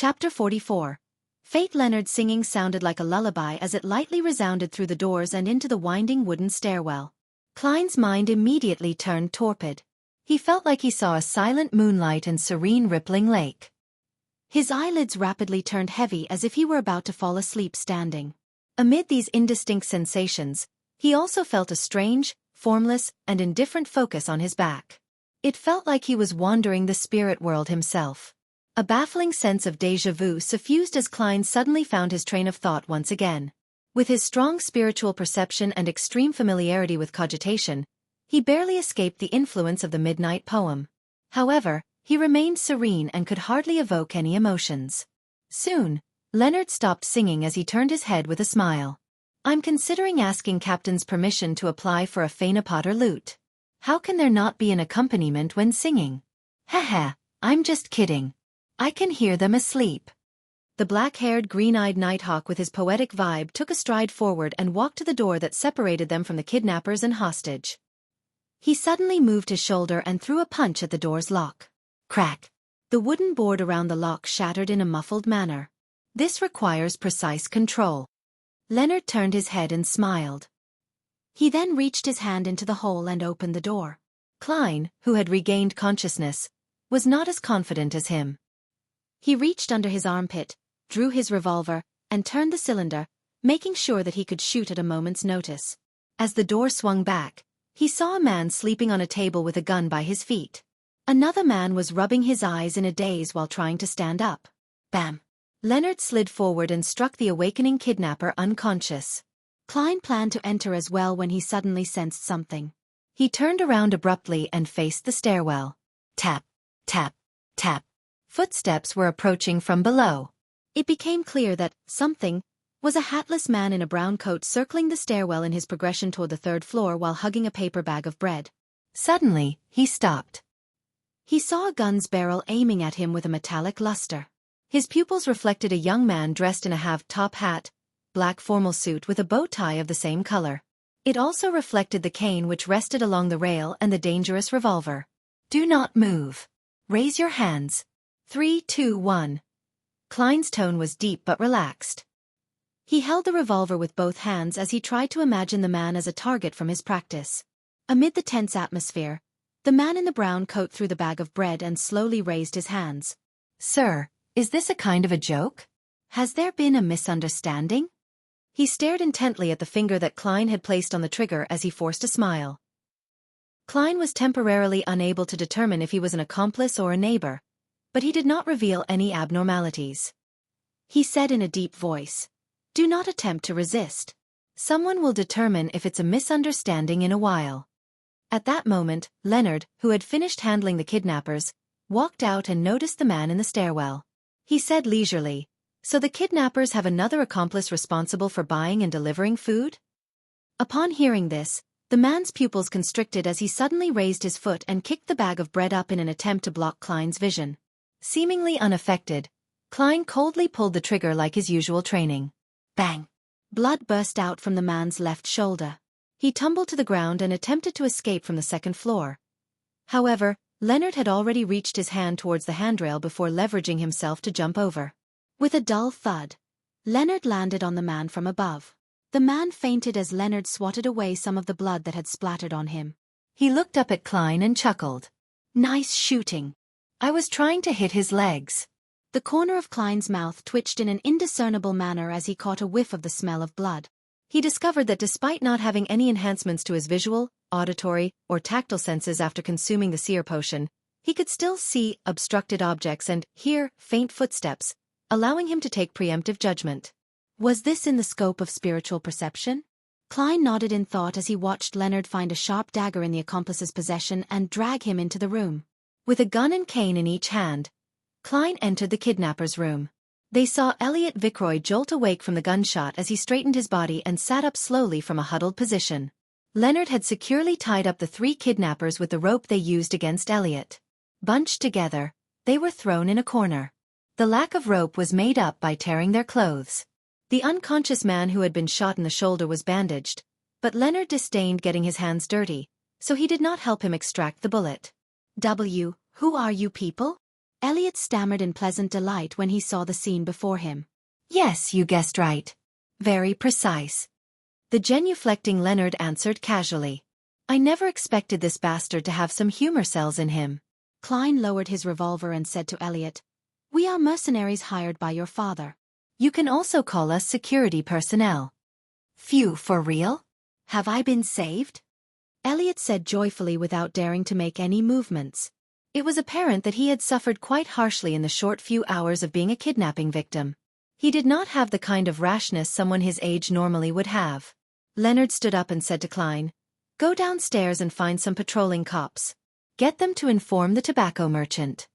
Chapter 44. Fate. Leonard's singing sounded like a lullaby as it lightly resounded through the doors and into the winding wooden stairwell. Klein's mind immediately turned torpid. He felt like he saw a silent moonlight and serene rippling lake. His eyelids rapidly turned heavy as if he were about to fall asleep standing. Amid these indistinct sensations, he also felt a strange, formless, and indifferent focus on his back. It felt like he was wandering the spirit world himself. A baffling sense of déjà vu suffused as Klein suddenly found his train of thought once again. With his strong spiritual perception and extreme familiarity with cogitation, he barely escaped the influence of the midnight poem. However, he remained serene and could hardly evoke any emotions. Soon, Leonard stopped singing as he turned his head with a smile. "I'm considering asking Captain's permission to apply for a Fainapotter lute. How can there not be an accompaniment when singing? Haha, I'm just kidding. I can hear them asleep." The black-haired, green-eyed nighthawk with his poetic vibe took a stride forward and walked to the door that separated them from the kidnappers and hostage. He suddenly moved his shoulder and threw a punch at the door's lock. Crack! The wooden board around the lock shattered in a muffled manner. This requires precise control. Leonard turned his head and smiled. He then reached his hand into the hole and opened the door. Klein, who had regained consciousness, was not as confident as him. He reached under his armpit, drew his revolver, and turned the cylinder, making sure that he could shoot at a moment's notice. As the door swung back, he saw a man sleeping on a table with a gun by his feet. Another man was rubbing his eyes in a daze while trying to stand up. Bam! Leonard slid forward and struck the awakening kidnapper unconscious. Klein planned to enter as well when he suddenly sensed something. He turned around abruptly and faced the stairwell. Tap, tap, tap. Footsteps were approaching from below. It became clear that something was a hatless man in a brown coat circling the stairwell in his progression toward the third floor while hugging a paper bag of bread. Suddenly, he stopped. He saw a gun's barrel aiming at him with a metallic luster. His pupils reflected a young man dressed in a half-top hat, black formal suit with a bow tie of the same color. It also reflected the cane which rested along the rail and the dangerous revolver. "Do not move. Raise your hands. 3, 2, 1. Klein's tone was deep but relaxed. He held the revolver with both hands as he tried to imagine the man as a target from his practice. Amid the tense atmosphere, the man in the brown coat threw the bag of bread and slowly raised his hands. "Sir, is this a kind of a joke? Has there been a misunderstanding?" He stared intently at the finger that Klein had placed on the trigger as he forced a smile. Klein was temporarily unable to determine if he was an accomplice or a neighbor, but he did not reveal any abnormalities. He said in a deep voice, "Do not attempt to resist. Someone will determine if it's a misunderstanding in a while." At that moment, Leonard, who had finished handling the kidnappers, walked out and noticed the man in the stairwell. He said leisurely, "So the kidnappers have another accomplice responsible for buying and delivering food?" Upon hearing this, the man's pupils constricted as he suddenly raised his foot and kicked the bag of bread up in an attempt to block Klein's vision. Seemingly unaffected, Klein coldly pulled the trigger like his usual training. Bang! Blood burst out from the man's left shoulder. He tumbled to the ground and attempted to escape from the second floor. However, Leonard had already reached his hand towards the handrail before leveraging himself to jump over. With a dull thud, Leonard landed on the man from above. The man fainted as Leonard swatted away some of the blood that had splattered on him. He looked up at Klein and chuckled. "Nice shooting. I was trying to hit his legs." The corner of Klein's mouth twitched in an indiscernible manner as he caught a whiff of the smell of blood. He discovered that despite not having any enhancements to his visual, auditory, or tactile senses after consuming the seer potion, he could still see obstructed objects and hear faint footsteps, allowing him to take preemptive judgment. Was this in the scope of spiritual perception? Klein nodded in thought as he watched Leonard find a sharp dagger in the accomplice's possession and drag him into the room. With a gun and cane in each hand, Klein entered the kidnapper's room. They saw Elliot Vickroy jolt awake from the gunshot as he straightened his body and sat up slowly from a huddled position. Leonard had securely tied up the 3 kidnappers with the rope they used against Elliot. Bunched together, they were thrown in a corner. The lack of rope was made up by tearing their clothes. The unconscious man who had been shot in the shoulder was bandaged, but Leonard disdained getting his hands dirty, so he did not help him extract the bullet. "Who are you people?" Elliot stammered in pleasant delight when he saw the scene before him. Yes, you guessed right. Very precise. The genuflecting Leonard answered casually. I never expected this bastard to have some humor cells in him. Klein lowered his revolver and said to Elliot, We are mercenaries hired by your father. You can also call us security personnel. Phew, for real? Have I been saved? Elliot said joyfully without daring to make any movements. It was apparent that he had suffered quite harshly in the short few hours of being a kidnapping victim. He did not have the kind of rashness someone his age normally would have. Leonard stood up and said to Klein, Go downstairs and find some patrolling cops. Get them to inform the tobacco merchant.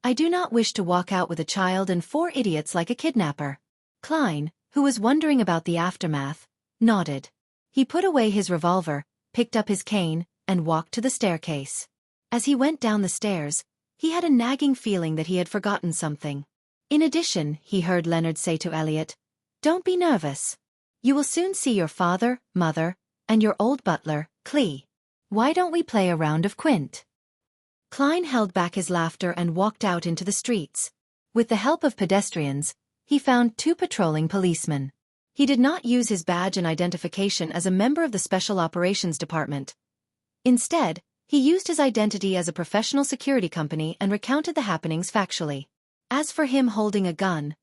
I do not wish to walk out with a child and 4 idiots like a kidnapper. Klein, who was wondering about the aftermath, nodded. He put away his revolver, picked up his cane, and walked to the staircase. As he went down the stairs, he had a nagging feeling that he had forgotten something. In addition, he heard Leonard say to Elliot, Don't be nervous. You will soon see your father, mother, and your old butler, Clee. Why don't we play a round of quint? Klein held back his laughter and walked out into the streets. With the help of pedestrians, he found 2 patrolling policemen. He did not use his badge and identification as a member of the Special Operations Department. Instead, he used his identity as a professional security company and recounted the happenings factually. As for him holding a gun,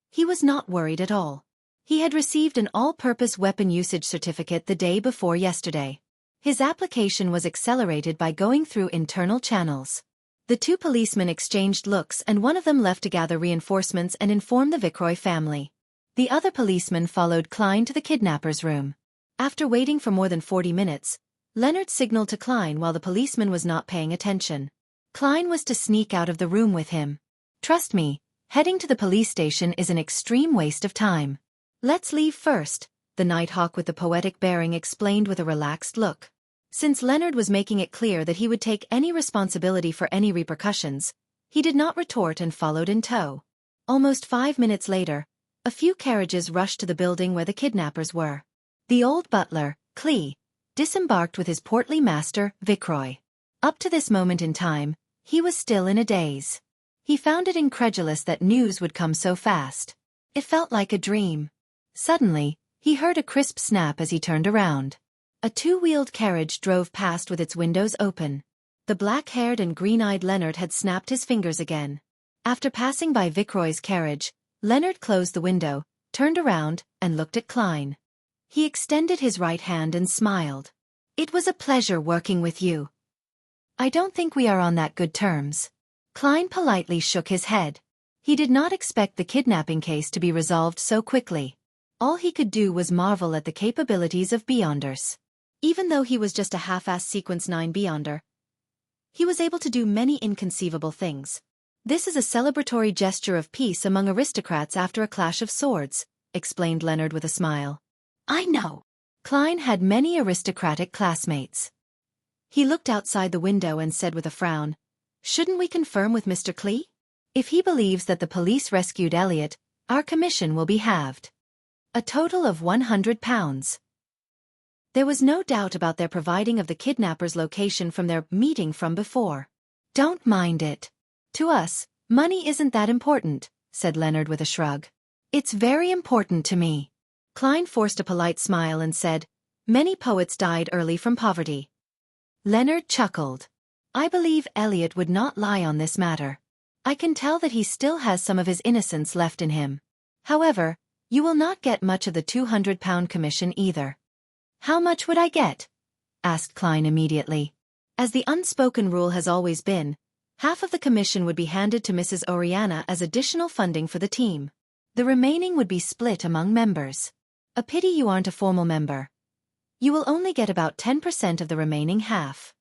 he was not worried at all. He had received an all-purpose weapon usage certificate the day before yesterday. His application was accelerated by going through internal channels. The 2 policemen exchanged looks and one of them left to gather reinforcements and inform the Viceroy family. The other policeman followed Klein to the kidnapper's room. After waiting for more than 40 minutes, Leonard signaled to Klein while the policeman was not paying attention. Klein was to sneak out of the room with him. Trust me, heading to the police station is an extreme waste of time. Let's leave first, the Nighthawk with the poetic bearing explained with a relaxed look. Since Leonard was making it clear that he would take any responsibility for any repercussions, he did not retort and followed in tow. Almost 5 minutes later, a few carriages rushed to the building where the kidnappers were. The old butler, Clee, disembarked with his portly master, Viceroy. Up to this moment in time, he was still in a daze. He found it incredulous that news would come so fast. It felt like a dream. Suddenly, he heard a crisp snap as he turned around. A 2-wheeled carriage drove past with its windows open. The black-haired and green-eyed Leonard had snapped his fingers again. After passing by Viceroy's carriage, Leonard closed the window, turned around, and looked at Klein. He extended his right hand and smiled. It was a pleasure working with you. I don't think we are on that good terms. Klein politely shook his head. He did not expect the kidnapping case to be resolved so quickly. All he could do was marvel at the capabilities of Beyonders. Even though he was just a half-assed Sequence 9 Beyonder, he was able to do many inconceivable things. This is a celebratory gesture of peace among aristocrats after a clash of swords, explained Leonard with a smile. I know. Klein had many aristocratic classmates. He looked outside the window and said with a frown, Shouldn't we confirm with Mr. Clee? If he believes that the police rescued Elliot, our commission will be halved. A total of £100. There was no doubt about their providing of the kidnapper's location from their meeting from before. Don't mind it. To us, money isn't that important, said Leonard with a shrug. It's very important to me. Klein forced a polite smile and said, Many poets died early from poverty. Leonard chuckled. I believe Elliot would not lie on this matter. I can tell that he still has some of his innocence left in him. However, you will not get much of the £200 commission either. How much would I get? Asked Klein immediately. As the unspoken rule has always been, half of the commission would be handed to Mrs. Oriana as additional funding for the team. The remaining would be split among members. A pity you aren't a formal member. You will only get about 10% of the remaining half.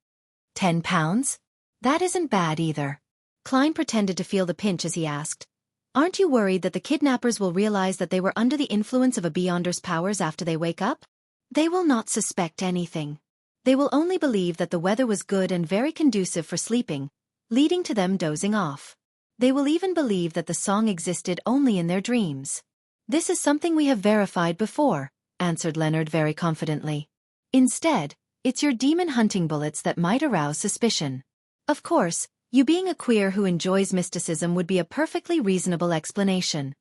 £10? That isn't bad either. Klein pretended to feel the pinch as he asked, Aren't you worried that the kidnappers will realize that they were under the influence of a Beyonder's powers after they wake up? They will not suspect anything. They will only believe that the weather was good and very conducive for sleeping, leading to them dozing off. They will even believe that the song existed only in their dreams. This is something we have verified before, answered Leonard very confidently. Instead, it's your demon hunting bullets that might arouse suspicion. Of course, You being a queer who enjoys mysticism would be a perfectly reasonable explanation.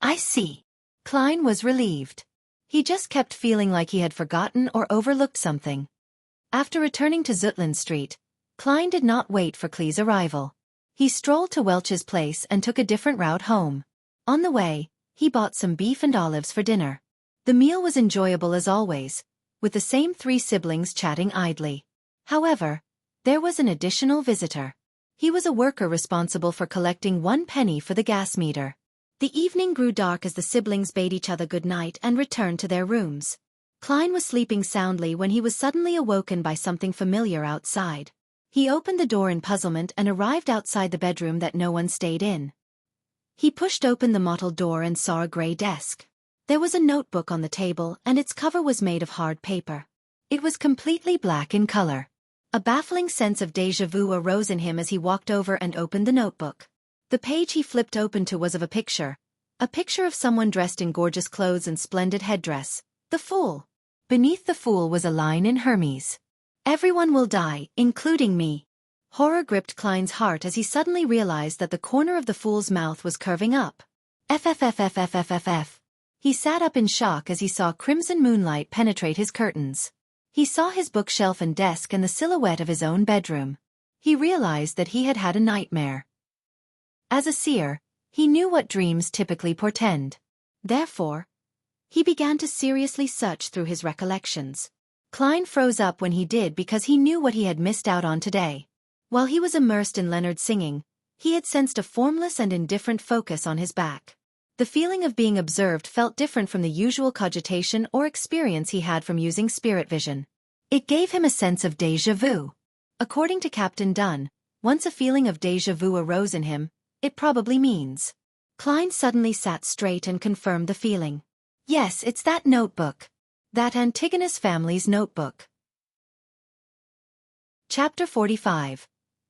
I see. Klein was relieved. He just kept feeling like he had forgotten or overlooked something. After returning to Zutland Street, Klein did not wait for Klee's arrival. He strolled to Welch's place and took a different route home. On the way, he bought some beef and olives for dinner. The meal was enjoyable as always, with the same three siblings chatting idly. However, there was an additional visitor. He was a worker responsible for collecting 1 penny for the gas meter. The evening grew dark as the siblings bade each other good night and returned to their rooms. Klein was sleeping soundly when he was suddenly awoken by something familiar outside. He opened the door in puzzlement and arrived outside the bedroom that no one stayed in. He pushed open the mottled door and saw a gray desk. There was a notebook on the table and its cover was made of hard paper. It was completely black in color. A baffling sense of déjà vu arose in him as he walked over and opened the notebook. The page he flipped open to was of a picture of someone dressed in gorgeous clothes and splendid headdress, the Fool. Beneath the Fool was a line in Hermes. Everyone will die, including me. Horror gripped Klein's heart as he suddenly realized that the corner of the Fool's mouth was curving up. FFFFFFFF. He sat up in shock as he saw crimson moonlight penetrate his curtains. He saw his bookshelf and desk and the silhouette of his own bedroom. He realized that he had had a nightmare. As a seer, he knew what dreams typically portend. Therefore, he began to seriously search through his recollections. Klein froze up when he did because he knew what he had missed out on today. While he was immersed in Leonard's singing, he had sensed a formless and indifferent focus on his back. The feeling of being observed felt different from the usual cogitation or experience he had from using spirit vision. It gave him a sense of déjà vu. According to Captain Dunn, once a feeling of déjà vu arose in him, it probably means. Klein suddenly sat straight and confirmed the feeling. Yes, it's that notebook. That Antigonus family's notebook. Chapter 45.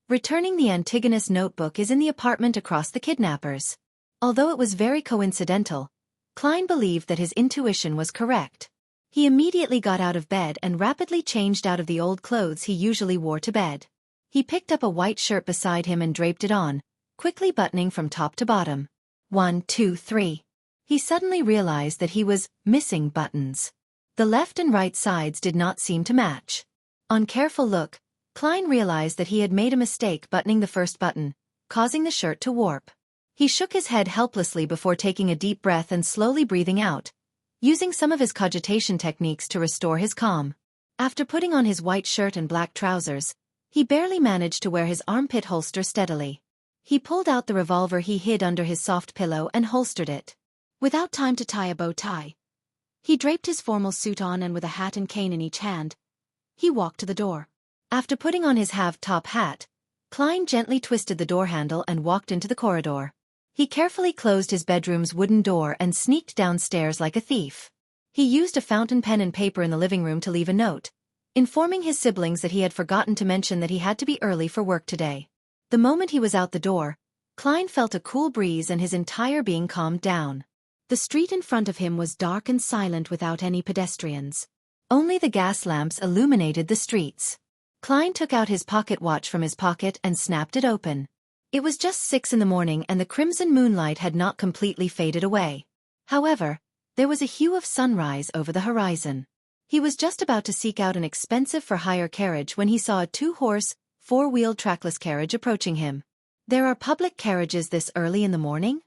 Returning the Antigonus notebook is in the apartment across the kidnappers. Although it was very coincidental, Klein believed that his intuition was correct. He immediately got out of bed and rapidly changed out of the old clothes he usually wore to bed. He picked up a white shirt beside him and draped it on, quickly buttoning from top to bottom. 1, 2, 3. He suddenly realized that he was missing buttons. The left and right sides did not seem to match. On careful look, Klein realized that he had made a mistake buttoning the first button, causing the shirt to warp. He shook his head helplessly before taking a deep breath and slowly breathing out, using some of his cogitation techniques to restore his calm. After putting on his white shirt and black trousers, he barely managed to wear his armpit holster steadily. He pulled out the revolver he hid under his soft pillow and holstered it. Without time to tie a bow tie, he draped his formal suit on and with a hat and cane in each hand, he walked to the door. After putting on his half-top hat, Klein gently twisted the door handle and walked into the corridor. He carefully closed his bedroom's wooden door and sneaked downstairs like a thief. He used a fountain pen and paper in the living room to leave a note, informing his siblings that he had forgotten to mention that he had to be early for work today. The moment he was out the door, Klein felt a cool breeze and his entire being calmed down. The street in front of him was dark and silent without any pedestrians. Only the gas lamps illuminated the streets. Klein took out his pocket watch from his pocket and snapped it open. It was just 6 in the morning and the crimson moonlight had not completely faded away. However, there was a hue of sunrise over the horizon. He was just about to seek out an expensive for-hire carriage when he saw a 2-horse, 4-wheeled trackless carriage approaching him. There are public carriages this early in the morning?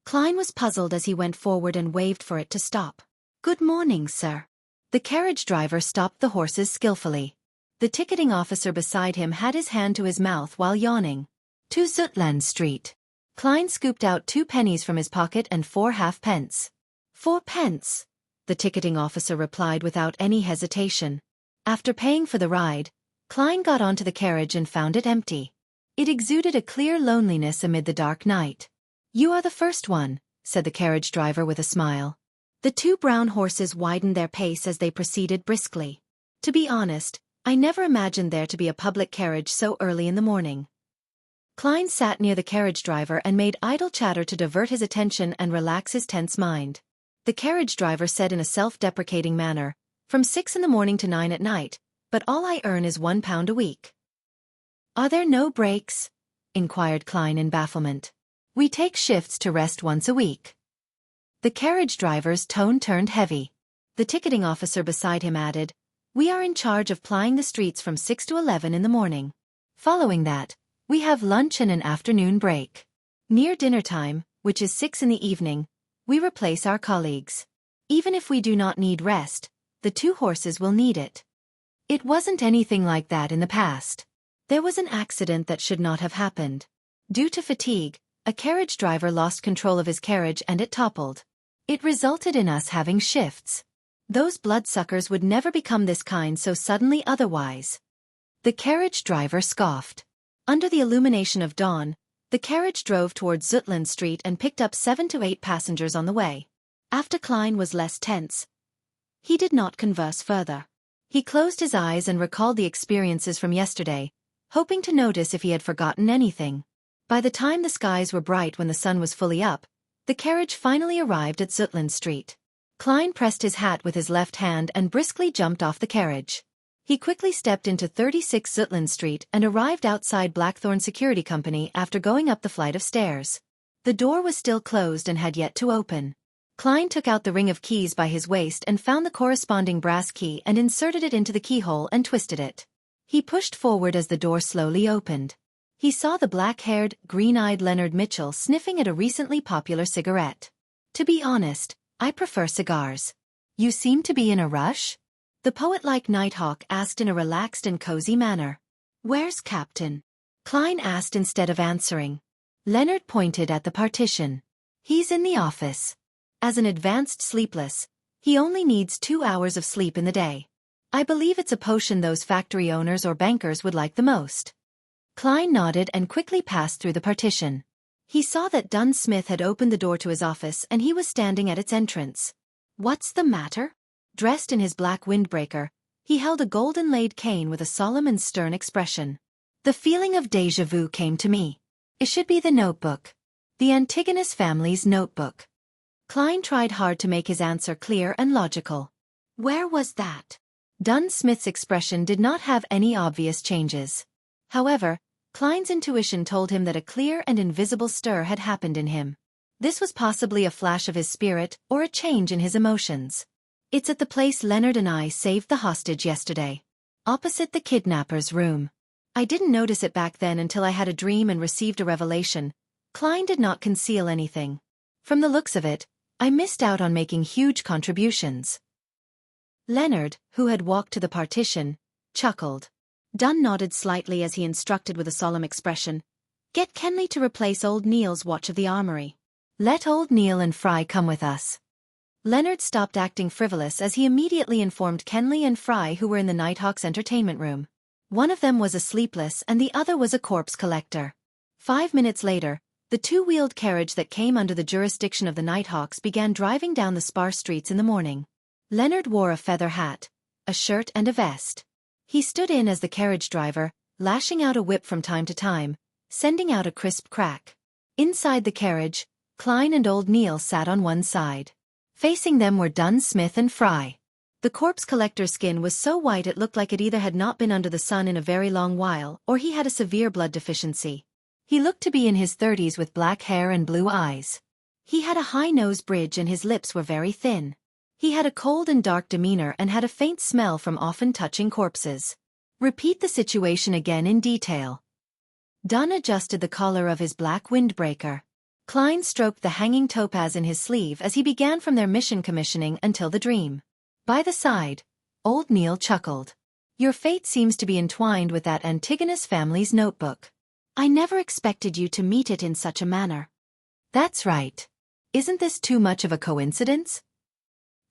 Klein was puzzled as he went forward and waved for it to stop. Good morning, sir. The carriage driver stopped the horses skillfully. The ticketing officer beside him had his hand to his mouth while yawning. To Zutland Street. Klein scooped out 2 pennies from his pocket and 4 halfpence. 4 pence, the ticketing officer replied without any hesitation. After paying for the ride, Klein got onto the carriage and found it empty. It exuded a clear loneliness amid the dark night. You are the first one, said the carriage driver with a smile. The 2 brown horses widened their pace as they proceeded briskly. To be honest, I never imagined there to be a public carriage so early in the morning. Klein sat near the carriage driver and made idle chatter to divert his attention and relax his tense mind. The carriage driver said in a self-deprecating manner, from 6 in the morning to 9 at night, but all I earn is £1 a week. Are there no breaks? Inquired Klein in bafflement. We take shifts to rest once a week. The carriage driver's tone turned heavy. The ticketing officer beside him added, We are in charge of plying the streets from 6 to 11 in the morning. Following that, we have lunch and an afternoon break. Near dinner time, which is 6 in the evening, we replace our colleagues. Even if we do not need rest, the 2 horses will need it. It wasn't anything like that in the past. There was an accident that should not have happened. Due to fatigue, a carriage driver lost control of his carriage and it toppled. It resulted in us having shifts. Those bloodsuckers would never become this kind so suddenly otherwise. The carriage driver scoffed. Under the illumination of dawn, the carriage drove towards Zutland Street and picked up 7 to 8 passengers on the way. After Klein was less tense, he did not converse further. He closed his eyes and recalled the experiences from yesterday, hoping to notice if he had forgotten anything. By the time the skies were bright when the sun was fully up, the carriage finally arrived at Zutland Street. Klein pressed his hat with his left hand and briskly jumped off the carriage. He quickly stepped into 36 Zutland Street and arrived outside Blackthorn Security Company after going up the flight of stairs. The door was still closed and had yet to open. Klein took out the ring of keys by his waist and found the corresponding brass key and inserted it into the keyhole and twisted it. He pushed forward as the door slowly opened. He saw the black-haired, green-eyed Leonard Mitchell sniffing at a recently popular cigarette. To be honest, I prefer cigars. You seem to be in a rush? The poet-like Nighthawk asked in a relaxed and cozy manner. Where's Captain? Klein asked instead of answering. Leonard pointed at the partition. He's in the office. As an advanced sleepless, he only needs 2 hours of sleep in the day. I believe it's a potion those factory owners or bankers would like the most. Klein nodded and quickly passed through the partition. He saw that Dunn Smith had opened the door to his office and he was standing at its entrance. What's the matter? Dressed in his black windbreaker, he held a gold-inlaid cane with a solemn and stern expression. The feeling of déjà vu came to me. It should be the notebook. The Antigonus family's notebook. Klein tried hard to make his answer clear and logical. Where was that? Dunn Smith's expression did not have any obvious changes. However, Klein's intuition told him that a clear and invisible stir had happened in him. This was possibly a flash of his spirit or a change in his emotions. It's at the place Leonard and I saved the hostage yesterday. Opposite the kidnapper's room. I didn't notice it back then until I had a dream and received a revelation. Klein did not conceal anything. From the looks of it, I missed out on making huge contributions. Leonard, who had walked to the partition, chuckled. Dunn nodded slightly as he instructed with a solemn expression. Get Kenley to replace old Neil's watch of the armory. Let old Neil and Fry come with us. Leonard stopped acting frivolous as he immediately informed Kenley and Fry who were in the Nighthawk's entertainment room. One of them was a sleepless and the other was a corpse collector. 5 minutes later, the 2-wheeled carriage that came under the jurisdiction of the Nighthawks began driving down the sparse streets in the morning. Leonard wore a feather hat, a shirt and a vest. He stood in as the carriage driver, lashing out a whip from time to time, sending out a crisp crack. Inside the carriage, Klein and old Neil sat on one side. Facing them were Dunn Smith and Fry. The corpse collector's skin was so white it looked like it either had not been under the sun in a very long while or he had a severe blood deficiency. He looked to be in his 30s with black hair and blue eyes. He had a high nose bridge and his lips were very thin. He had a cold and dark demeanor and had a faint smell from often touching corpses. Repeat the situation again in detail. Dunn adjusted the collar of his black windbreaker. Klein stroked the hanging topaz in his sleeve as he began from their mission commissioning until the dream. By the side, old Neil chuckled. Your fate seems to be entwined with that Antigonus family's notebook. I never expected you to meet it in such a manner. That's right. Isn't this too much of a coincidence?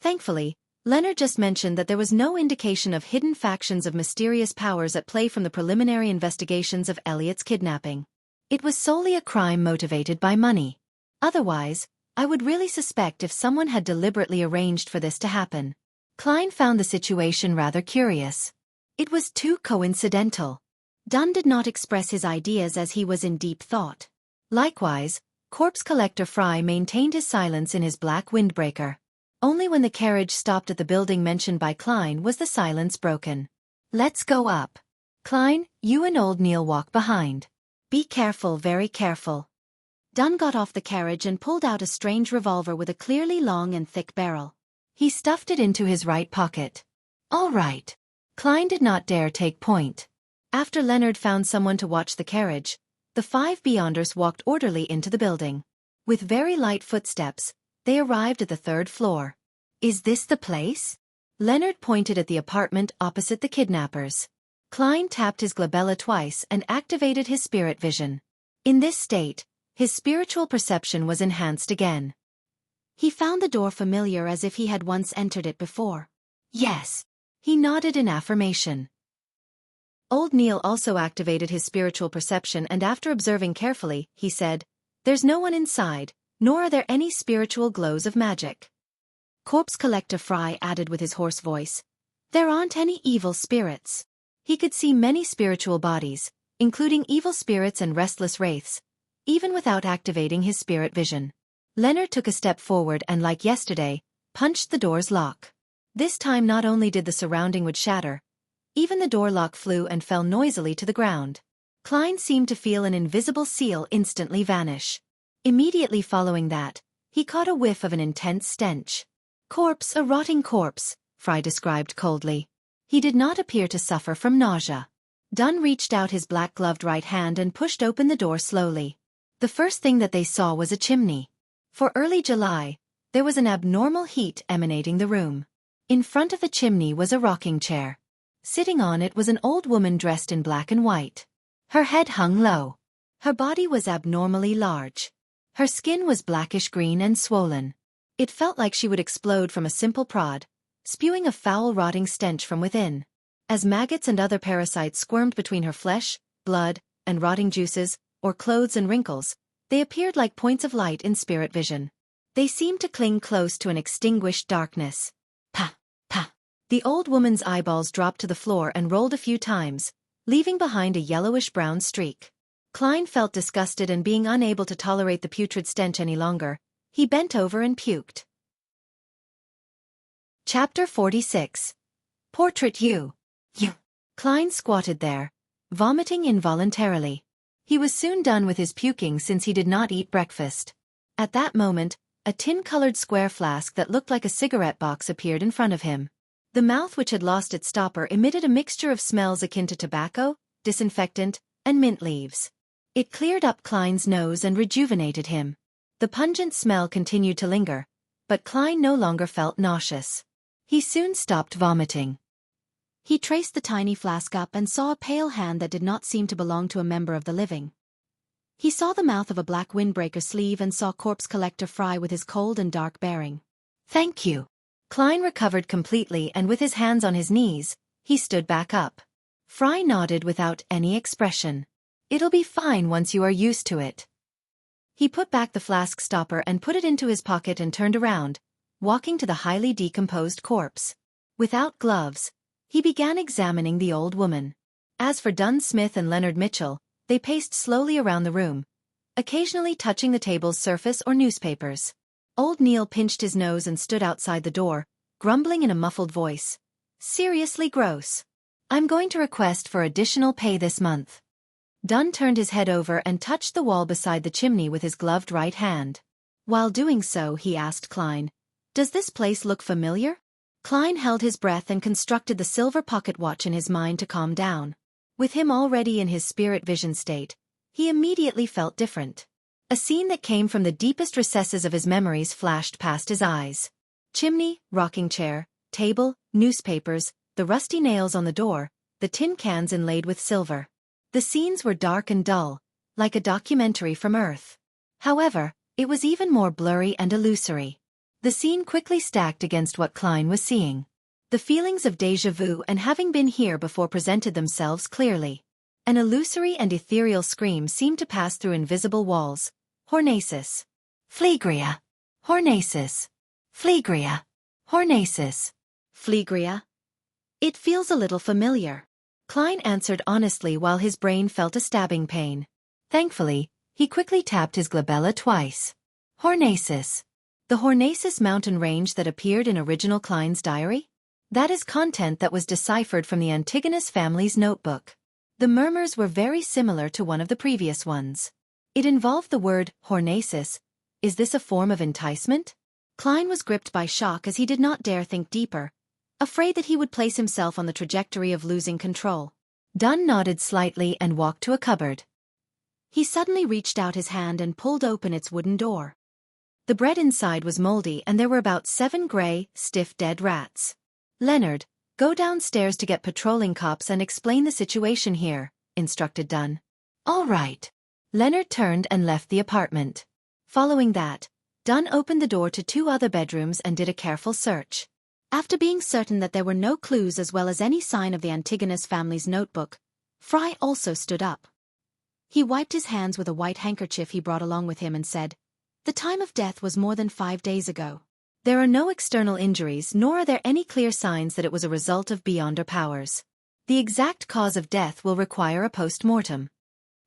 Thankfully, Leonard just mentioned that there was no indication of hidden factions of mysterious powers at play from the preliminary investigations of Elliot's kidnapping. It was solely a crime motivated by money. Otherwise, I would really suspect if someone had deliberately arranged for this to happen. Klein found the situation rather curious. It was too coincidental. Dunn did not express his ideas as he was in deep thought. Likewise, corpse collector Fry maintained his silence in his black windbreaker. Only when the carriage stopped at the building mentioned by Klein was the silence broken. Let's go up. Klein, you and old Neil walk behind. Be careful, very careful. Dunn got off the carriage and pulled out a strange revolver with a clearly long and thick barrel. He stuffed it into his right pocket. All right. Klein did not dare take point. After Leonard found someone to watch the carriage, the 5 Beyonders walked orderly into the building. With very light footsteps, they arrived at the 3rd floor. Is this the place? Leonard pointed at the apartment opposite the kidnappers. Klein tapped his glabella twice and activated his spirit vision. In this state, his spiritual perception was enhanced again. He found the door familiar as if he had once entered it before. Yes. He nodded in affirmation. Old Neil also activated his spiritual perception and after observing carefully, he said, "There's no one inside, nor are there any spiritual glows of magic." Corpse Collector Fry added with his hoarse voice, "There aren't any evil spirits." He could see many spiritual bodies, including evil spirits and restless wraiths, even without activating his spirit vision. Leonard took a step forward and, like yesterday, punched the door's lock. This time not only did the surrounding wood shatter, even the door lock flew and fell noisily to the ground. Klein seemed to feel an invisible seal instantly vanish. Immediately following that, he caught a whiff of an intense stench. "Corpse, a rotting corpse," Fry described coldly. He did not appear to suffer from nausea. Dunn reached out his black-gloved right hand and pushed open the door slowly. The first thing that they saw was a chimney. For early July, there was an abnormal heat emanating the room. In front of the chimney was a rocking chair. Sitting on it was an old woman dressed in black and white. Her head hung low. Her body was abnormally large. Her skin was blackish-green and swollen. It felt like she would explode from a simple prod, spewing a foul rotting stench from within. As maggots and other parasites squirmed between her flesh, blood, and rotting juices, or clothes and wrinkles, they appeared like points of light in spirit vision. They seemed to cling close to an extinguished darkness. Pa! Pa! The old woman's eyeballs dropped to the floor and rolled a few times, leaving behind a yellowish-brown streak. Klein felt disgusted and being unable to tolerate the putrid stench any longer, he bent over and puked. Chapter 46. Portrait You. Klein squatted there, vomiting involuntarily. He was soon done with his puking since he did not eat breakfast. At that moment, a tin-colored square flask that looked like a cigarette box appeared in front of him. The mouth, which had lost its stopper, emitted a mixture of smells akin to tobacco, disinfectant, and mint leaves. It cleared up Klein's nose and rejuvenated him. The pungent smell continued to linger, but Klein no longer felt nauseous. He soon stopped vomiting. He traced the tiny flask up and saw a pale hand that did not seem to belong to a member of the living. He saw the mouth of a black windbreaker sleeve and saw Corpse Collector Fry with his cold and dark bearing. "Thank you." Klein recovered completely and with his hands on his knees, he stood back up. Fry nodded without any expression. "It'll be fine once you are used to it." He put back the flask stopper and put it into his pocket and turned around, walking to the highly decomposed corpse. Without gloves, he began examining the old woman. As for Dunn Smith and Leonard Mitchell, they paced slowly around the room, occasionally touching the table's surface or newspapers. Old Neil pinched his nose and stood outside the door, grumbling in a muffled voice. "Seriously gross. I'm going to request for additional pay this month." Dunn turned his head over and touched the wall beside the chimney with his gloved right hand. While doing so, he asked Klein, "Does this place look familiar?" Klein held his breath and constructed the silver pocket watch in his mind to calm down. With him already in his spirit vision state, he immediately felt different. A scene that came from the deepest recesses of his memories flashed past his eyes. Chimney, rocking chair, table, newspapers, the rusty nails on the door, the tin cans inlaid with silver. The scenes were dark and dull, like a documentary from Earth. However, it was even more blurry and illusory. The scene quickly stacked against what Klein was seeing. The feelings of déjà vu and having been here before presented themselves clearly. An illusory and ethereal scream seemed to pass through invisible walls. Hornasis. Phlegria. Hornasis. Phlegria. Hornasis. Phlegria. It feels a little familiar. Klein answered honestly while his brain felt a stabbing pain. Thankfully, he quickly tapped his glabella twice. Hornasis. The Hornasis mountain range that appeared in original Klein's diary? That is content that was deciphered from the Antigonus family's notebook. The murmurs were very similar to one of the previous ones. It involved the word hormesis. Is this a form of enticement? Klein was gripped by shock as he did not dare think deeper, afraid that he would place himself on the trajectory of losing control. Dunn nodded slightly and walked to a cupboard. He suddenly reached out his hand and pulled open its wooden door. The bread inside was moldy and there were about 7 gray, stiff dead rats. "Leonard, go downstairs to get patrolling cops and explain the situation here," instructed Dunn. "All right." Leonard turned and left the apartment. Following that, Dunn opened the door to 2 other bedrooms and did a careful search. After being certain that there were no clues as well as any sign of the Antigonus family's notebook, Fry also stood up. He wiped his hands with a white handkerchief he brought along with him and said, "The time of death was more than 5 days ago. There are no external injuries nor are there any clear signs that it was a result of beyonder powers. The exact cause of death will require a post-mortem."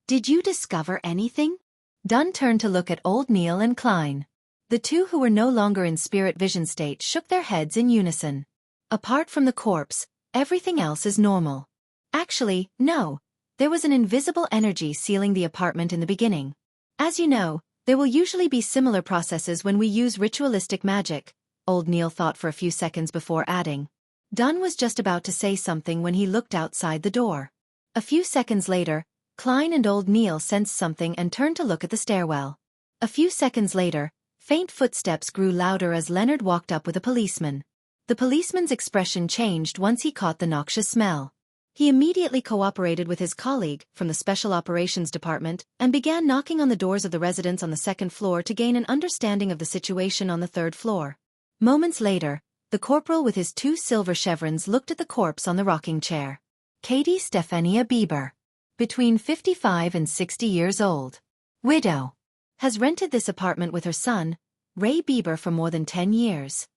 "Did you discover anything?" Dunn turned to look at Old Neil and Klein. The 2 who were no longer in spirit vision state shook their heads in unison. "Apart from the corpse, everything else is normal." "Actually, no. There was an invisible energy sealing the apartment in the beginning. As you know, there will usually be similar processes when we use ritualistic magic," Old Neil thought for a few seconds before adding. Dunn was just about to say something when he looked outside the door. A few seconds later, Klein and Old Neil sensed something and turned to look at the stairwell. A few seconds later, faint footsteps grew louder as Leonard walked up with a policeman. The policeman's expression changed once he caught the noxious smell. He immediately cooperated with his colleague from the Special Operations Department and began knocking on the doors of the residents on the 2nd floor to gain an understanding of the situation on the 3rd floor. Moments later, the corporal with his 2 silver chevrons looked at the corpse on the rocking chair. Katie Stephania Bieber. Between 55 and 60 years old. Widow. Has rented this apartment with her son, Ray Bieber, for more than 10 years.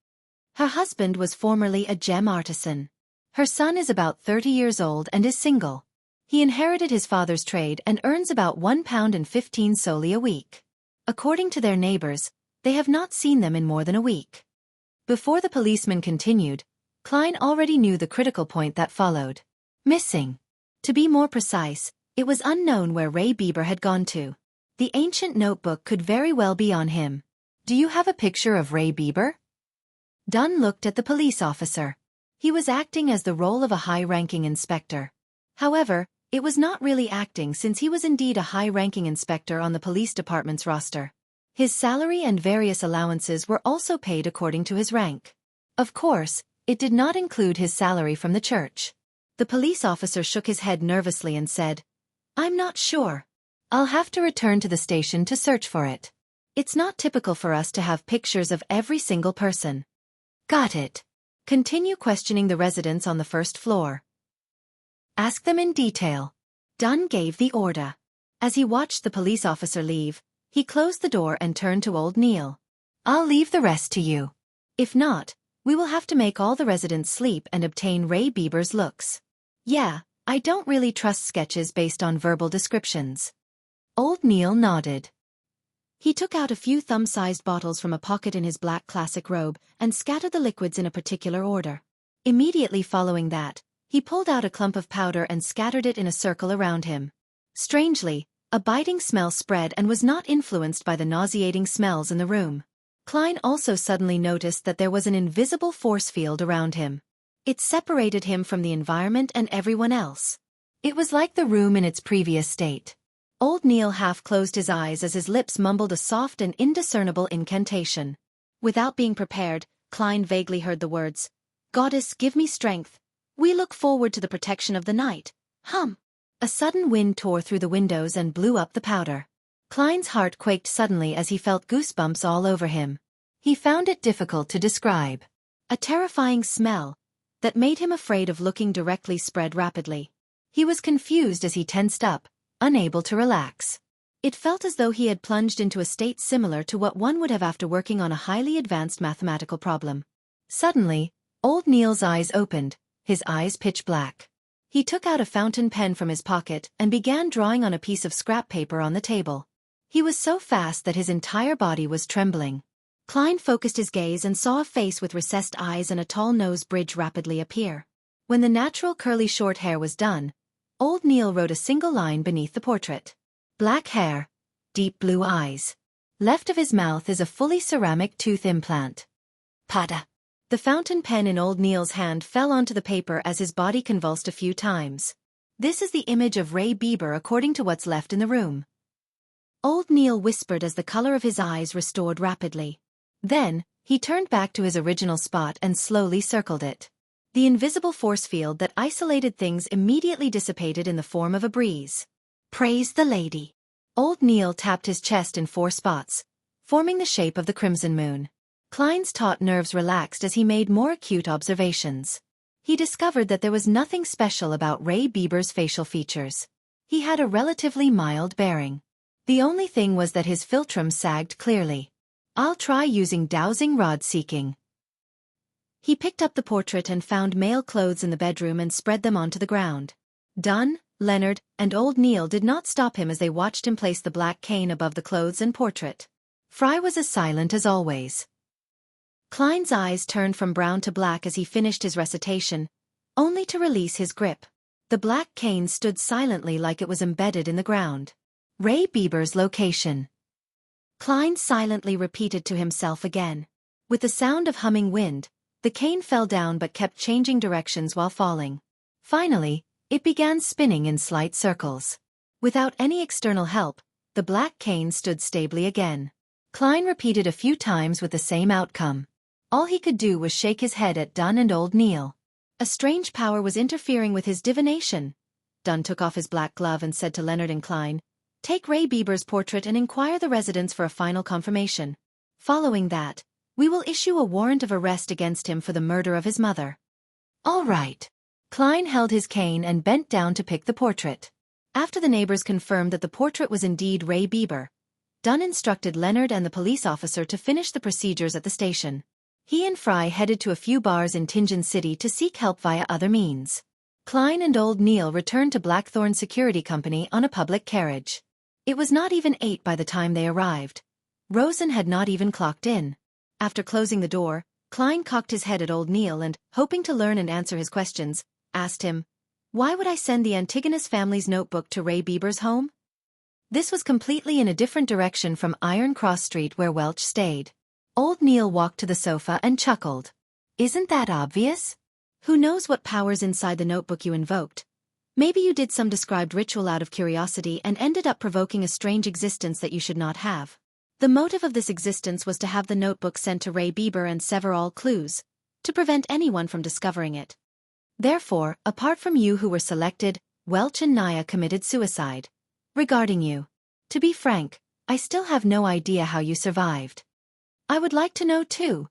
Her husband was formerly a gem artisan. Her son is about 30 years old and is single. He inherited his father's trade and earns about £1.15 solely a week. According to their neighbors, they have not seen them in more than a week. Before the policeman continued, Klein already knew the critical point that followed. Missing. To be more precise, it was unknown where Ray Bieber had gone to. The ancient notebook could very well be on him. "Do you have a picture of Ray Bieber?" Dunn looked at the police officer. He was acting as the role of a high-ranking inspector. However, it was not really acting since he was indeed a high-ranking inspector on the police department's roster. His salary and various allowances were also paid according to his rank. Of course, it did not include his salary from the church. The police officer shook his head nervously and said, "I'm not sure. I'll have to return to the station to search for it. It's not typical for us to have pictures of every single person." "Got it. Continue questioning the residents on the 1st floor. Ask them in detail." Dunn gave the order. As he watched the police officer leave, he closed the door and turned to Old Neil. "I'll leave the rest to you. If not, we will have to make all the residents sleep and obtain Ray Bieber's looks. Yeah, I don't really trust sketches based on verbal descriptions." Old Neil nodded. He took out a few thumb-sized bottles from a pocket in his black classic robe and scattered the liquids in a particular order. Immediately following that, he pulled out a clump of powder and scattered it in a circle around him. Strangely, a biting smell spread and was not influenced by the nauseating smells in the room. Klein also suddenly noticed that there was an invisible force field around him. It separated him from the environment and everyone else. It was like the room in its previous state. Old Neil half closed his eyes as his lips mumbled a soft and indiscernible incantation. Without being prepared, Klein vaguely heard the words, "Goddess, give me strength. We look forward to the protection of the night. Hum." A sudden wind tore through the windows and blew up the powder. Klein's heart quaked suddenly as he felt goosebumps all over him. He found it difficult to describe. A terrifying smell that made him afraid of looking directly spread rapidly. He was confused as he tensed up, unable to relax. It felt as though he had plunged into a state similar to what one would have after working on a highly advanced mathematical problem. Suddenly, Old Neil's eyes opened, his eyes pitch black. He took out a fountain pen from his pocket and began drawing on a piece of scrap paper on the table. He was so fast that his entire body was trembling. Klein focused his gaze and saw a face with recessed eyes and a tall nose bridge rapidly appear. When the natural curly short hair was done, Old Neil wrote a single line beneath the portrait. Black hair, deep blue eyes. Left of his mouth is a fully ceramic tooth implant. Pada. The fountain pen in Old Neil's hand fell onto the paper as his body convulsed a few times. This is the image of Ray Bieber according to what's left in the room. Old Neil whispered as the color of his eyes restored rapidly. Then, he turned back to his original spot and slowly circled it. The invisible force field that isolated things immediately dissipated in the form of a breeze. Praise the lady. Old Neil tapped his chest in 4 spots, forming the shape of the crimson moon. Klein's taut nerves relaxed as he made more acute observations. He discovered that there was nothing special about Ray Bieber's facial features. He had a relatively mild bearing. The only thing was that his philtrum sagged clearly. I'll try using dowsing rod seeking. He picked up the portrait and found male clothes in the bedroom and spread them onto the ground. Dunn, Leonard, and Old Neil did not stop him as they watched him place the black cane above the clothes and portrait. Fry was as silent as always. Klein's eyes turned from brown to black as he finished his recitation, only to release his grip. The black cane stood silently like it was embedded in the ground. Ray Bieber's location. Klein silently repeated to himself again. With the sound of humming wind, the cane fell down but kept changing directions while falling. Finally, it began spinning in slight circles. Without any external help, the black cane stood stably again. Klein repeated a few times with the same outcome. All he could do was shake his head at Dunn and Old Neil. A strange power was interfering with his divination. Dunn took off his black glove and said to Leonard and Klein, "Take Ray Bieber's portrait and inquire the residents for a final confirmation. Following that, we will issue a warrant of arrest against him for the murder of his mother." All right. Klein held his cane and bent down to pick the portrait. After the neighbors confirmed that the portrait was indeed Ray Bieber, Dunn instructed Leonard and the police officer to finish the procedures at the station. He and Fry headed to a few bars in Tianjin City to seek help via other means. Klein and Old Neil returned to Blackthorn Security Company on a public carriage. It was not even 8 by the time they arrived. Rosen had not even clocked in. After closing the door, Klein cocked his head at Old Neil and, hoping to learn and answer his questions, asked him, "Why would I send the Antigonus family's notebook to Ray Bieber's home?" This was completely in a different direction from Iron Cross Street where Welch stayed. Old Neil walked to the sofa and chuckled. "Isn't that obvious? Who knows what powers inside the notebook you invoked? Maybe you did some described ritual out of curiosity and ended up provoking a strange existence that you should not have. The motive of this existence was to have the notebook sent to Ray Bieber and sever all clues, to prevent anyone from discovering it. Therefore, apart from you who were selected, Welch and Naya committed suicide. Regarding you, to be frank, I still have no idea how you survived." "I would like to know too."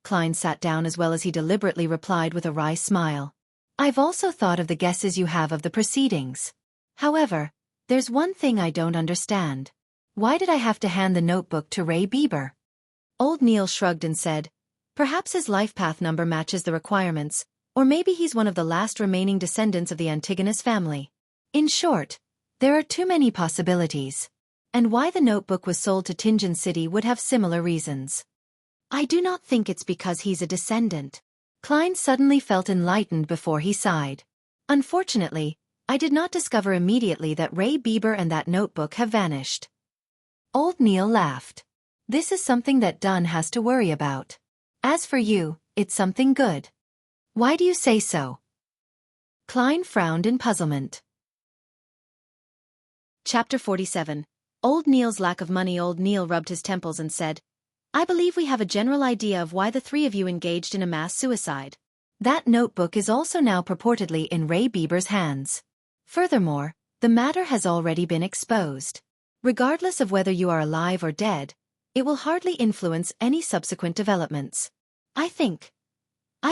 Klein sat down as well as he deliberately replied with a wry smile. "I've also thought of the guesses you have of the proceedings. However, there's one thing I don't understand. Why did I have to hand the notebook to Ray Bieber?" Old Neil shrugged and said, "Perhaps his life path number matches the requirements, or maybe he's one of the last remaining descendants of the Antigonus family. In short, there are too many possibilities. And why the notebook was sold to Tianjin City would have similar reasons. I do not think it's because he's a descendant." Klein suddenly felt enlightened before he sighed. "Unfortunately, I did not discover immediately that Ray Bieber and that notebook have vanished." Old Neil laughed. "This is something that Dunn has to worry about. As for you, it's something good." "Why do you say so?" Klein frowned in puzzlement. Chapter 47. Old Neil's lack of money. Old Neil rubbed his temples and said, "I believe we have a general idea of why the 3 of you engaged in a mass suicide. That notebook is also now purportedly in Ray Bieber's hands. Furthermore, the matter has already been exposed. Regardless of whether you are alive or dead, it will hardly influence any subsequent developments. I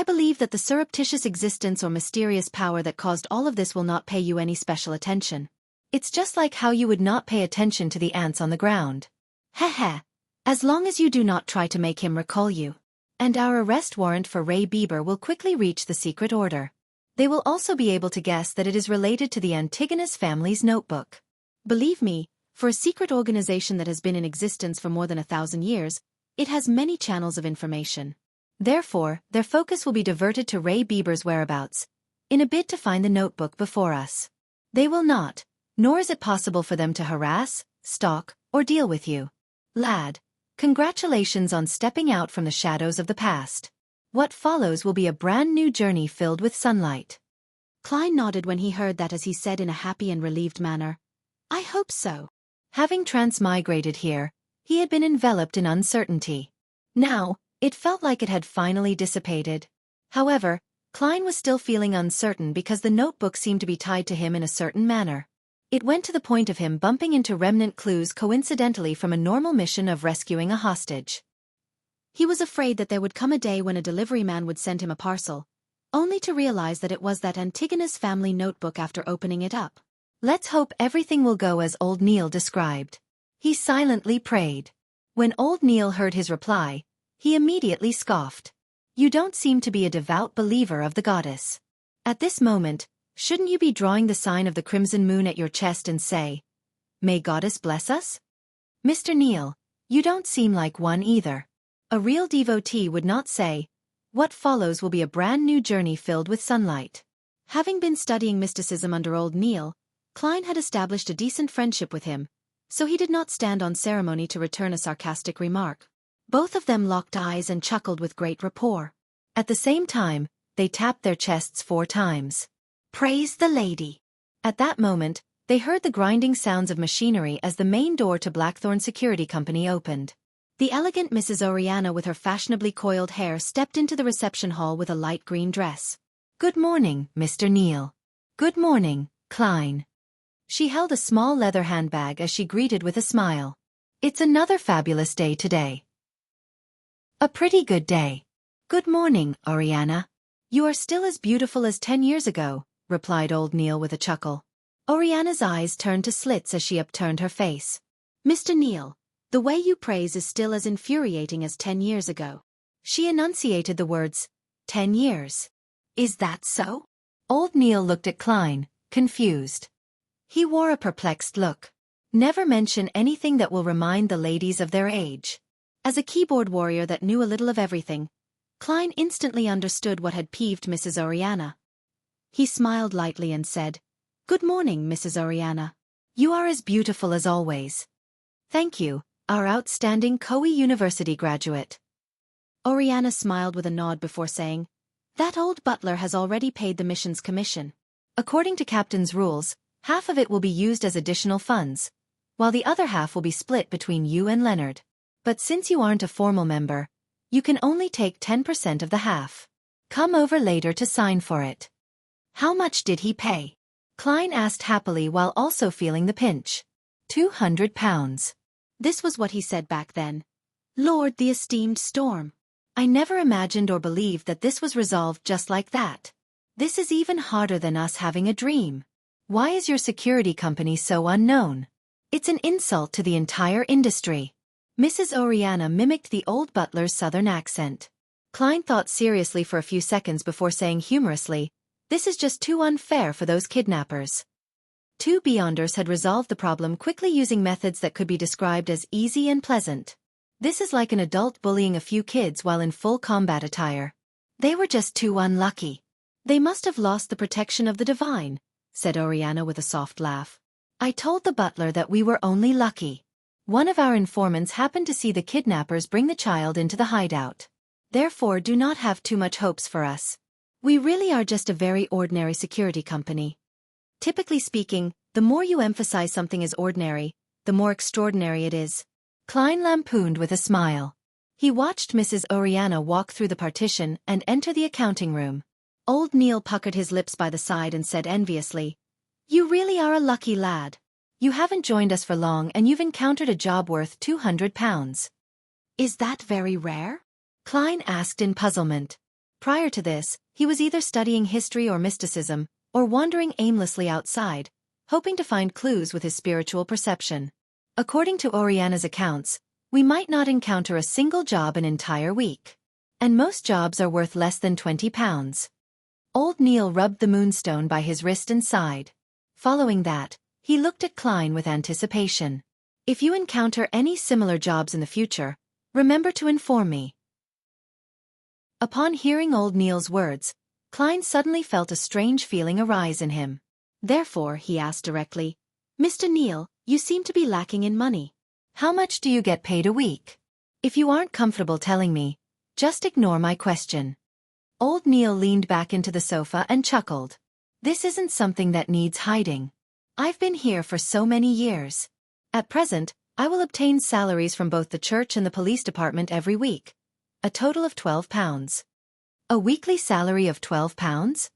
believe that the surreptitious existence or mysterious power that caused all of this will not pay you any special attention. It's just like how you would not pay attention to the ants on the ground. Heh. As long as you do not try to make him recall you. And our arrest warrant for Ray Bieber will quickly reach the secret order. They will also be able to guess that it is related to the Antigonus family's notebook. Believe me, for a secret organization that has been in existence for more than 1,000 years, it has many channels of information. Therefore, their focus will be diverted to Ray Bieber's whereabouts, in a bid to find the notebook before us. They will not, nor is it possible for them to harass, stalk, or deal with you. Lad, congratulations on stepping out from the shadows of the past. What follows will be a brand new journey filled with sunlight. Klein nodded when he heard that as he said in a happy and relieved manner, I hope so. Having transmigrated here, he had been enveloped in uncertainty. Now, it felt like it had finally dissipated. However, Klein was still feeling uncertain because the notebook seemed to be tied to him in a certain manner. It went to the point of him bumping into remnant clues coincidentally from a normal mission of rescuing a hostage. He was afraid that there would come a day when a delivery man would send him a parcel, only to realize that it was that Antigona's family notebook after opening it up. Let's hope everything will go as old Neil described. He silently prayed. When old Neil heard his reply, he immediately scoffed. You don't seem to be a devout believer of the goddess. At this moment, shouldn't you be drawing the sign of the crimson moon at your chest and say, May goddess bless us? Mr. Neil, you don't seem like one either. A real devotee would not say, What follows will be a brand new journey filled with sunlight. Having been studying mysticism under old Neil, Klein had established a decent friendship with him, so he did not stand on ceremony to return a sarcastic remark. Both of them locked eyes and chuckled with great rapport. At the same time, they tapped their chests 4 times. Praise the lady! At that moment, they heard the grinding sounds of machinery as the main door to Blackthorn Security Company opened. The elegant Mrs. Oriana with her fashionably coiled hair stepped into the reception hall with a light green dress. Good morning, Mr. Neil. Good morning, Klein. She held a small leather handbag as she greeted with a smile. It's another fabulous day today. A pretty good day. Good morning, Oriana. You are still as beautiful as 10 years ago, replied old Neil with a chuckle. Oriana's eyes turned to slits as she upturned her face. Mr. Neil, the way you praise is still as infuriating as 10 years ago. She enunciated the words, 10 years. Is that so? Old Neil looked at Klein, confused. He wore a perplexed look. Never mention anything that will remind the ladies of their age. As a keyboard warrior that knew a little of everything, Klein instantly understood what had peeved Mrs. Oriana. He smiled lightly and said, Good morning, Mrs. Oriana. You are as beautiful as always. Thank you, our outstanding Koei University graduate. Oriana smiled with a nod before saying, That old butler has already paid the mission's commission. According to Captain's rules, half of it will be used as additional funds, while the other half will be split between you and Leonard. But since you aren't a formal member, you can only take 10% of the half. Come over later to sign for it. How much did he pay? Klein asked happily while also feeling the pinch. 200 pounds. This was what he said back then. Lord the esteemed Storm. I never imagined or believed that this was resolved just like that. This is even harder than us having a dream. Why is your security company so unknown? It's an insult to the entire industry. Mrs. Oriana mimicked the old butler's southern accent. Klein thought seriously for a few seconds before saying humorously, This is just too unfair for those kidnappers. 2 Beyonders had resolved the problem quickly using methods that could be described as easy and pleasant. This is like an adult bullying a few kids while in full combat attire. They were just too unlucky. They must have lost the protection of the divine, said Oriana with a soft laugh. I told the butler that we were only lucky. One of our informants happened to see the kidnappers bring the child into the hideout. Therefore do not have too much hopes for us. We really are just a very ordinary security company. Typically speaking, the more you emphasize something as ordinary, the more extraordinary it is. Klein lampooned with a smile. He watched Mrs. Oriana walk through the partition and enter the accounting room. Old Neil puckered his lips by the side and said enviously, You really are a lucky lad. You haven't joined us for long and you've encountered a job worth 200 pounds. Is that very rare? Klein asked in puzzlement. Prior to this, he was either studying history or mysticism, or wandering aimlessly outside, hoping to find clues with his spiritual perception. According to Oriana's accounts, we might not encounter a single job an entire week. And most jobs are worth less than 20 pounds. Old Neil rubbed the moonstone by his wrist and sighed. Following that, he looked at Klein with anticipation. If you encounter any similar jobs in the future, remember to inform me. Upon hearing old Neil's words, Klein suddenly felt a strange feeling arise in him. Therefore, he asked directly, Mr. Neil, you seem to be lacking in money. How much do you get paid a week? If you aren't comfortable telling me, just ignore my question. Old Neil leaned back into the sofa and chuckled. This isn't something that needs hiding. I've been here for so many years. At present, I will obtain salaries from both the church and the police department every week. A total of £12. A weekly salary of £12?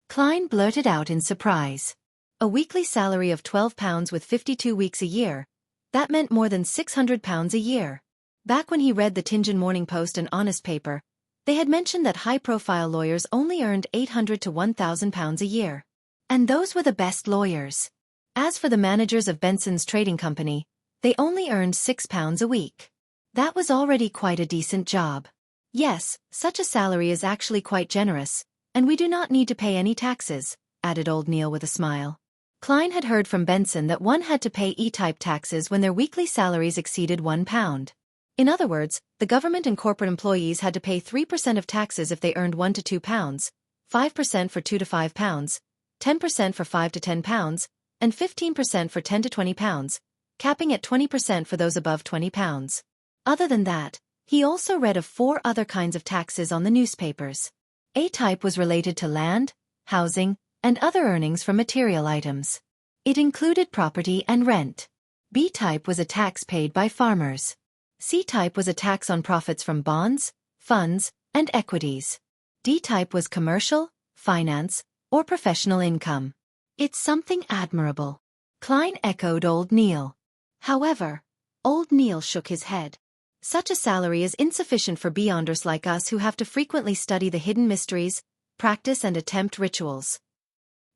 Klein blurted out in surprise. A weekly salary of £12 with 52 weeks a year. That meant more than £600 a year. Back when he read the Tianjin Morning Post and Honest paper, they had mentioned that high-profile lawyers only earned £800 to £1,000 a year. And those were the best lawyers. As for the managers of Benson's trading company, they only earned £6 a week. That was already quite a decent job. Yes, such a salary is actually quite generous, and we do not need to pay any taxes, added Old Neil with a smile. Klein had heard from Benson that one had to pay E-type taxes when their weekly salaries exceeded £1. In other words, the government and corporate employees had to pay 3% of taxes if they earned £1 to £2, 5% for £2 to £5, 10% for £5 to £10, and 15% for £10 to £20, capping at 20% for those above £20. Other than that, he also read of 4 other kinds of taxes on the newspapers. A-type was related to land, housing, and other earnings from material items. It included property and rent. B-type was a tax paid by farmers. C-type was a tax on profits from bonds, funds, and equities. D-type was commercial, finance, or professional income. It's something admirable. Klein echoed Old Neil. However, Old Neil shook his head. Such a salary is insufficient for beyonders like us who have to frequently study the hidden mysteries, practice and attempt rituals.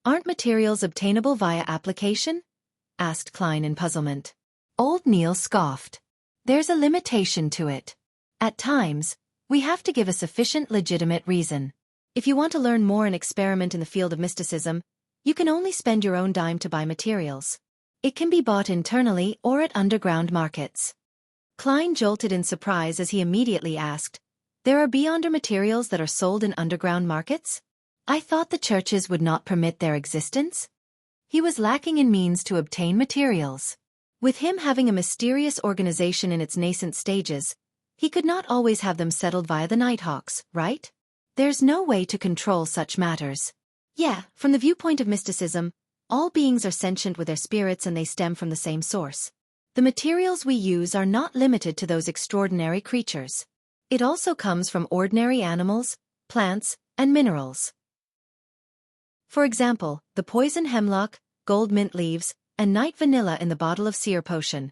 Aren't materials obtainable via application? Asked Klein in puzzlement. Old Neil scoffed. There's a limitation to it. At times, we have to give a sufficient legitimate reason. If you want to learn more and experiment in the field of mysticism, you can only spend your own dime to buy materials. It can be bought internally or at underground markets. Klein jolted in surprise as he immediately asked, There are beyonder materials that are sold in underground markets? I thought the churches would not permit their existence? He was lacking in means to obtain materials. With him having a mysterious organization in its nascent stages, he could not always have them settled via the Nighthawks, right? There's no way to control such matters. Yeah, from the viewpoint of mysticism, all beings are sentient with their spirits and they stem from the same source. The materials we use are not limited to those extraordinary creatures. It also comes from ordinary animals, plants, and minerals. For example, the poison hemlock, gold mint leaves, and night vanilla in the bottle of seer potion.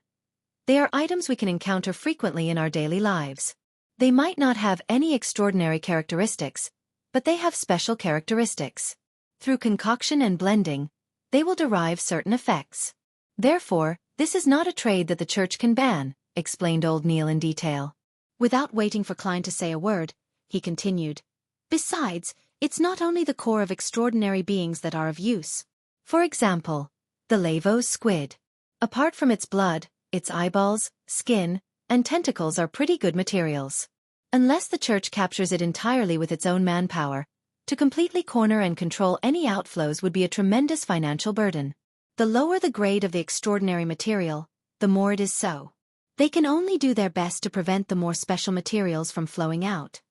They are items we can encounter frequently in our daily lives. They might not have any extraordinary characteristics, but they have special characteristics. Through concoction and blending, they will derive certain effects. Therefore, this is not a trade that the church can ban, explained Old Neil in detail. Without waiting for Klein to say a word, he continued. Besides, it's not only the core of extraordinary beings that are of use. For example, the Lavos squid. Apart from its blood, its eyeballs, skin, and tentacles are pretty good materials. Unless the church captures it entirely with its own manpower, to completely corner and control any outflows would be a tremendous financial burden. The lower the grade of the extraordinary material, the more it is so. They can only do their best to prevent the more special materials from flowing out.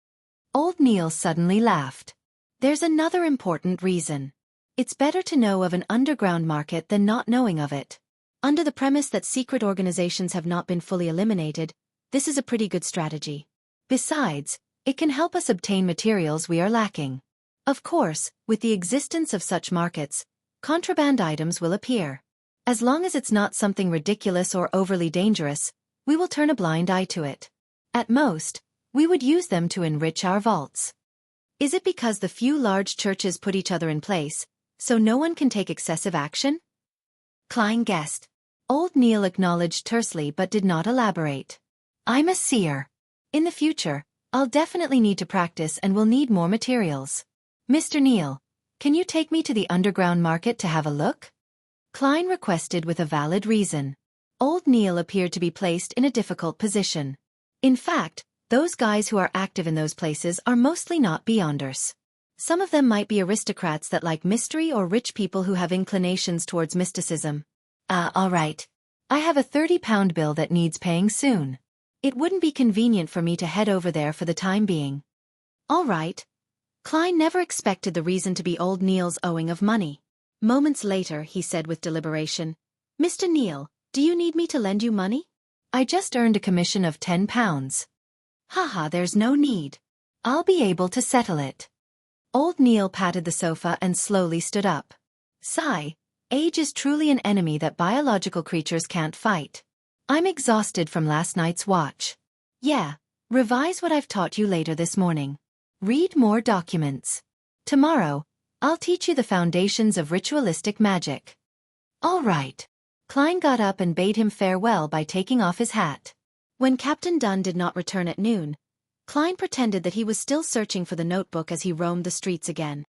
Old Neil suddenly laughed. There's another important reason. It's better to know of an underground market than not knowing of it. Under the premise that secret organizations have not been fully eliminated, this is a pretty good strategy. Besides, it can help us obtain materials we are lacking. Of course, with the existence of such markets, contraband items will appear. As long as it's not something ridiculous or overly dangerous, we will turn a blind eye to it. At most, we would use them to enrich our vaults. Is it because the few large churches put each other in place, so no one can take excessive action? Klein guessed. Old Neil acknowledged tersely but did not elaborate. I'm a seer. In the future, I'll definitely need to practice and will need more materials. Mr. Neil, can you take me to the underground market to have a look? Klein requested with a valid reason. Old Neil appeared to be placed in a difficult position. In fact, those guys who are active in those places are mostly not beyonders. Some of them might be aristocrats that like mystery or rich people who have inclinations towards mysticism. All right. I have a 30-pound bill that needs paying soon. It wouldn't be convenient for me to head over there for the time being. All right. Klein never expected the reason to be old Neil's owing of money. Moments later, he said with deliberation, Mr. Neil, do you need me to lend you money? I just earned a commission of £10. Haha, there's no need. I'll be able to settle it. Old Neil patted the sofa and slowly stood up. Sigh, age is truly an enemy that biological creatures can't fight. I'm exhausted from last night's watch. Yeah, revise what I've taught you later this morning. Read more documents. Tomorrow, I'll teach you the foundations of ritualistic magic. All right. Klein got up and bade him farewell by taking off his hat. When Captain Dunn did not return at noon, Klein pretended that he was still searching for the notebook as he roamed the streets again.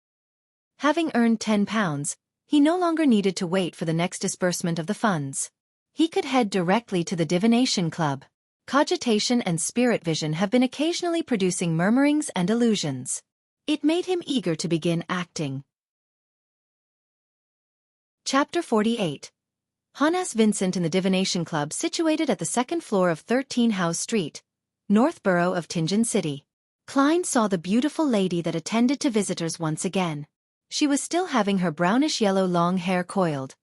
Having earned £10, he no longer needed to wait for the next disbursement of the funds. He could head directly to the divination club. Cogitation and spirit vision have been occasionally producing murmurings and illusions. It made him eager to begin acting. Chapter 48. Hannes Vincent in the Divination Club situated at the second floor of 13 House Street, North Borough of Tianjin City. Klein saw the beautiful lady that attended to visitors once again. She was still having her brownish-yellow long hair coiled,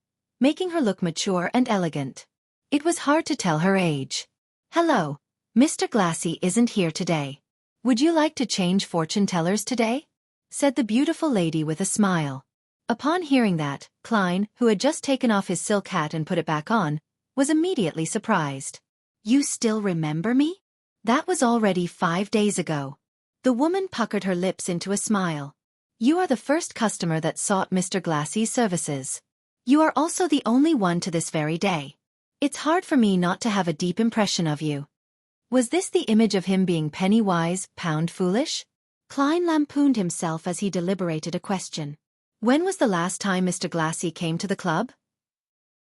making her look mature and elegant. It was hard to tell her age. Hello, Mr. Glassy isn't here today. Would you like to change fortune tellers today? Said the beautiful lady with a smile. Upon hearing that, Klein, who had just taken off his silk hat and put it back on, was immediately surprised. You still remember me? That was already 5 days ago. The woman puckered her lips into a smile. You are the first customer that sought Mr. Glassy's services. You are also the only one to this very day. It's hard for me not to have a deep impression of you. Was this the image of him being penny-wise, pound-foolish? Klein lampooned himself as he deliberated a question. When was the last time Mr. Glassy came to the club?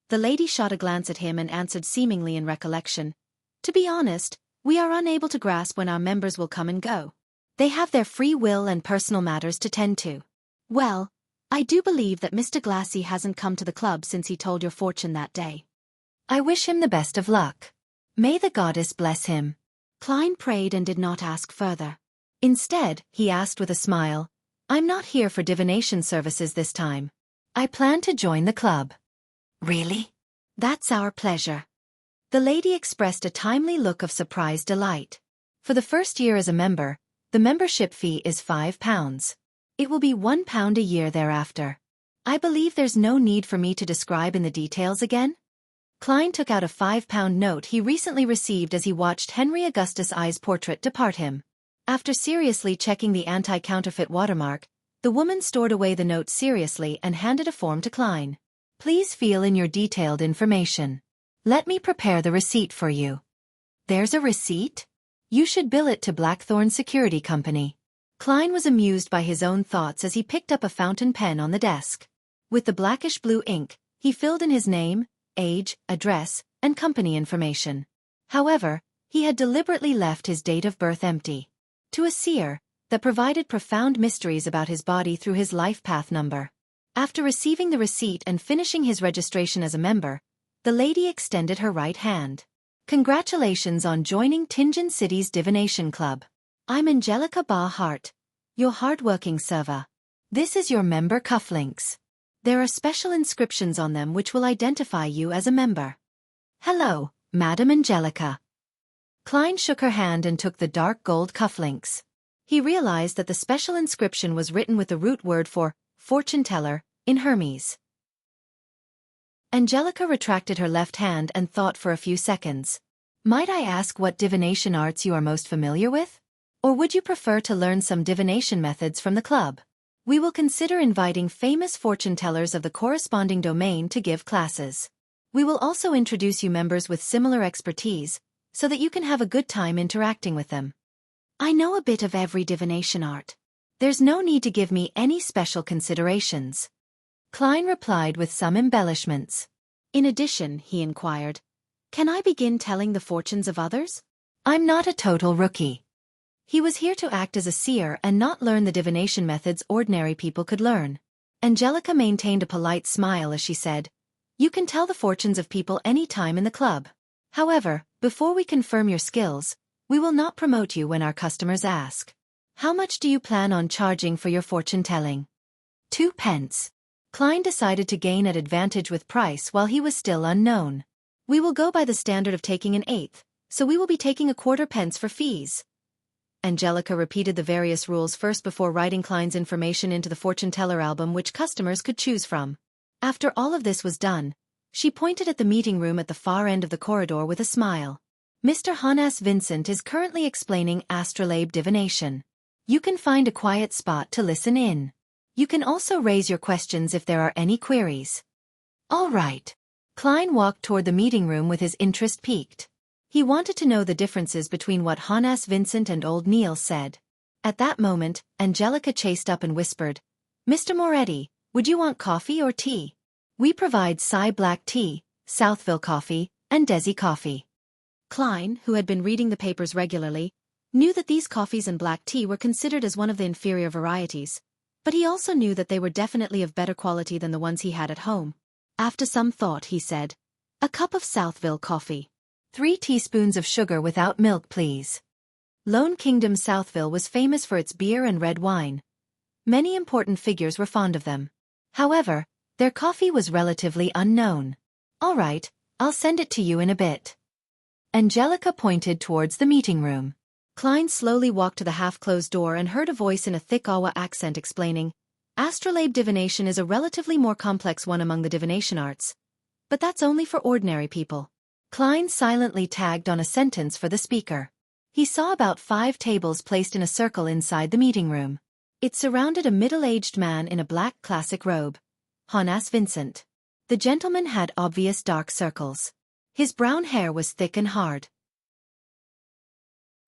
The lady shot a glance at him and answered seemingly in recollection. To be honest, we are unable to grasp when our members will come and go. They have their free will and personal matters to tend to. Well, I do believe that Mr. Glassy hasn't come to the club since he told your fortune that day. I wish him the best of luck. May the goddess bless him. Klein prayed and did not ask further. Instead, he asked with a smile, I'm not here for divination services this time. I plan to join the club. Really? That's our pleasure. The lady expressed a timely look of surprised delight. For the first year as a member, the membership fee is £5. It will be £1 a year thereafter. I believe there's no need for me to describe in the details again. Klein took out a £5 note he recently received as he watched Henry Augustus I's portrait depart him. After seriously checking the anti-counterfeit watermark, the woman stored away the note seriously and handed a form to Klein. Please fill in your detailed information. Let me prepare the receipt for you. There's a receipt? You should bill it to Blackthorn Security Company. Klein was amused by his own thoughts as he picked up a fountain pen on the desk. With the blackish-blue ink, he filled in his name, age, address, and company information. However, he had deliberately left his date of birth empty. To a seer, that provided profound mysteries about his body through his life path number. After receiving the receipt and finishing his registration as a member, the lady extended her right hand. Congratulations on joining Tianjin City's Divination Club. I'm Angelica Ba Hart, your hard-working server. This is your member cufflinks. There are special inscriptions on them which will identify you as a member. Hello, Madam Angelica. Klein shook her hand and took the dark gold cufflinks. He realized that the special inscription was written with the root word for fortune teller in Hermes. Angelica retracted her left hand and thought for a few seconds. Might I ask what divination arts you are most familiar with? Or would you prefer to learn some divination methods from the club? We will consider inviting famous fortune tellers of the corresponding domain to give classes. We will also introduce you members with similar expertise, so that you can have a good time interacting with them. I know a bit of every divination art. There's no need to give me any special considerations. Klein replied with some embellishments. In addition, he inquired, can I begin telling the fortunes of others? I'm not a total rookie. He was here to act as a seer and not learn the divination methods ordinary people could learn. Angelica maintained a polite smile as she said, "You can tell the fortunes of people any time in the club. However, before we confirm your skills, we will not promote you when our customers ask. How much do you plan on charging for your fortune-telling?" 2 pence. Klein decided to gain an advantage with price while he was still unknown. "We will go by the standard of taking an eighth, so we will be taking a quarter pence for fees." Angelica repeated the various rules first before writing Klein's information into the fortune-teller album which customers could choose from. After all of this was done, she pointed at the meeting room at the far end of the corridor with a smile. "Mr. Hannes Vincent is currently explaining astrolabe divination. You can find a quiet spot to listen in. You can also raise your questions if there are any queries." "All right." Klein walked toward the meeting room with his interest piqued. He wanted to know the differences between what Hannes Vincent and old Neil said. At that moment, Angelica chased up and whispered, "Mr. Moretti, would you want coffee or tea? We provide Psy black tea, Southville coffee, and Desi coffee." Klein, who had been reading the papers regularly, knew that these coffees and black tea were considered as one of the inferior varieties, but he also knew that they were definitely of better quality than the ones he had at home. After some thought he said, "A cup of Southville coffee. 3 teaspoons of sugar without milk please." Lone Kingdom Southville was famous for its beer and red wine. Many important figures were fond of them. However, their coffee was relatively unknown. "All right, I'll send it to you in a bit." Angelica pointed towards the meeting room. Klein slowly walked to the half-closed door and heard a voice in a thick Awa accent explaining, "Astrolabe divination is a relatively more complex one among the divination arts. But that's only for ordinary people." Klein silently tagged on a sentence for the speaker. He saw about 5 tables placed in a circle inside the meeting room. It surrounded a middle-aged man in a black classic robe. Hannes Vincent. The gentleman had obvious dark circles. His brown hair was thick and hard.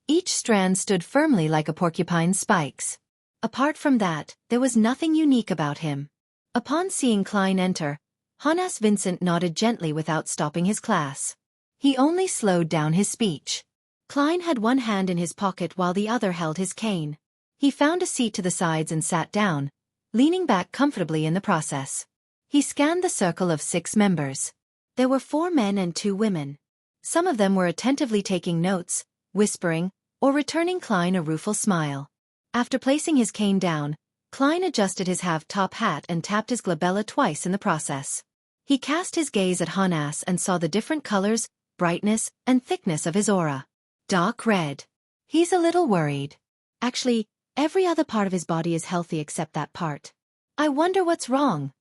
Each strand stood firmly like a porcupine's spikes. Apart from that, there was nothing unique about him. Upon seeing Klein enter, Hannes Vincent nodded gently without stopping his class. He only slowed down his speech. Klein had one hand in his pocket while the other held his cane. He found a seat to the sides and sat down, leaning back comfortably in the process. He scanned the circle of 6 members. There were 4 men and 2 women. Some of them were attentively taking notes, whispering, or returning Klein a rueful smile. After placing his cane down, Klein adjusted his half-top hat and tapped his glabella twice in the process. He cast his gaze at Hannes and saw the different colors, brightness, and thickness of his aura. Dark red. He's a little worried. Actually, every other part of his body is healthy except that part. I wonder what's wrong.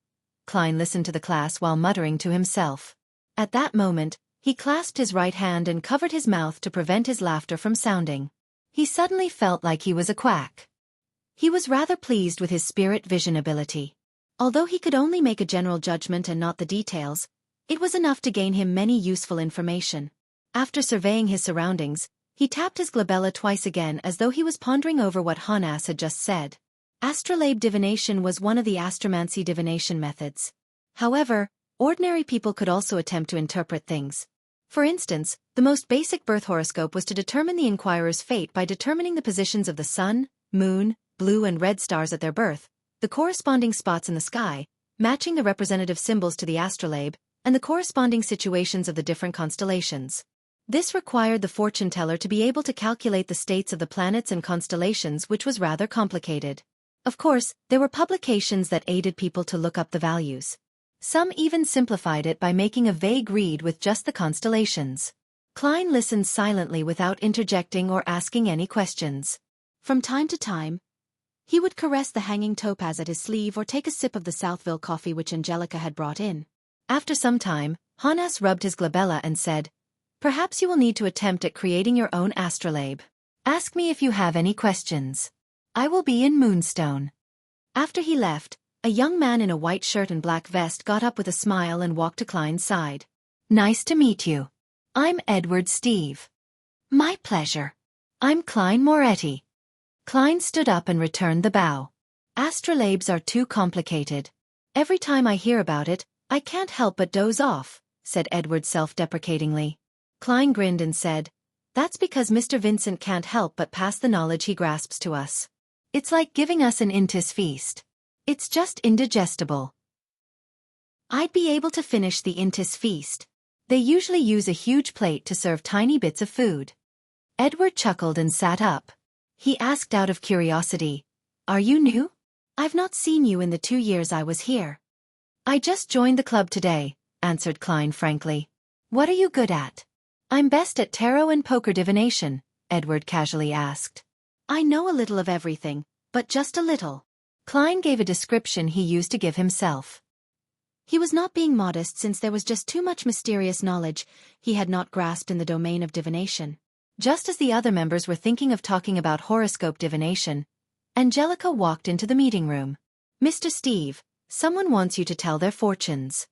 Klein listened to the class while muttering to himself. At that moment, he clasped his right hand and covered his mouth to prevent his laughter from sounding. He suddenly felt like he was a quack. He was rather pleased with his spirit vision ability. Although he could only make a general judgment and not the details, it was enough to gain him many useful information. After surveying his surroundings, he tapped his glabella twice again as though he was pondering over what Hannes had just said. Astrolabe divination was one of the astromancy divination methods. However, ordinary people could also attempt to interpret things. For instance, the most basic birth horoscope was to determine the inquirer's fate by determining the positions of the sun, moon, blue and red stars at their birth, the corresponding spots in the sky, matching the representative symbols to the astrolabe, and the corresponding situations of the different constellations. This required the fortune teller to be able to calculate the states of the planets and constellations, which was rather complicated. Of course, there were publications that aided people to look up the values. Some even simplified it by making a vague read with just the constellations. Klein listened silently without interjecting or asking any questions. From time to time, he would caress the hanging topaz at his sleeve or take a sip of the Southville coffee which Angelica had brought in. After some time, Hannes rubbed his glabella and said, "Perhaps you will need to attempt at creating your own astrolabe. Ask me if you have any questions. I will be in Moonstone." After he left, a young man in a white shirt and black vest got up with a smile and walked to Klein's side. "Nice to meet you. I'm Edward Steve." "My pleasure. I'm Klein Moretti." Klein stood up and returned the bow. "Astrolabes are too complicated. Every time I hear about it, I can't help but doze off," said Edward self-deprecatingly. Klein grinned and said, That's because Mr. Vincent can't help but pass the knowledge he grasps to us. It's like giving us an intis feast. It's just indigestible. I'd be able to finish the intis feast. They usually use a huge plate to serve tiny bits of food. Edward chuckled and sat up. He asked out of curiosity, "Are you new? I've not seen you in the 2 years I was here." "I just joined the club today," answered Klein frankly. "What are you good at?" "I'm best at tarot and poker divination," Edward casually asked. "I know a little of everything, but just a little." Klein gave a description he used to give himself. He was not being modest since there was just too much mysterious knowledge he had not grasped in the domain of divination. Just as the other members were thinking of talking about horoscope divination, Angelica walked into the meeting room. "Mr. Steve, someone wants you to tell their fortunes."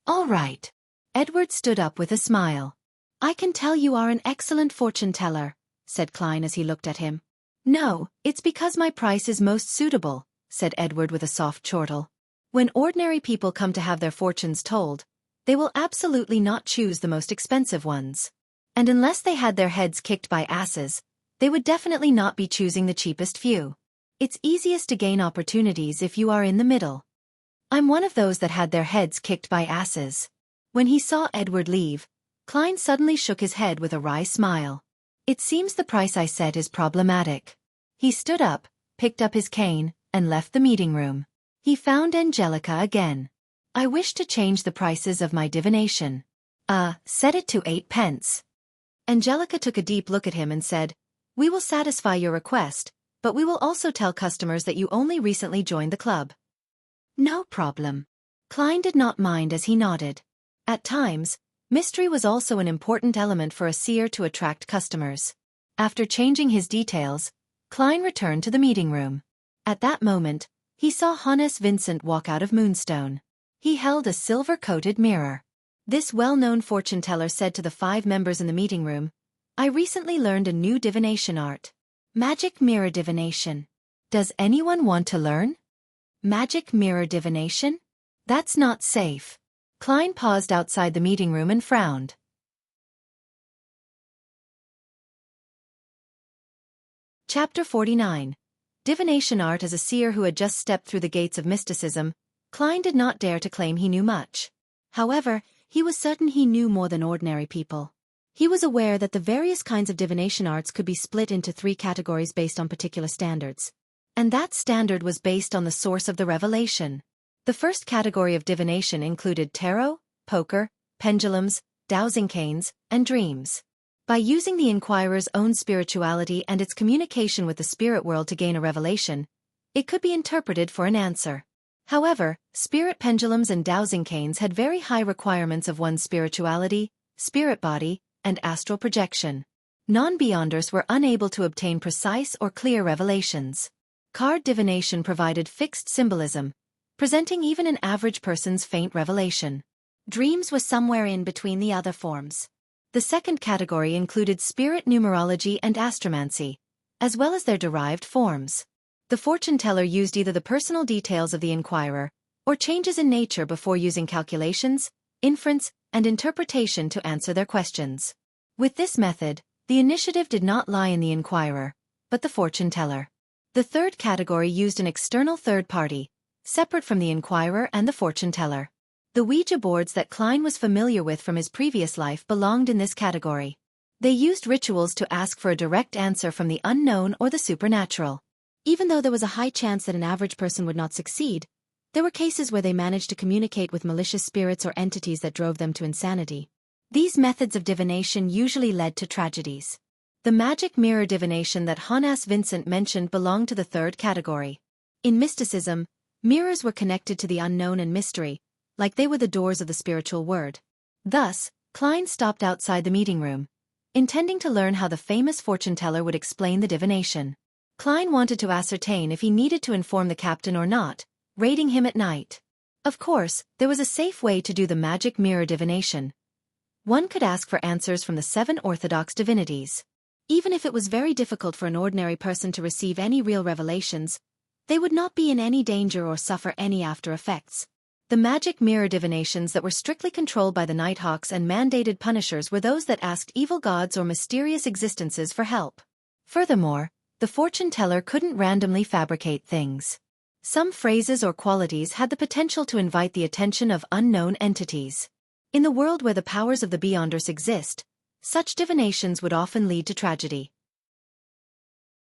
"All right." Edward stood up with a smile. "I can tell you are an excellent fortune teller," said Klein as he looked at him. "No, it's because my price is most suitable," said Edward with a soft chortle. "When ordinary people come to have their fortunes told, they will absolutely not choose the most expensive ones. And unless they had their heads kicked by asses, they would definitely not be choosing the cheapest few. It's easiest to gain opportunities if you are in the middle. I'm one of those that had their heads kicked by asses." When he saw Edward leave, Klein suddenly shook his head with a wry smile. "It seems the price I set is problematic." He stood up, picked up his cane, and left the meeting room. He found Angelica again. "I wish to change the prices of my divination." Set it to 8 pence. Angelica took a deep look at him and said, "We will satisfy your request, but we will also tell customers that you only recently joined the club." "No problem." Klein did not mind as he nodded. At times, mystery was also an important element for a seer to attract customers. After changing his details, Klein returned to the meeting room. At that moment, he saw Hannes Vincent walk out of Moonstone. He held a silver-coated mirror. This well-known fortune teller said to the 5 members in the meeting room, "I recently learned a new divination art. Magic mirror divination. Does anyone want to learn?" "Magic mirror divination? That's not safe." Klein paused outside the meeting room and frowned. Chapter 49. Divination art. As a seer who had just stepped through the gates of mysticism, Klein did not dare to claim he knew much. However, he was certain he knew more than ordinary people. He was aware that the various kinds of divination arts could be split into 3 categories based on particular standards. And that standard was based on the source of the revelation. The first category of divination included tarot, poker, pendulums, dowsing canes, and dreams. By using the inquirer's own spirituality and its communication with the spirit world to gain a revelation, it could be interpreted for an answer. However, spirit pendulums and dowsing canes had very high requirements of one's spirituality, spirit body, and astral projection. Non-beyonders were unable to obtain precise or clear revelations. Card divination provided fixed symbolism, presenting even an average person's faint revelation. Dreams were somewhere in between the other forms. The second category included spirit numerology and astromancy, as well as their derived forms. The fortune teller used either the personal details of the inquirer, or changes in nature before using calculations, inference, and interpretation to answer their questions. With this method, the initiative did not lie in the inquirer, but the fortune teller. The third category used an external third party, separate from the inquirer and the fortune teller. The Ouija boards that Klein was familiar with from his previous life belonged in this category. They used rituals to ask for a direct answer from the unknown or the supernatural. Even though there was a high chance that an average person would not succeed, there were cases where they managed to communicate with malicious spirits or entities that drove them to insanity. These methods of divination usually led to tragedies. The magic mirror divination that Hannes Vincent mentioned belonged to the third category. In mysticism, mirrors were connected to the unknown and mystery, like they were the doors of the spiritual world. Thus, Klein stopped outside the meeting room, intending to learn how the famous fortune teller would explain the divination. Klein wanted to ascertain if he needed to inform the captain or not, raiding him at night. Of course, there was a safe way to do the magic mirror divination. One could ask for answers from the 7 orthodox divinities. Even if it was very difficult for an ordinary person to receive any real revelations, they would not be in any danger or suffer any after effects. The magic mirror divinations that were strictly controlled by the Nighthawks and mandated punishers were those that asked evil gods or mysterious existences for help. Furthermore, the fortune teller couldn't randomly fabricate things. Some phrases or qualities had the potential to invite the attention of unknown entities. In the world where the powers of the Beyonders exist, such divinations would often lead to tragedy.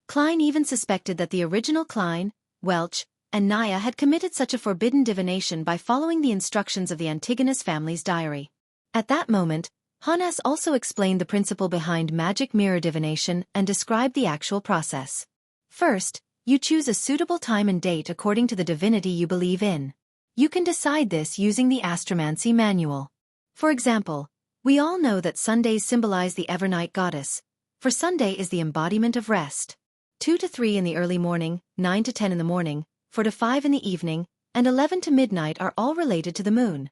Klein even suspected that the original Klein, Welch, and Naya had committed such a forbidden divination by following the instructions of the Antigonus family's diary. At that moment, Hannes also explained the principle behind magic mirror divination and described the actual process. First, you choose a suitable time and date according to the divinity you believe in. You can decide this using the astromancy manual. For example, we all know that Sundays symbolize the Evernight goddess, for Sunday is the embodiment of rest. 2 to 3 in the early morning, 9 to 10 in the morning, 4 to 5 in the evening, and 11 to midnight are all related to the moon.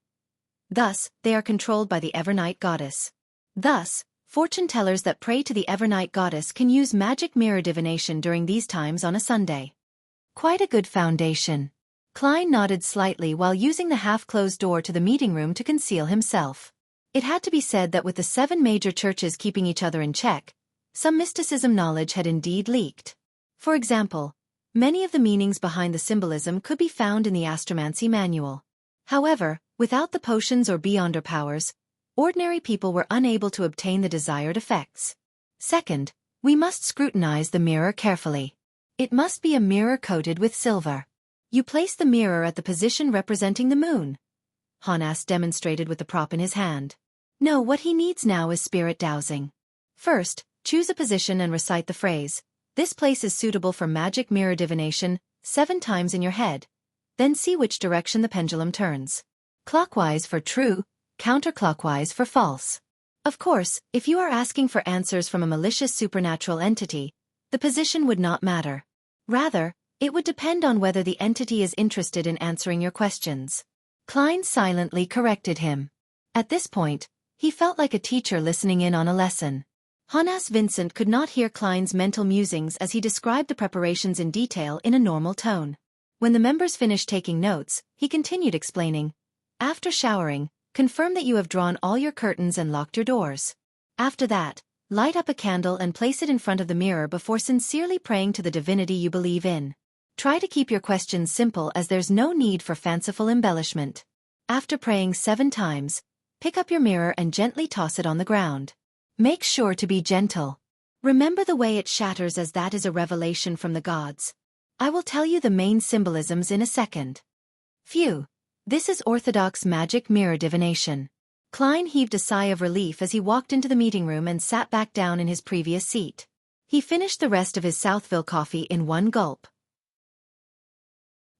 Thus, they are controlled by the Evernight goddess. Thus, fortune tellers that pray to the Evernight goddess can use magic mirror divination during these times on a Sunday. Quite a good foundation. Klein nodded slightly while using the half-closed door to the meeting room to conceal himself. It had to be said that with the 7 major churches keeping each other in check, some mysticism knowledge had indeed leaked. For example, many of the meanings behind the symbolism could be found in the astromancy manual. However, without the potions or beyonder powers, ordinary people were unable to obtain the desired effects. Second, we must scrutinize the mirror carefully. It must be a mirror coated with silver. You place the mirror at the position representing the moon. Hannes demonstrated with the prop in his hand. No, what he needs now is spirit dowsing. First, choose a position and recite the phrase, "This place is suitable for magic mirror divination," 7 times in your head. Then see which direction the pendulum turns. Clockwise for true, counterclockwise for false. Of course, if you are asking for answers from a malicious supernatural entity, the position would not matter. Rather, it would depend on whether the entity is interested in answering your questions. Klein silently corrected him. At this point, he felt like a teacher listening in on a lesson. Hannes Vincent could not hear Klein's mental musings as he described the preparations in detail in a normal tone. When the members finished taking notes, he continued explaining. After showering, confirm that you have drawn all your curtains and locked your doors. After that, light up a candle and place it in front of the mirror before sincerely praying to the divinity you believe in. Try to keep your questions simple as there's no need for fanciful embellishment. After praying 7 times, pick up your mirror and gently toss it on the ground. Make sure to be gentle. Remember the way it shatters, as that is a revelation from the gods. I will tell you the main symbolisms in a second. Phew. This is orthodox magic mirror divination. Klein heaved a sigh of relief as he walked into the meeting room and sat back down in his previous seat. He finished the rest of his Southville coffee in one gulp.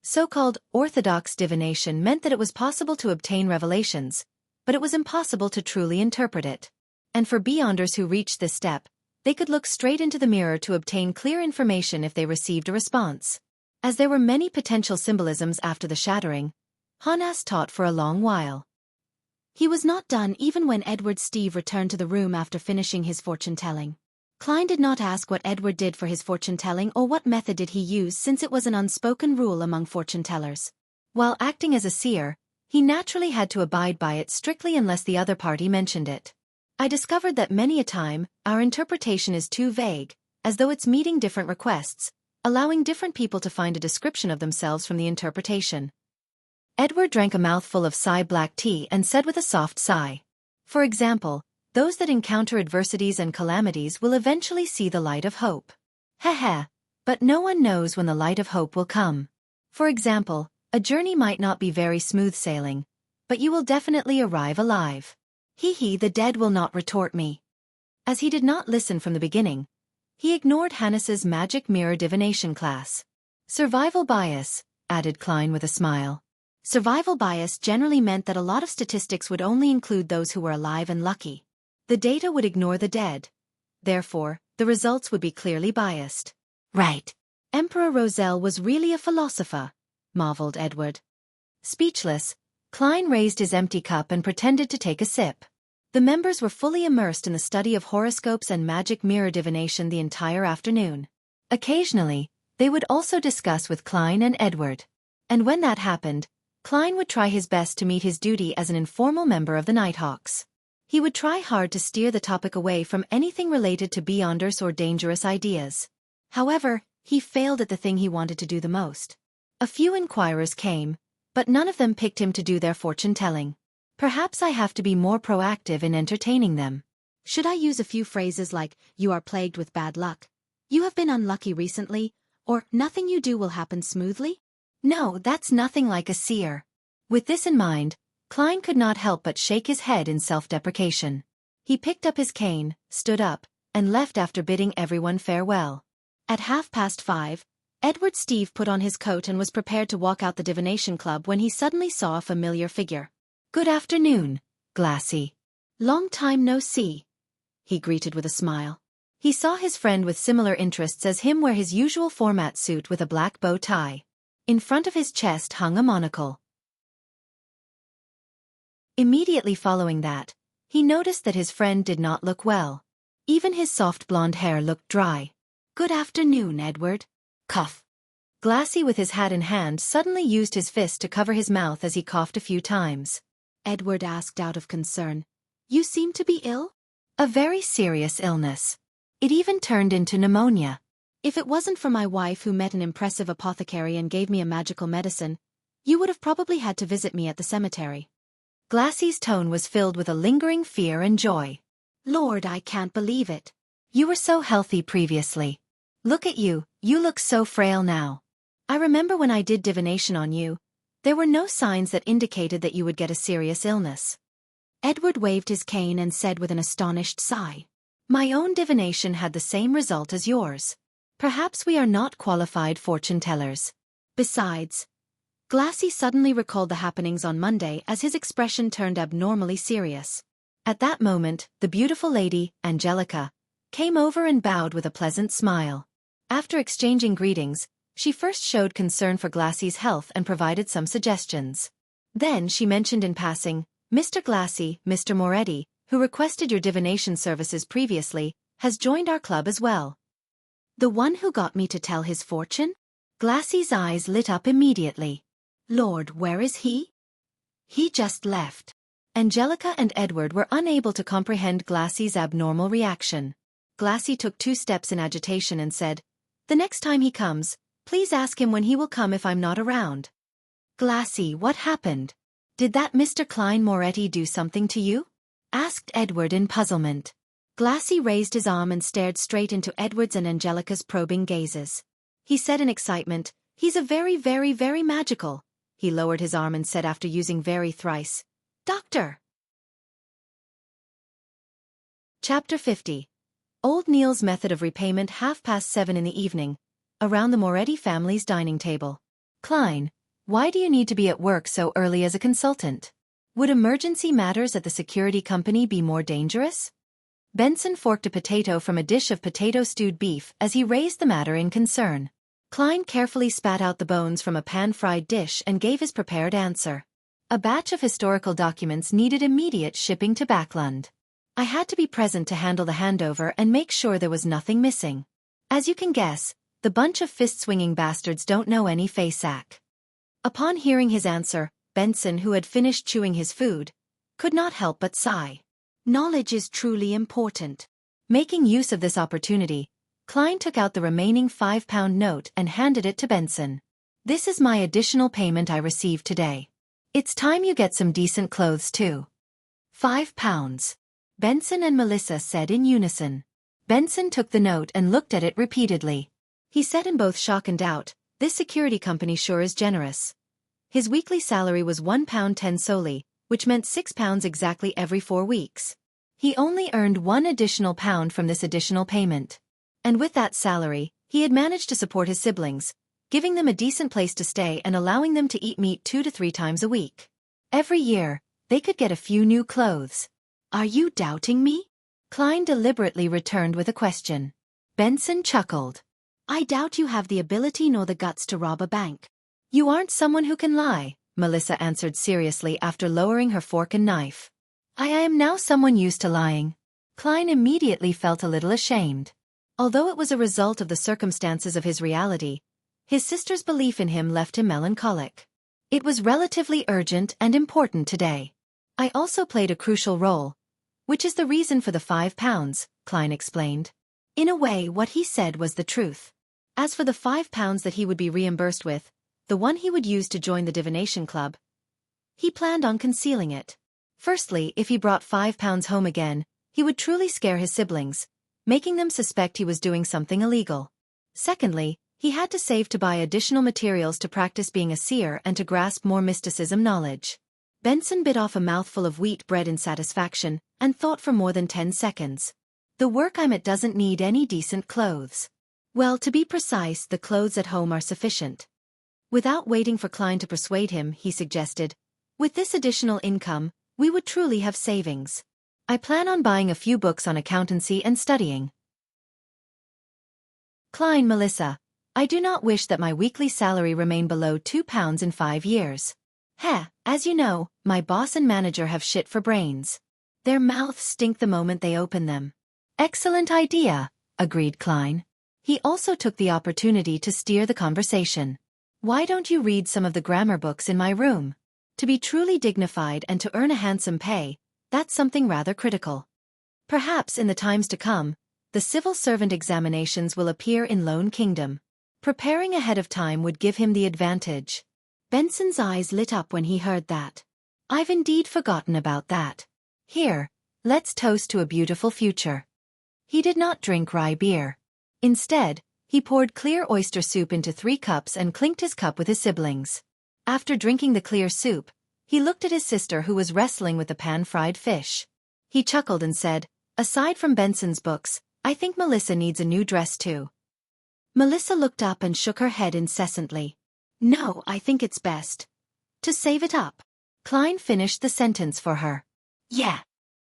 So-called orthodox divination meant that it was possible to obtain revelations, but it was impossible to truly interpret it. And for Beyonders who reached this step, they could look straight into the mirror to obtain clear information if they received a response. As there were many potential symbolisms after the shattering, Hannes taught for a long while. He was not done even when Edward Steve returned to the room after finishing his fortune-telling. Klein did not ask what Edward did for his fortune-telling or what method did he use, since it was an unspoken rule among fortune-tellers. While acting as a seer, he naturally had to abide by it strictly unless the other party mentioned it. I discovered that many a time, our interpretation is too vague, as though it's meeting different requests, allowing different people to find a description of themselves from the interpretation. Edward drank a mouthful of black tea and said with a soft sigh. For example, those that encounter adversities and calamities will eventually see the light of hope. Heh, but no one knows when the light of hope will come. For example, a journey might not be very smooth sailing, but you will definitely arrive alive. The dead will not retort me. As he did not listen from the beginning, he ignored Hannes's magic mirror divination class. Survival bias, added Klein with a smile. Survival bias generally meant that a lot of statistics would only include those who were alive and lucky. The data would ignore the dead. Therefore, the results would be clearly biased. Right. Emperor Roselle was really a philosopher, marveled Edward. Speechless, Klein raised his empty cup and pretended to take a sip. The members were fully immersed in the study of horoscopes and magic mirror divination the entire afternoon. Occasionally, they would also discuss with Klein and Edward. And when that happened, Klein would try his best to meet his duty as an informal member of the Nighthawks. He would try hard to steer the topic away from anything related to beyonders or dangerous ideas. However, he failed at the thing he wanted to do the most. A few inquirers came, but none of them picked him to do their fortune-telling. Perhaps I have to be more proactive in entertaining them. Should I use a few phrases like, "You are plagued with bad luck," "You have been unlucky recently," or "Nothing you do will happen smoothly"? No, that's nothing like a seer. With this in mind, Klein could not help but shake his head in self-deprecation. He picked up his cane, stood up, and left after bidding everyone farewell. At 5:30, Edward Steve put on his coat and was prepared to walk out the divination club when he suddenly saw a familiar figure. "Good afternoon, Glassy. Long time no see," he greeted with a smile. He saw his friend with similar interests as him wear his usual format suit with a black bow tie. In front of his chest hung a monocle. Immediately following that, he noticed that his friend did not look well. Even his soft blonde hair looked dry. "Good afternoon, Edward." Cough. Glassy with his hat in hand suddenly used his fist to cover his mouth as he coughed a few times. Edward asked out of concern, "You seem to be ill?" "A very serious illness. It even turned into pneumonia. If it wasn't for my wife who met an impressive apothecary and gave me a magical medicine, you would have probably had to visit me at the cemetery." Glassy's tone was filled with a lingering fear and joy. "Lord, I can't believe it. You were so healthy previously. Look at you, you look so frail now. I remember when I did divination on you, there were no signs that indicated that you would get a serious illness." Edward waved his cane and said with an astonished sigh, "My own divination had the same result as yours. Perhaps we are not qualified fortune-tellers. Besides," Glassy suddenly recalled the happenings on Monday as his expression turned abnormally serious. At that moment, the beautiful lady, Angelica, came over and bowed with a pleasant smile. After exchanging greetings, she first showed concern for Glassy's health and provided some suggestions. Then she mentioned in passing, "Mr. Glassy, Mr. Moretti, who requested your divination services previously, has joined our club as well." "The one who got me to tell his fortune?" Glassy's eyes lit up immediately. "Lord, where is he?" "He just left." Angelica and Edward were unable to comprehend Glassy's abnormal reaction. Glassy took 2 steps in agitation and said, "The next time he comes, please ask him when he will come if I'm not around." "Glassy, what happened? Did that Mr. Klein Moretti do something to you?" asked Edward in puzzlement. Glassy raised his arm and stared straight into Edward's and Angelica's probing gazes. He said in excitement, "He's a very, very, very magical." He lowered his arm and said after using very thrice, "Doctor." Chapter 50. Old Neil's method of repayment. 7:30 in the evening, around the Moretti family's dining table. "Klein, why do you need to be at work so early as a consultant? Would emergency matters at the security company be more dangerous?" Benson forked a potato from a dish of potato-stewed beef as he raised the matter in concern. Klein carefully spat out the bones from a pan-fried dish and gave his prepared answer. "A batch of historical documents needed immediate shipping to Backlund. I had to be present to handle the handover and make sure there was nothing missing. As you can guess, the bunch of fist-swinging bastards don't know any Faceac." Upon hearing his answer, Benson, who had finished chewing his food, could not help but sigh. Knowledge is truly important. Making use of this opportunity, Klein took out the remaining £5 note and handed it to Benson. "This is my additional payment I received today. It's time you get some decent clothes too." £5. Benson and Melissa said in unison. Benson took the note and looked at it repeatedly. He said in both shock and doubt, "This security company sure is generous." His weekly salary was £1.10 solely, which meant £6 exactly every 4 weeks. He only earned £1 additional pound from this additional payment. And with that salary, he had managed to support his siblings, giving them a decent place to stay and allowing them to eat meat 2 to 3 times a week. Every year, they could get a few new clothes. "Are you doubting me?" Klein deliberately returned with a question. Benson chuckled. "I doubt you have the ability nor the guts to rob a bank." "You aren't someone who can lie," Melissa answered seriously after lowering her fork and knife. I am now someone used to lying." Klein immediately felt a little ashamed. Although it was a result of the circumstances of his reality, his sister's belief in him left him melancholic. It was relatively urgent and important today. I also played a crucial role, which is the reason for the £5, Klein explained. In a way, what he said was the truth. As for the £5 that he would be reimbursed with, the one he would use to join the divination club, he planned on concealing it. Firstly, if he brought £5 home again, he would truly scare his siblings, making them suspect he was doing something illegal. Secondly, he had to save to buy additional materials to practice being a seer and to grasp more mysticism knowledge. Benson bit off a mouthful of wheat bread in satisfaction and thought for more than 10 seconds. The work I'm at doesn't need any decent clothes. Well, to be precise, the clothes at home are sufficient. Without waiting for Klein to persuade him, he suggested, with this additional income, we would truly have savings. I plan on buying a few books on accountancy and studying. Klein, Melissa, I do not wish that my weekly salary remain below £2 in 5 years. As you know, my boss and manager have shit for brains. Their mouths stink the moment they open them. Excellent idea, agreed Klein. He also took the opportunity to steer the conversation. Why don't you read some of the grammar books in my room? To be truly dignified and to earn a handsome pay, that's something rather critical. Perhaps in the times to come, the civil servant examinations will appear in Lone Kingdom. Preparing ahead of time would give him the advantage. Benson's eyes lit up when he heard that. I've indeed forgotten about that. Here, let's toast to a beautiful future. He did not drink rye beer. Instead, he poured clear oyster soup into 3 cups and clinked his cup with his siblings. After drinking the clear soup, he looked at his sister who was wrestling with the pan-fried fish. He chuckled and said, aside from Benson's books, I think Melissa needs a new dress too. Melissa looked up and shook her head incessantly. No, I think it's best to save it up. Klein finished the sentence for her. Yeah.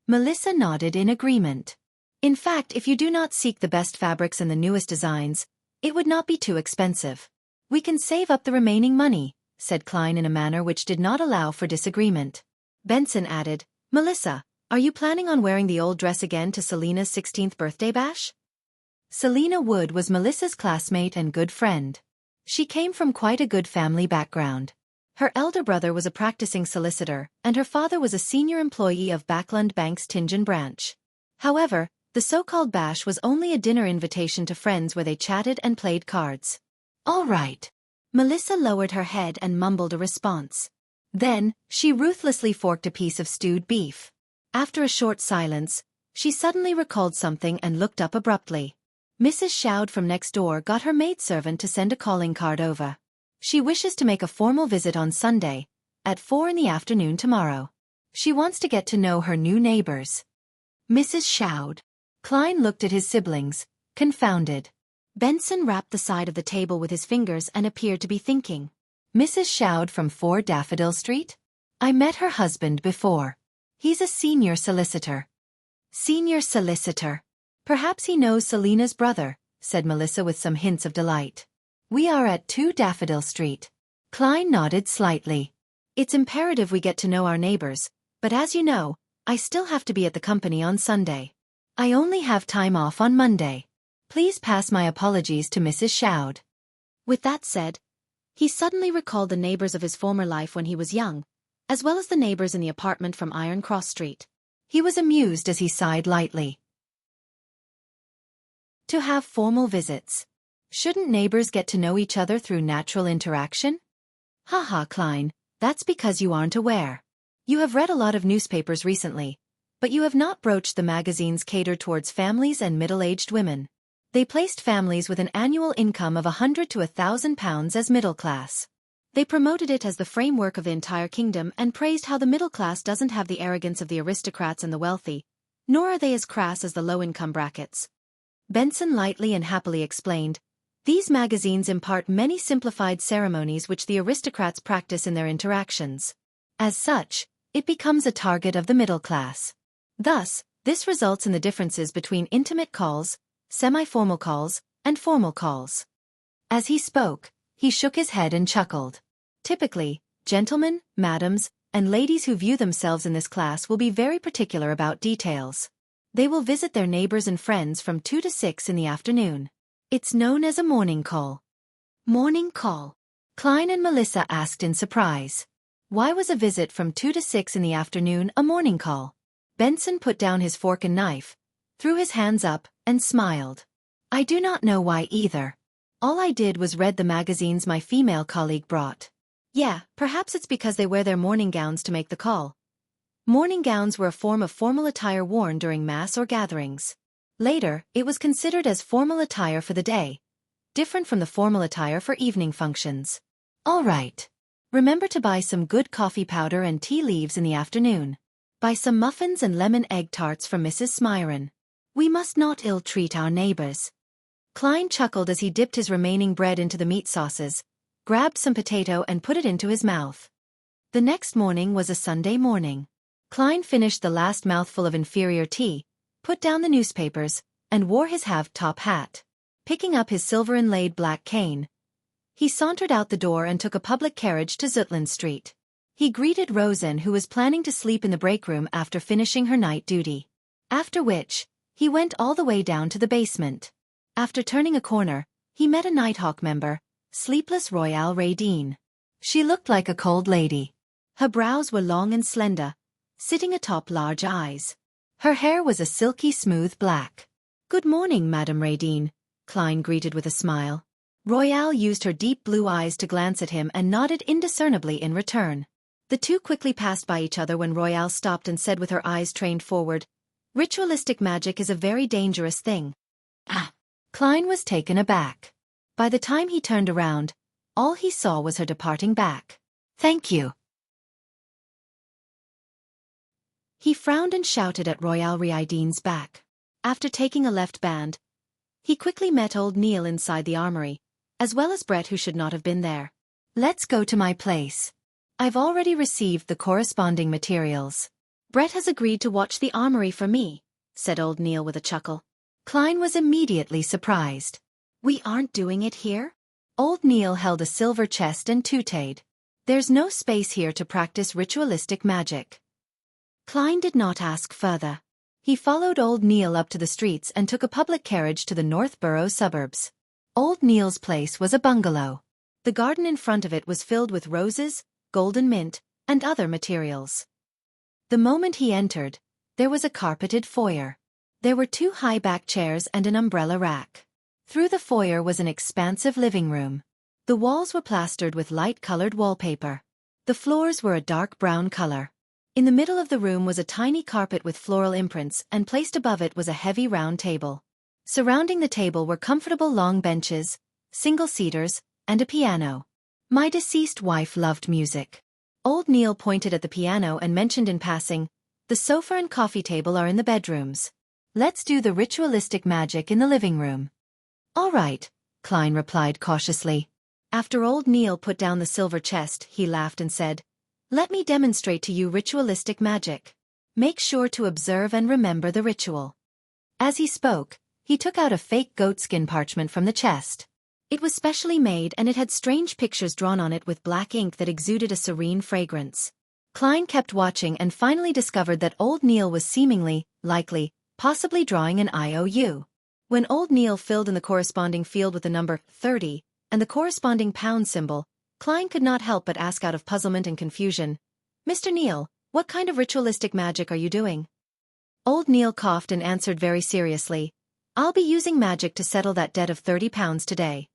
Melissa nodded in agreement. In fact, if you do not seek the best fabrics and the newest designs, it would not be too expensive. We can save up the remaining money, said Klein in a manner which did not allow for disagreement. Benson added, Melissa, are you planning on wearing the old dress again to Selena's 16th birthday bash? Selena Wood was Melissa's classmate and good friend. She came from quite a good family background. Her elder brother was a practicing solicitor, and her father was a senior employee of Backlund Bank's Tingen branch. However, the so-called bash was only a dinner invitation to friends where they chatted and played cards. All right. Melissa lowered her head and mumbled a response. Then, she ruthlessly forked a piece of stewed beef. After a short silence, she suddenly recalled something and looked up abruptly. Mrs. Shoud from next door got her maidservant to send a calling card over. She wishes to make a formal visit on Sunday, at 4 in the afternoon tomorrow. She wants to get to know her new neighbors. Mrs. Shoud. Klein looked at his siblings, confounded. Benson rapped the side of the table with his fingers and appeared to be thinking. Mrs. Shoud from 4 Daffodil Street? I met her husband before. He's a senior solicitor. Senior solicitor. Perhaps he knows Selena's brother, said Melissa with some hints of delight. We are at 2 Daffodil Street. Klein nodded slightly. It's imperative we get to know our neighbors, but as you know, I still have to be at the company on Sunday. I only have time off on Monday. Please pass my apologies to Mrs. Shoud. With that said, he suddenly recalled the neighbors of his former life when he was young, as well as the neighbors in the apartment from Iron Cross Street. He was amused as he sighed lightly. To have formal visits. Shouldn't neighbors get to know each other through natural interaction? Haha, Klein, that's because you aren't aware. You have read a lot of newspapers recently, but you have not broached the magazines catered towards families and middle-aged women. They placed families with an annual income of £100 to £1,000 as middle class. They promoted it as the framework of the entire kingdom and praised how the middle class doesn't have the arrogance of the aristocrats and the wealthy, nor are they as crass as the low-income brackets. Benson lightly and happily explained, these magazines impart many simplified ceremonies which the aristocrats practice in their interactions. As such, it becomes a target of the middle class. Thus, this results in the differences between intimate calls, semi-formal calls, and formal calls. As he spoke, he shook his head and chuckled. Typically, gentlemen, madams, and ladies who view themselves in this class will be very particular about details. They will visit their neighbors and friends from 2 to 6 in the afternoon. It's known as a morning call. Morning call. Klein and Melissa asked in surprise. Why was a visit from 2 to 6 in the afternoon a morning call? Benson put down his fork and knife, threw his hands up, and smiled. I do not know why either. All I did was read the magazines my female colleague brought. Yeah, perhaps it's because they wear their morning gowns to make the call. Morning gowns were a form of formal attire worn during mass or gatherings. Later, it was considered as formal attire for the day, different from the formal attire for evening functions. All right. Remember to buy some good coffee powder and tea leaves in the afternoon. Buy some muffins and lemon egg tarts from Mrs. Smyron. We must not ill-treat our neighbors. Klein chuckled as he dipped his remaining bread into the meat sauces, grabbed some potato and put it into his mouth. The next morning was a Sunday morning. Klein finished the last mouthful of inferior tea, put down the newspapers, and wore his half-top hat. Picking up his silver-inlaid black cane, he sauntered out the door and took a public carriage to Zutland Street. He greeted Rosen, who was planning to sleep in the break room after finishing her night duty. After which, he went all the way down to the basement. After turning a corner, he met a Nighthawk member, sleepless Royale Radine. She looked like a cold lady. Her brows were long and slender, sitting atop large eyes. Her hair was a silky smooth black. Good morning, Madame Radine, Klein greeted with a smile. Royale used her deep blue eyes to glance at him and nodded indiscernibly in return. The two quickly passed by each other when Royale stopped and said with her eyes trained forward, Ritualistic magic is a very dangerous thing. Ah! Klein was taken aback. By the time he turned around, all he saw was her departing back. Thank you. He frowned and shouted at Royale Radine's back. After taking a left band, he quickly met old Neil inside the armory, as well as Brett, who should not have been there. Let's go to my place. I've already received the corresponding materials. Brett has agreed to watch the armory for me, said old Neil with a chuckle. Klein was immediately surprised. We aren't doing it here? Old Neil held a silver chest and tooted. There's no space here to practice ritualistic magic. Klein did not ask further. He followed old Neil up to the streets and took a public carriage to the Northborough suburbs. Old Neil's place was a bungalow. The garden in front of it was filled with roses, golden mint, and other materials. The moment he entered, there was a carpeted foyer. There were 2 high-back chairs and an umbrella rack. Through the foyer was an expansive living room. The walls were plastered with light-colored wallpaper. The floors were a dark brown color. In the middle of the room was a tiny carpet with floral imprints, and placed above it was a heavy round table. Surrounding the table were comfortable long benches, single-seaters, and a piano. My deceased wife loved music. Old Neil pointed at the piano and mentioned in passing, the sofa and coffee table are in the bedrooms. Let's do the ritualistic magic in the living room. All right, Klein replied cautiously. After old Neil put down the silver chest, he laughed and said, Let me demonstrate to you ritualistic magic. Make sure to observe and remember the ritual. As he spoke, he took out a fake goatskin parchment from the chest. It was specially made and it had strange pictures drawn on it with black ink that exuded a serene fragrance. Klein kept watching and finally discovered that old Neil was seemingly, likely, possibly drawing an IOU. When old Neil filled in the corresponding field with the number 30 and the corresponding pound symbol, Klein could not help but ask out of puzzlement and confusion, Mr. Neil, what kind of ritualistic magic are you doing? Old Neil coughed and answered very seriously, I'll be using magic to settle that debt of 30 pounds today.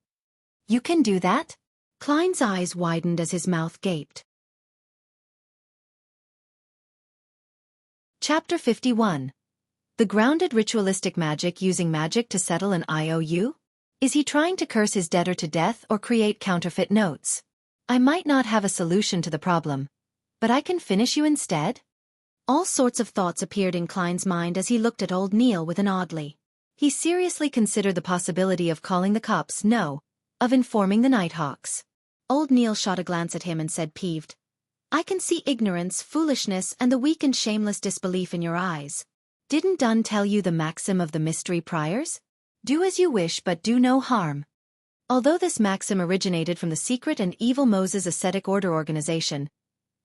You can do that? Klein's eyes widened as his mouth gaped. Chapter 51. The grounded ritualistic magic using magic to settle an IOU? Is he trying to curse his debtor to death or create counterfeit notes? I might not have a solution to the problem, but I can finish you instead? All sorts of thoughts appeared in Klein's mind as he looked at old Neil with an oddly. He seriously considered the possibility of calling the cops, no, of informing the Nighthawks. Old Neil shot a glance at him and said peeved, I can see ignorance, foolishness, and the weak and shameless disbelief in your eyes. Didn't Dunn tell you the maxim of the mystery priors? Do as you wish but do no harm. Although this maxim originated from the secret and evil Moses Ascetic Order organization,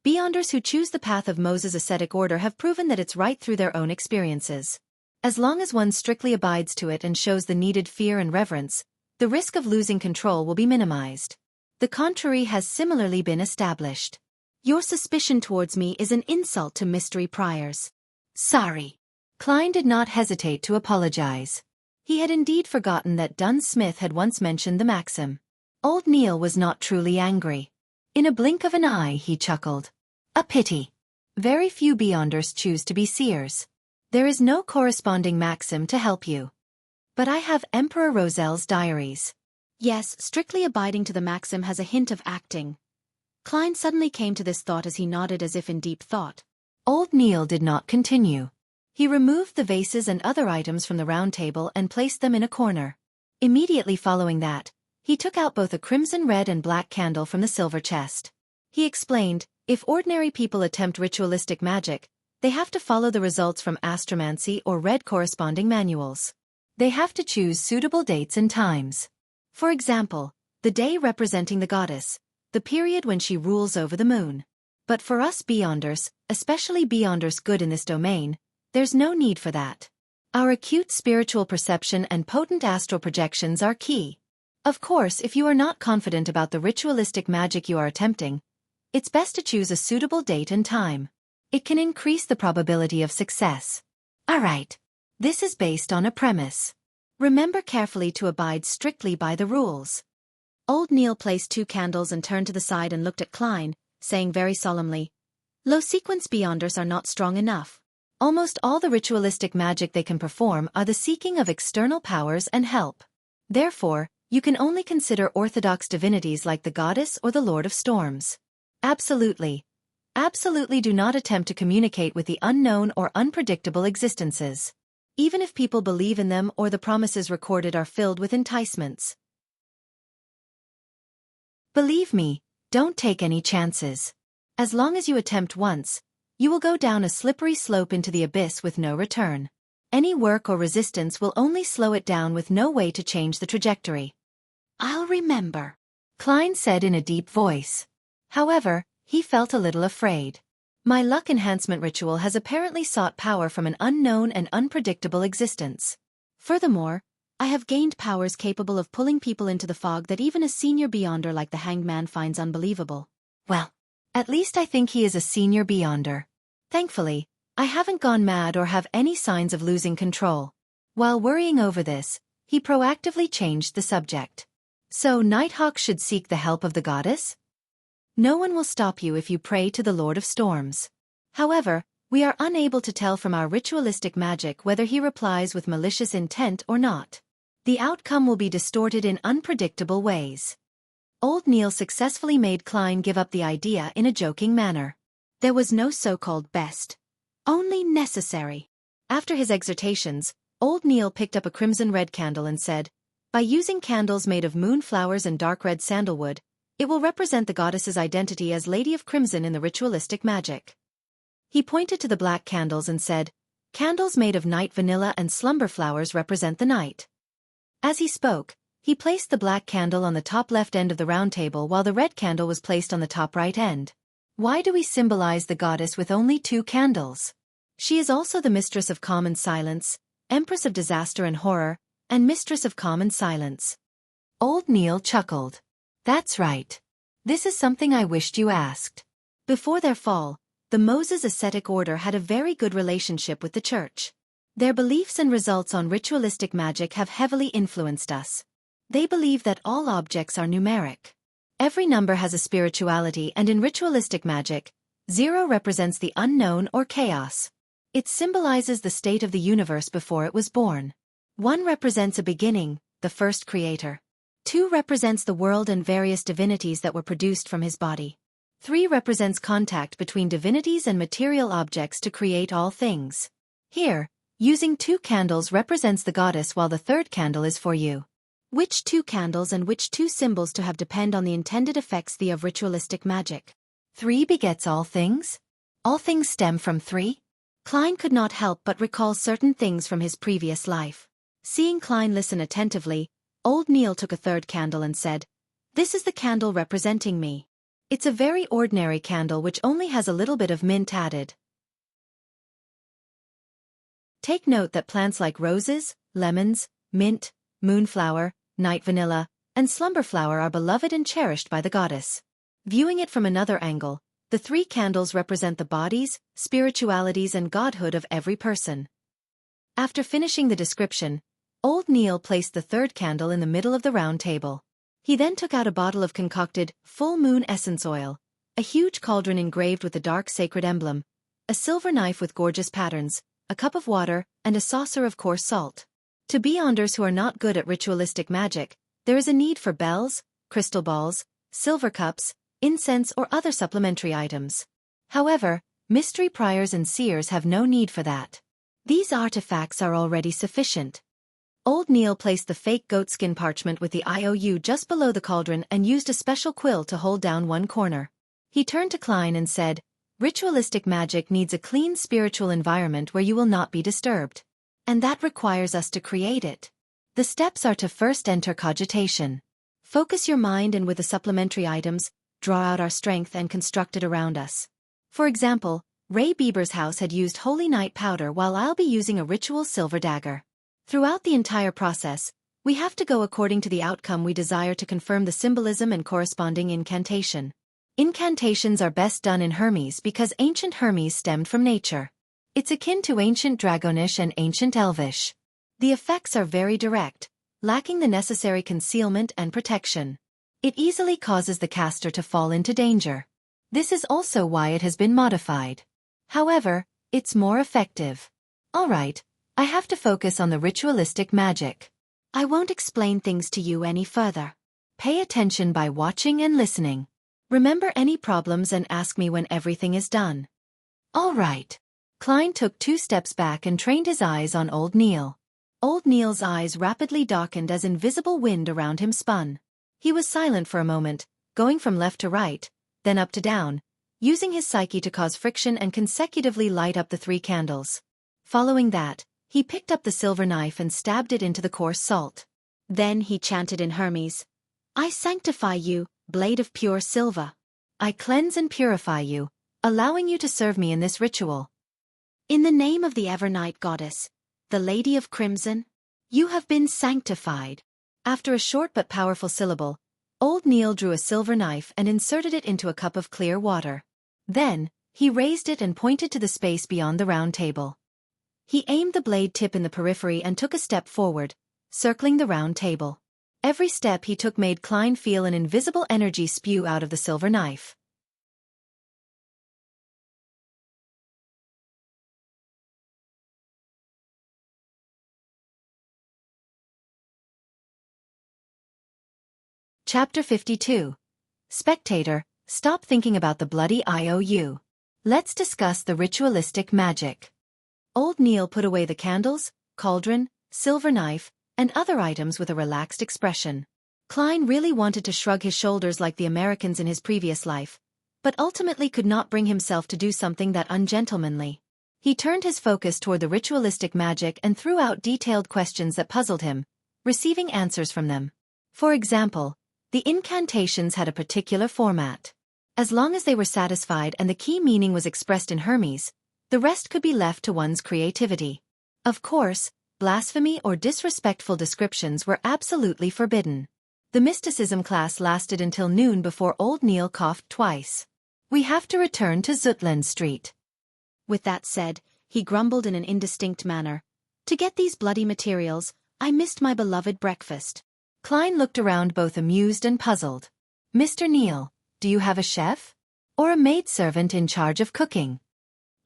Beyonders who choose the path of Moses' ascetic order have proven that it's right through their own experiences. As long as one strictly abides to it and shows the needed fear and reverence, the risk of losing control will be minimized. The contrary has similarly been established. Your suspicion towards me is an insult to mystery priors. Sorry. Klein did not hesitate to apologize. He had indeed forgotten that Duns Smith had once mentioned the maxim. Old Neil was not truly angry. In a blink of an eye he chuckled. A pity. Very few Beyonders choose to be seers. There is no corresponding maxim to help you. But I have Emperor Roselle's diaries. Yes, strictly abiding to the maxim has a hint of acting. Klein suddenly came to this thought as he nodded as if in deep thought. Old Neil did not continue. He removed the vases and other items from the round table and placed them in a corner. Immediately following that, he took out both a crimson red and black candle from the silver chest. He explained, if ordinary people attempt ritualistic magic, they have to follow the results from astromancy or read corresponding manuals. They have to choose suitable dates and times. For example, the day representing the goddess, the period when she rules over the moon. But for us Beyonders, especially Beyonders good in this domain, there's no need for that. Our acute spiritual perception and potent astral projections are key. Of course, if you are not confident about the ritualistic magic you are attempting, it's best to choose a suitable date and time. It can increase the probability of success. Alright. This is based on a premise. Remember carefully to abide strictly by the rules. Old Neil placed 2 candles and turned to the side and looked at Klein, saying very solemnly, Low-sequence Beyonders are not strong enough. Almost all the ritualistic magic they can perform are the seeking of external powers and help. Therefore, you can only consider orthodox divinities like the goddess or the Lord of Storms. Absolutely. Absolutely do not attempt to communicate with the unknown or unpredictable existences. Even if people believe in them or the promises recorded are filled with enticements. Believe me, don't take any chances. As long as you attempt once, you will go down a slippery slope into the abyss with no return. Any work or resistance will only slow it down with no way to change the trajectory. I'll remember, Klein said in a deep voice. However, he felt a little afraid. My luck enhancement ritual has apparently sought power from an unknown and unpredictable existence. Furthermore, I have gained powers capable of pulling people into the fog that even a senior Beyonder like the Hanged Man finds unbelievable. Well, at least I think he is a senior Beyonder. Thankfully, I haven't gone mad or have any signs of losing control. While worrying over this, he proactively changed the subject. So Nighthawk should seek the help of the goddess? No one will stop you if you pray to the Lord of Storms. However, we are unable to tell from our ritualistic magic whether he replies with malicious intent or not. The outcome will be distorted in unpredictable ways. Old Neil successfully made Klein give up the idea in a joking manner. There was no so-called best. Only necessary. After his exhortations, Old Neil picked up a crimson red candle and said, by using candles made of moonflowers and dark red sandalwood, it will represent the goddess's identity as Lady of Crimson in the ritualistic magic. He pointed to the black candles and said, candles made of night vanilla and slumber flowers represent the night. As he spoke, he placed the black candle on the top left end of the round table while the red candle was placed on the top right end. Why do we symbolize the goddess with only 2 candles? She is also the mistress of calm and silence, empress of disaster and horror, and mistress of calm and silence. Old Neil chuckled. That's right. This is something I wished you asked. Before their fall, the Moses ascetic order had a very good relationship with the church. Their beliefs and results on ritualistic magic have heavily influenced us. They believe that all objects are numeric. Every number has a spirituality, and in ritualistic magic, 0 represents the unknown or chaos. It symbolizes the state of the universe before it was born. 1 represents a beginning, the first creator. 2 represents the world and various divinities that were produced from his body. 3 represents contact between divinities and material objects to create all things. Here, using 2 candles represents the goddess while the 3rd candle is for you. Which 2 candles and which 2 symbols to have depend on the intended effects of ritualistic magic. 3 begets all things? All things stem from 3? Klein could not help but recall certain things from his previous life. Seeing Klein listen attentively, Old Neil took a 3rd candle and said, this is the candle representing me. It's a very ordinary candle which only has a little bit of mint added. Take note that plants like roses, lemons, mint, moonflower, night vanilla, and Slumberflower are beloved and cherished by the goddess. Viewing it from another angle, the 3 candles represent the bodies, spiritualities and godhood of every person. After finishing the description, old Neil placed the 3rd candle in the middle of the round table. He then took out a bottle of concocted, full moon essence oil, a huge cauldron engraved with the dark sacred emblem, a silver knife with gorgeous patterns, a cup of water, and a saucer of coarse salt. To beyonders who are not good at ritualistic magic, there is a need for bells, crystal balls, silver cups, incense or other supplementary items. However, mystery priors and seers have no need for that. These artifacts are already sufficient. Old Neil placed the fake goatskin parchment with the IOU just below the cauldron and used a special quill to hold down one corner. He turned to Klein and said, "Ritualistic magic needs a clean spiritual environment where you will not be disturbed. And that requires us to create it. The steps are to first enter cogitation. Focus your mind and with the supplementary items, draw out our strength and construct it around us." For example, Ray Bieber's house had used holy night powder while I'll be using a ritual silver dagger. Throughout the entire process, we have to go according to the outcome we desire to confirm the symbolism and corresponding incantation. Incantations are best done in Hermes because ancient Hermes stemmed from nature. It's akin to ancient Dragonish and ancient Elvish. The effects are very direct, lacking the necessary concealment and protection. It easily causes the caster to fall into danger. This is also why it has been modified. However, it's more effective. Alright, I have to focus on the ritualistic magic. I won't explain things to you any further. Pay attention by watching and listening. Remember any problems and ask me when everything is done. Alright. Klein took 2 steps back and trained his eyes on old Neil. Old Neil's eyes rapidly darkened as invisible wind around him spun. He was silent for a moment, going from left to right, then up to down, using his psyche to cause friction and consecutively light up the 3 candles. Following that, he picked up the silver knife and stabbed it into the coarse salt. Then he chanted in Hermes, "I sanctify you, blade of pure silver. I cleanse and purify you, allowing you to serve me in this ritual. In the name of the Evernight Goddess, the Lady of Crimson, you have been sanctified." After a short but powerful syllable, old Neil drew a silver knife and inserted it into a cup of clear water. Then, he raised it and pointed to the space beyond the round table. He aimed the blade tip in the periphery and took a step forward, circling the round table. Every step he took made Klein feel an invisible energy spew out of the silver knife. Chapter 52. Spectator, stop thinking about the bloody IOU. Let's discuss the ritualistic magic. Old Neil put away the candles, cauldron, silver knife, and other items with a relaxed expression. Klein really wanted to shrug his shoulders like the Americans in his previous life, but ultimately could not bring himself to do something that ungentlemanly. He turned his focus toward the ritualistic magic and threw out detailed questions that puzzled him, receiving answers from them. For example, the incantations had a particular format. As long as they were satisfied and the key meaning was expressed in Hermes, the rest could be left to one's creativity. Of course, blasphemy or disrespectful descriptions were absolutely forbidden. The mysticism class lasted until noon before old Neil coughed twice. "We have to return to Zutland Street." With that said, he grumbled in an indistinct manner. "To get these bloody materials, I missed my beloved breakfast." Klein looked around both amused and puzzled. "Mr. Neil, do you have a chef? Or a maidservant in charge of cooking?"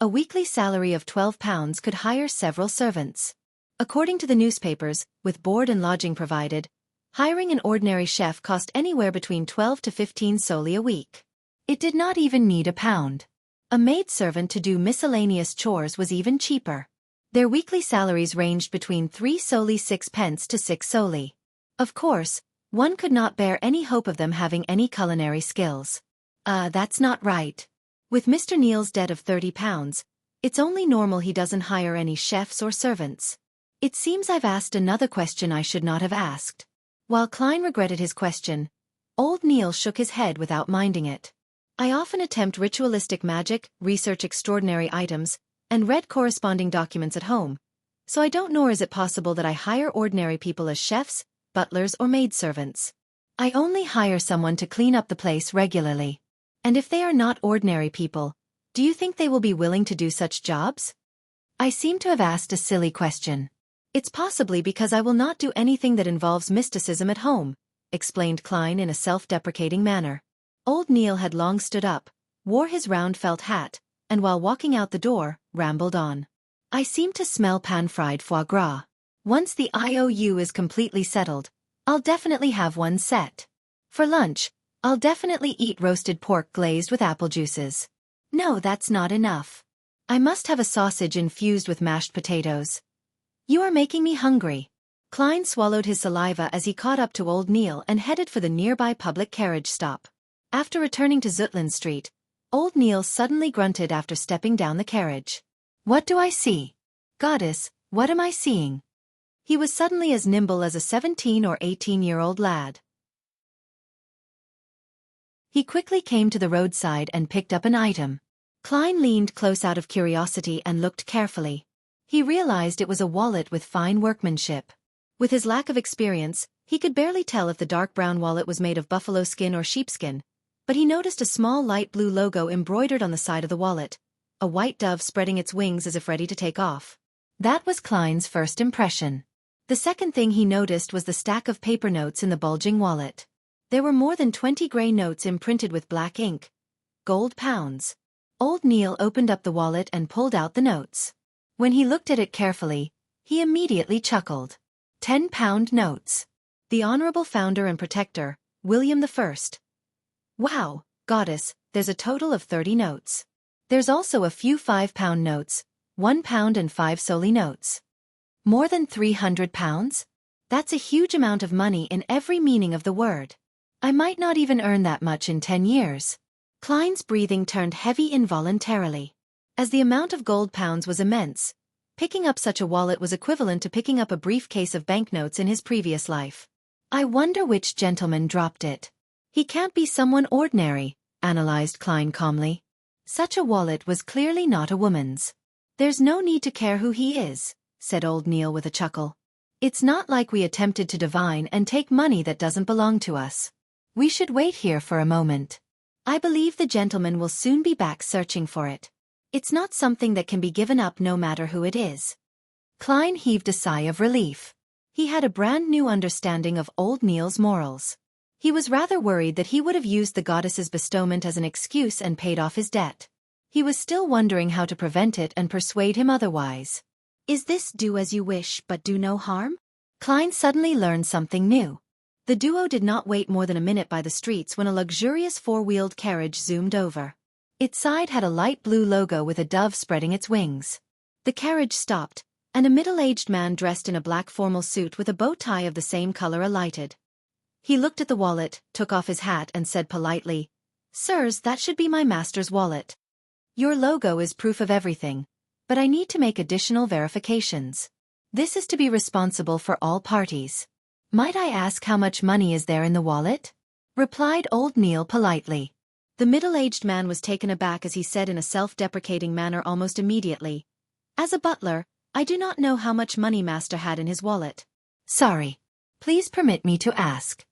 A weekly salary of £12 could hire several servants. According to the newspapers, with board and lodging provided, hiring an ordinary chef cost anywhere between 12 to 15 soldi a week. It did not even need £1. A maidservant to do miscellaneous chores was even cheaper. Their weekly salaries ranged between 3 soldi 6 pence to 6 soldi. Of course, one could not bear any hope of them having any culinary skills. That's not right. With Mr. Neil's debt of £30, it's only normal he doesn't hire any chefs or servants. It seems I've asked another question I should not have asked. While Klein regretted his question, old Neil shook his head without minding it. "I often attempt ritualistic magic, research extraordinary items, and read corresponding documents at home, so I don't know, is it possible that I hire ordinary people as chefs, butlers or maidservants?" I only hire someone to clean up the place regularly. And if they are not ordinary people, do you think they will be willing to do such jobs? I seem to have asked a silly question. It's possibly because I will not do anything that involves mysticism at home, explained Klein in a self-deprecating manner. Old Neil had long stood up, wore his round felt hat, and while walking out the door, rambled on. I seem to smell pan-fried foie gras. Once the IOU is completely settled, I'll definitely have one set. For lunch, I'll definitely eat roasted pork glazed with apple juices. No, that's not enough. I must have a sausage infused with mashed potatoes. You are making me hungry. Klein swallowed his saliva as he caught up to Old Neil and headed for the nearby public carriage stop. After returning to Zutland Street, Old Neil suddenly grunted after stepping down the carriage. What do I see? Goddess, what am I seeing? He was suddenly as nimble as a 17 or 18-year-old lad. He quickly came to the roadside and picked up an item. Klein leaned close out of curiosity and looked carefully. He realized it was a wallet with fine workmanship. With his lack of experience, he could barely tell if the dark brown wallet was made of buffalo skin or sheepskin, but he noticed a small light blue logo embroidered on the side of the wallet, a white dove spreading its wings as if ready to take off. That was Klein's first impression. The second thing he noticed was the stack of paper notes in the bulging wallet. There were more than 20 gray notes imprinted with black ink. Gold pounds. Old Neil opened up the wallet and pulled out the notes. When he looked at it carefully, he immediately chuckled. 10-pound notes. The Honorable Founder and Protector, William I. Wow, Goddess, there's a total of 30 notes. There's also a few 5-pound notes, 1 pound and 5 soldi notes. More than 300 pounds? That's a huge amount of money in every meaning of the word. I might not even earn that much in 10 years. Klein's breathing turned heavy involuntarily. As the amount of gold pounds was immense, picking up such a wallet was equivalent to picking up a briefcase of banknotes in his previous life. I wonder which gentleman dropped it. He can't be someone ordinary, analyzed Klein calmly. Such a wallet was clearly not a woman's. There's no need to care who he is, said Old Neil with a chuckle. It's not like we attempted to divine and take money that doesn't belong to us. We should wait here for a moment. I believe the gentleman will soon be back searching for it. It's not something that can be given up no matter who it is. Klein heaved a sigh of relief. He had a brand new understanding of Old Neil's morals. He was rather worried that he would have used the goddess's bestowment as an excuse and paid off his debt. He was still wondering how to prevent it and persuade him otherwise. Is this do as you wish but do no harm? Klein suddenly learned something new. The duo did not wait more than a minute by the streets when a luxurious four-wheeled carriage zoomed over. Its side had a light blue logo with a dove spreading its wings. The carriage stopped, and a middle-aged man dressed in a black formal suit with a bow tie of the same color alighted. He looked at the wallet, took off his hat and said politely, "Sirs, that should be my master's wallet. Your logo is proof of everything, but I need to make additional verifications. This is to be responsible for all parties. Might I ask how much money is there in the wallet?" replied Old Neil politely. The middle-aged man was taken aback as he said in a self-deprecating manner almost immediately, "As a butler, I do not know how much money master had in his wallet. Sorry. Please permit me to ask."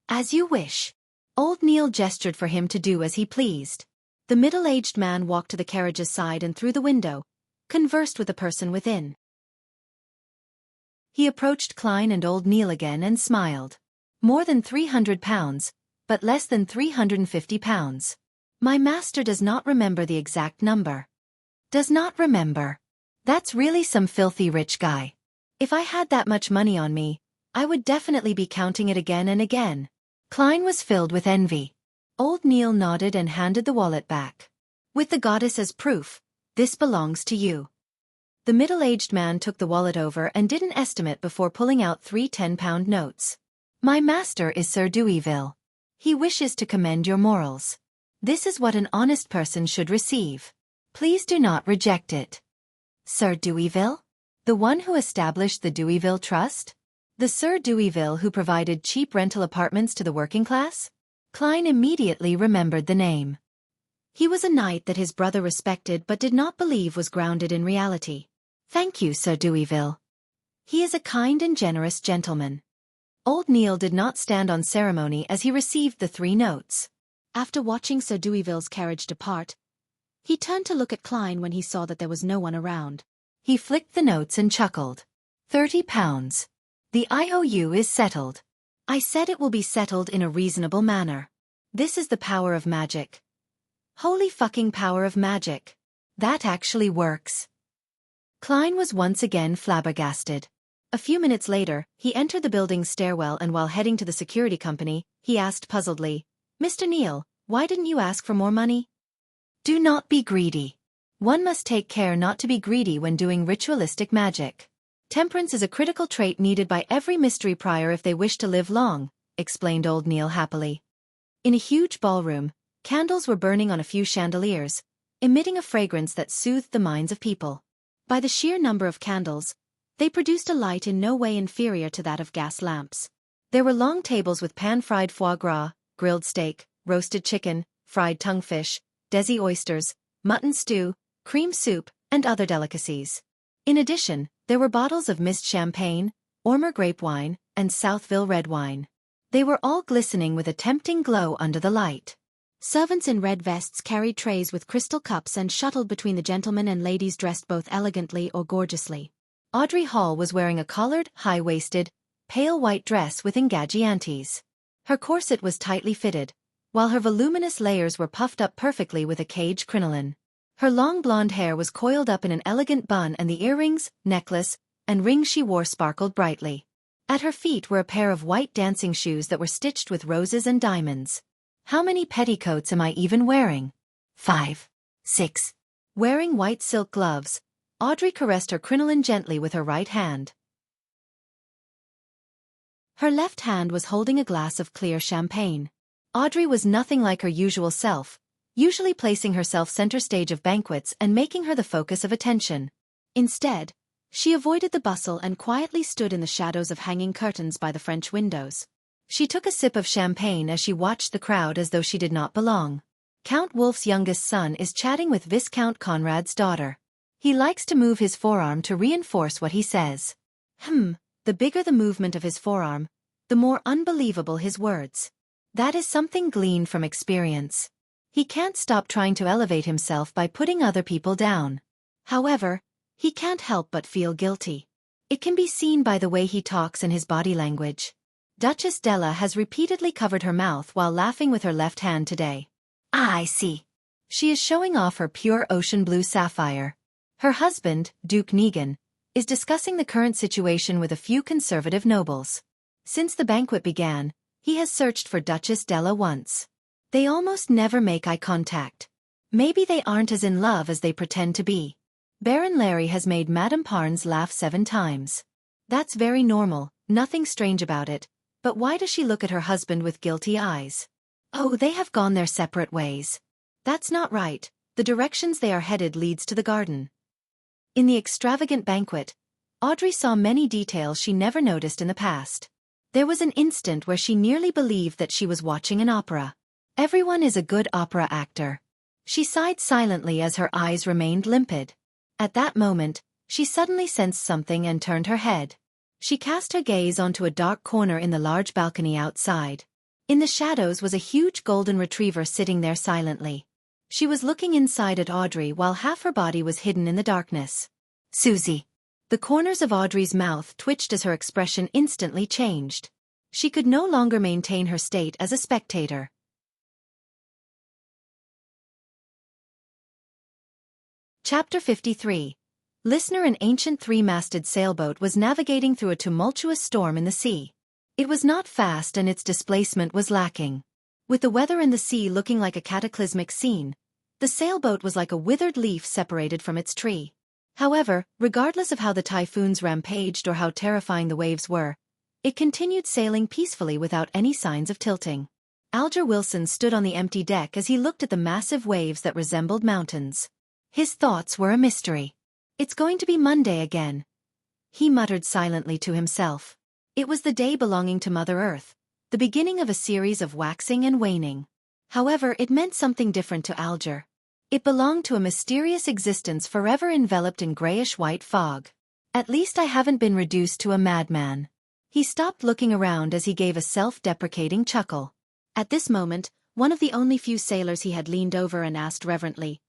"As you wish." Old Neil gestured for him to do as he pleased. The middle-aged man walked to the carriage's side and through the window, conversed with the person within. He approached Klein and Old Neil again and smiled. "More than 300 pounds, but less than 350 pounds. My master does not remember the exact number." "Does not remember. That's really some filthy rich guy. If I had that much money on me, I would definitely be counting it again and again." Klein was filled with envy. Old Neil nodded and handed the wallet back. "With the goddess as proof, this belongs to you." The middle-aged man took the wallet over and did an estimate before pulling out 3 10-pound notes. "My master is Sir Deweyville. He wishes to commend your morals. This is what an honest person should receive. Please do not reject it." "Sir Deweyville? The one who established the Deweyville Trust? The Sir Deweyville who provided cheap rental apartments to the working class?" Klein immediately remembered the name. He was a knight that his brother respected but did not believe was grounded in reality. "Thank you, Sir Deweyville. He is a kind and generous gentleman." Old Neil did not stand on ceremony as he received the 3 notes. After watching Sir Deweyville's carriage depart, he turned to look at Klein when he saw that there was no one around. He flicked the notes and chuckled. £30. The IOU is settled. I said it will be settled in a reasonable manner. This is the power of magic. Holy fucking power of magic. That actually works. Klein was once again flabbergasted. A few minutes later, he entered the building's stairwell and while heading to the security company, he asked puzzledly, Mr. Neil, why didn't you ask for more money? Do not be greedy. One must take care not to be greedy when doing ritualistic magic. Temperance is a critical trait needed by every mystery prior if they wish to live long, explained old Neil happily. In a huge ballroom, candles were burning on a few chandeliers, emitting a fragrance that soothed the minds of people. By the sheer number of candles, they produced a light in no way inferior to that of gas lamps. There were long tables with pan-fried foie gras, grilled steak, roasted chicken, fried tonguefish, desi oysters, mutton stew, cream soup, and other delicacies. In addition, there were bottles of mist champagne, Ormer grape wine, and Southville red wine. They were all glistening with a tempting glow under the light. Servants in red vests carried trays with crystal cups and shuttled between the gentlemen and ladies dressed both elegantly or gorgeously. Audrey Hall was wearing a collared, high-waisted, pale white dress with engagiantes. Her corset was tightly fitted, while her voluminous layers were puffed up perfectly with a cage crinoline. Her long blonde hair was coiled up in an elegant bun and the earrings, necklace, and rings she wore sparkled brightly. At her feet were a pair of white dancing shoes that were stitched with roses and diamonds. How many petticoats am I even wearing? 5. 6. Wearing white silk gloves, Audrey caressed her crinoline gently with her right hand. Her left hand was holding a glass of clear champagne. Audrey was nothing like her usual self, usually placing herself center stage of banquets and making her the focus of attention. Instead, she avoided the bustle and quietly stood in the shadows of hanging curtains by the French windows. She took a sip of champagne as she watched the crowd as though she did not belong. Count Wolf's youngest son is chatting with Viscount Conrad's daughter. He likes to move his forearm to reinforce what he says. The bigger the movement of his forearm, the more unbelievable his words. That is something gleaned from experience. He can't stop trying to elevate himself by putting other people down. However, he can't help but feel guilty. It can be seen by the way he talks and his body language. Duchess Della has repeatedly covered her mouth while laughing with her left hand today. I see. She is showing off her pure ocean blue sapphire. Her husband, Duke Negan, is discussing the current situation with a few conservative nobles. Since the banquet began, he has searched for Duchess Della once. They almost never make eye contact. Maybe they aren't as in love as they pretend to be. Baron Larry has made Madame Parnes laugh 7 times. That's very normal, nothing strange about it. But why does she look at her husband with guilty eyes? Oh, they have gone their separate ways. That's not right. The directions they are headed leads to the garden. In the extravagant banquet, Audrey saw many details she never noticed in the past. There was an instant where she nearly believed that she was watching an opera. Everyone is a good opera actor. She sighed silently as her eyes remained limpid. At that moment, she suddenly sensed something and turned her head. She cast her gaze onto a dark corner in the large balcony outside. In the shadows was a huge golden retriever sitting there silently. She was looking inside at Audrey while half her body was hidden in the darkness. Susie. The corners of Audrey's mouth twitched as her expression instantly changed. She could no longer maintain her state as a spectator. Chapter 53. Listener. An ancient 3-masted sailboat was navigating through a tumultuous storm in the sea. It was not fast and its displacement was lacking. With the weather and the sea looking like a cataclysmic scene, the sailboat was like a withered leaf separated from its tree. However, regardless of how the typhoons rampaged or how terrifying the waves were, it continued sailing peacefully without any signs of tilting. Alger Wilson stood on the empty deck as he looked at the massive waves that resembled mountains. His thoughts were a mystery. It's going to be Monday again, he muttered silently to himself. It was the day belonging to Mother Earth, the beginning of a series of waxing and waning. However, it meant something different to Alger. It belonged to a mysterious existence forever enveloped in grayish-white fog. At least I haven't been reduced to a madman. He stopped looking around as he gave a self-deprecating chuckle. At this moment, one of the only few sailors he had leaned over and asked reverently,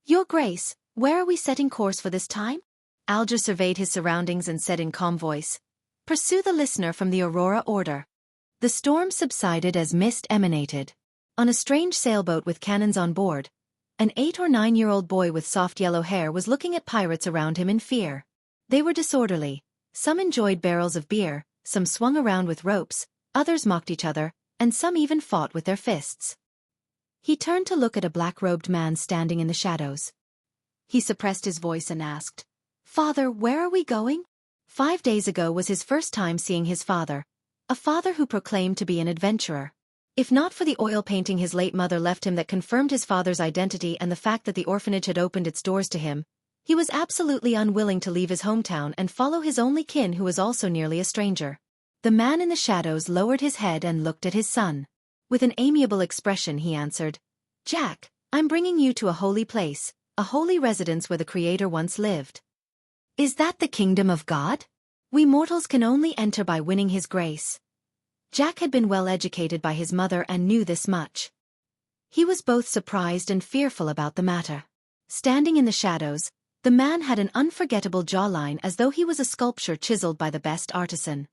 "Your Grace, where are we setting course for this time?" Alger surveyed his surroundings and said in calm voice, "Pursue the listener from the Aurora order." The storm subsided as mist emanated. On a strange sailboat with cannons on board, an 8 or 9-year-old boy with soft yellow hair was looking at pirates around him in fear. They were disorderly. Some enjoyed barrels of beer, some swung around with ropes, others mocked each other, and some even fought with their fists. He turned to look at a black-robed man standing in the shadows. He suppressed his voice and asked, "Father, where are we going?" 5 days ago was his first time seeing his father, a father who proclaimed to be an adventurer. If not for the oil painting his late mother left him that confirmed his father's identity and the fact that the orphanage had opened its doors to him, he was absolutely unwilling to leave his hometown and follow his only kin who was also nearly a stranger. The man in the shadows lowered his head and looked at his son. With an amiable expression he answered, "Jack, I'm bringing you to a holy place, a holy residence where the Creator once lived." "Is that the kingdom of God? We mortals can only enter by winning His grace." Jack had been well educated by his mother and knew this much. He was both surprised and fearful about the matter. Standing in the shadows, the man had an unforgettable jawline as though he was a sculpture chiseled by the best artisan.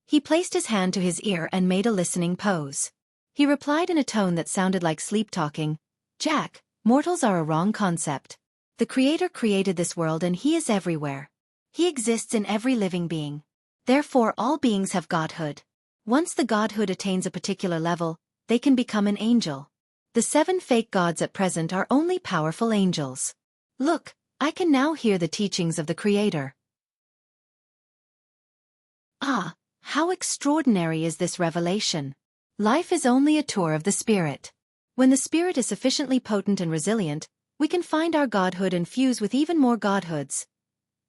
He placed his hand to his ear and made a listening pose. He replied in a tone that sounded like sleep-talking, "Jack, mortals are a wrong concept. The Creator created this world and He is everywhere. He exists in every living being. Therefore all beings have godhood. Once the godhood attains a particular level, they can become an angel. The 7 fake gods at present are only powerful angels. Look, I can now hear the teachings of the Creator." Ah, how extraordinary is this revelation! Life is only a tour of the spirit. When the spirit is sufficiently potent and resilient, we can find our godhood and fuse with even more godhoods.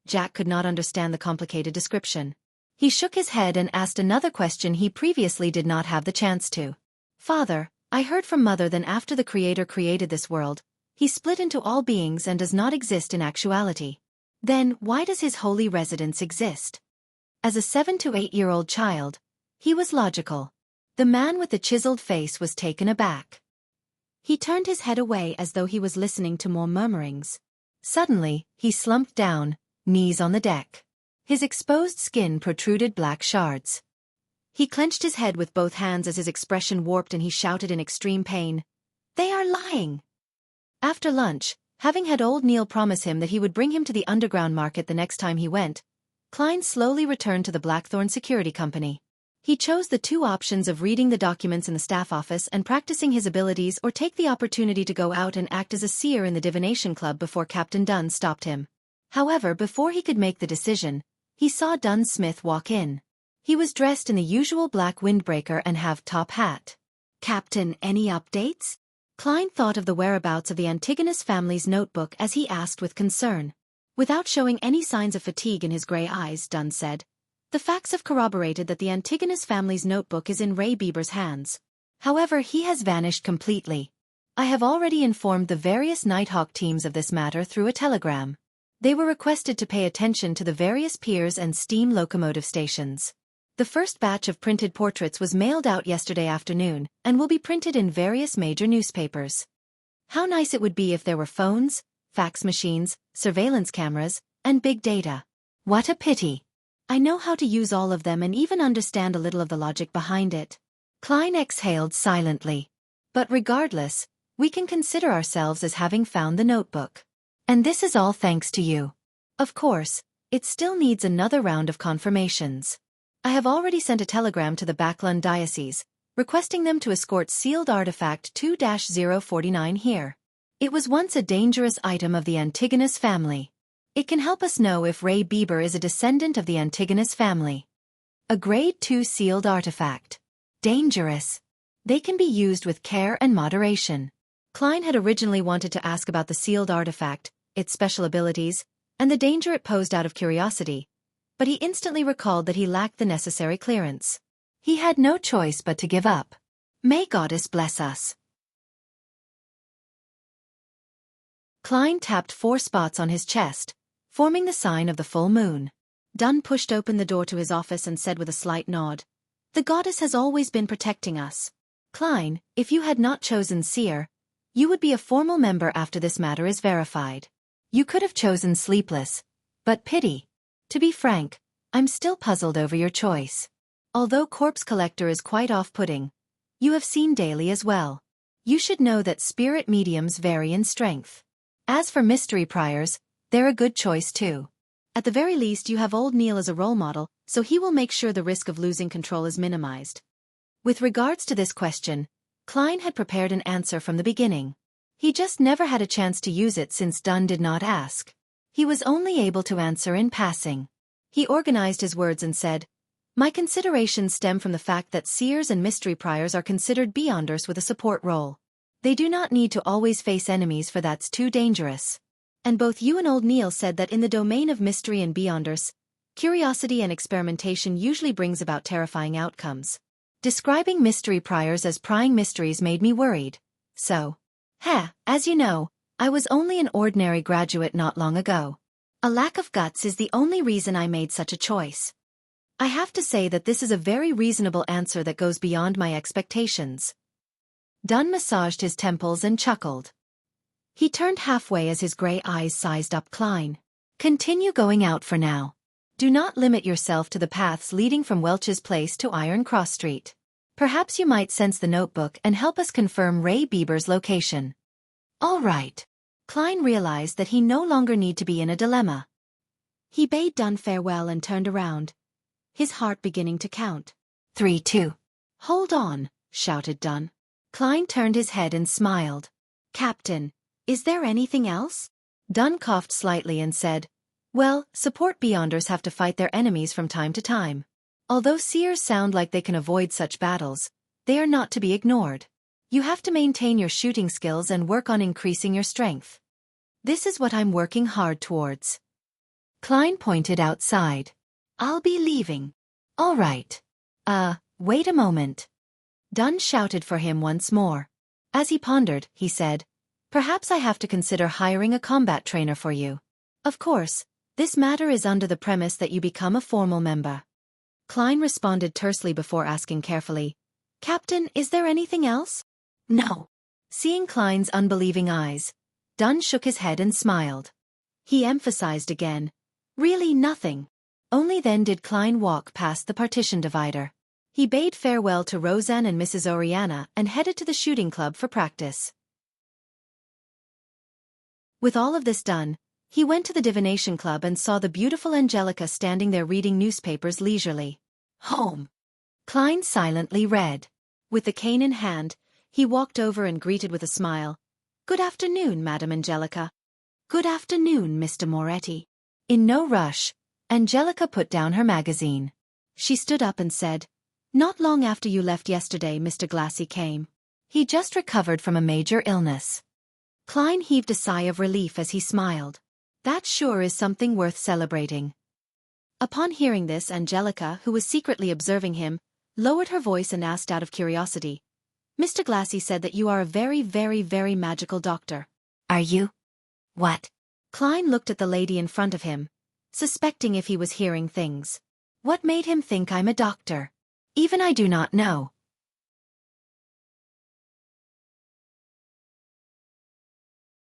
Jack could not understand the complicated description. He shook his head and asked another question he previously did not have the chance to. "Father, I heard from Mother that after the Creator created this world, He split into all beings and does not exist in actuality. Then, why does His holy residence exist?" As a 7 to 8-year-old child, he was logical. The man with the chiseled face was taken aback. He turned his head away as though he was listening to more murmurings. Suddenly, he slumped down, knees on the deck. His exposed skin protruded black shards. He clenched his head with both hands as his expression warped and he shouted in extreme pain, "They are lying!" After lunch, having had old Neil promise him that he would bring him to the underground market the next time he went, Klein slowly returned to the Blackthorn Security Company. He chose the 2 options of reading the documents in the staff office and practicing his abilities or take the opportunity to go out and act as a seer in the divination club before Captain Dunn stopped him. However, before he could make the decision, he saw Dunn Smith walk in. He was dressed in the usual black windbreaker and half-top hat. "Captain, any updates?" Klein thought of the whereabouts of the Antigonus family's notebook as he asked with concern. Without showing any signs of fatigue in his gray eyes, Dunn said, "The facts have corroborated that the Antigonus family's notebook is in Ray Bieber's hands. However, he has vanished completely. I have already informed the various Nighthawk teams of this matter through a telegram. They were requested to pay attention to the various piers and steam locomotive stations. The first batch of printed portraits was mailed out yesterday afternoon and will be printed in various major newspapers. How nice it would be if there were phones, fax machines, surveillance cameras, and big data. What a pity. I know how to use all of them and even understand a little of the logic behind it." Klein exhaled silently. "But regardless, we can consider ourselves as having found the notebook. And this is all thanks to you. Of course, it still needs another round of confirmations. I have already sent a telegram to the Backlund Diocese, requesting them to escort sealed artifact 2-049 here. It was once a dangerous item of the Antigonus family. It can help us know if Ray Bieber is a descendant of the Antigonus family. A Grade 2 sealed artifact. Dangerous. They can be used with care and moderation." Klein had originally wanted to ask about the sealed artifact, its special abilities, and the danger it posed out of curiosity, but he instantly recalled that he lacked the necessary clearance. He had no choice but to give up. May Goddess bless us. Klein tapped 4 spots on his chest, forming the sign of the full moon. Dunn pushed open the door to his office and said with a slight nod, "The goddess has always been protecting us. Klein, if you had not chosen Seer, you would be a formal member after this matter is verified. You could have chosen Sleepless, but pity. To be frank, I'm still puzzled over your choice. Although Corpse Collector is quite off-putting, you have seen Daily as well. You should know that spirit mediums vary in strength. As for Mystery Priors, they're a good choice too. At the very least you have old Neil as a role model, so he will make sure the risk of losing control is minimized." With regards to this question, Klein had prepared an answer from the beginning. He just never had a chance to use it since Dunn did not ask. He was only able to answer in passing. He organized his words and said, "My considerations stem from the fact that Seers and Mystery Priors are considered Beyonders with a support role. They do not need to always face enemies, for that's too dangerous. And both you and old Neil said that in the domain of mystery and Beyonders, curiosity and experimentation usually brings about terrifying outcomes. Describing Mystery Priors as prying mysteries made me worried. So, as you know, I was only an ordinary graduate not long ago. A lack of guts is the only reason I made such a choice. I have to say that this is a very reasonable answer that goes beyond my expectations." Dunn massaged his temples and chuckled. He turned halfway as his gray eyes sized up Klein. "Continue going out for now. Do not limit yourself to the paths leading from Welch's Place to Iron Cross Street. Perhaps you might sense the notebook and help us confirm Ray Bieber's location." "All right." Klein realized that he no longer need to be in a dilemma. He bade Dunn farewell and turned around, his heart beginning to count. 3, 2. "Hold on," shouted Dunn. Klein turned his head and smiled. "Captain, is there anything else?" Dunn coughed slightly and said, "Well, support Beyonders have to fight their enemies from time to time. Although Seers sound like they can avoid such battles, they are not to be ignored. You have to maintain your shooting skills and work on increasing your strength. This is what I'm working hard towards." Klein pointed outside. "I'll be leaving." "All right. Wait a moment." Dunn shouted for him once more. As he pondered, he said, "Perhaps I have to consider hiring a combat trainer for you. Of course, this matter is under the premise that you become a formal member." Klein responded tersely before asking carefully, "Captain, is there anything else?" "No." Seeing Klein's unbelieving eyes, Dunn shook his head and smiled. He emphasized again, "Really nothing." Only then did Klein walk past the partition divider. He bade farewell to Roseanne and Mrs. Oriana and headed to the shooting club for practice. With all of this done, he went to the divination club and saw the beautiful Angelica standing there reading newspapers leisurely. "Home," Klein silently read. With the cane in hand, he walked over and greeted with a smile, "Good afternoon, Madam Angelica." "Good afternoon, Mr. Moretti." In no rush, Angelica put down her magazine. She stood up and said, "Not long after you left yesterday, Mr. Glassy came. He just recovered from a major illness." Klein heaved a sigh of relief as he smiled. "That sure is something worth celebrating." Upon hearing this, Angelica, who was secretly observing him, lowered her voice and asked out of curiosity, "Mr. Glassy said that you are a very, very, very magical doctor." "Are you?" "What?" Klein looked at the lady in front of him, suspecting if he was hearing things. "What made him think I'm a doctor? Even I do not know."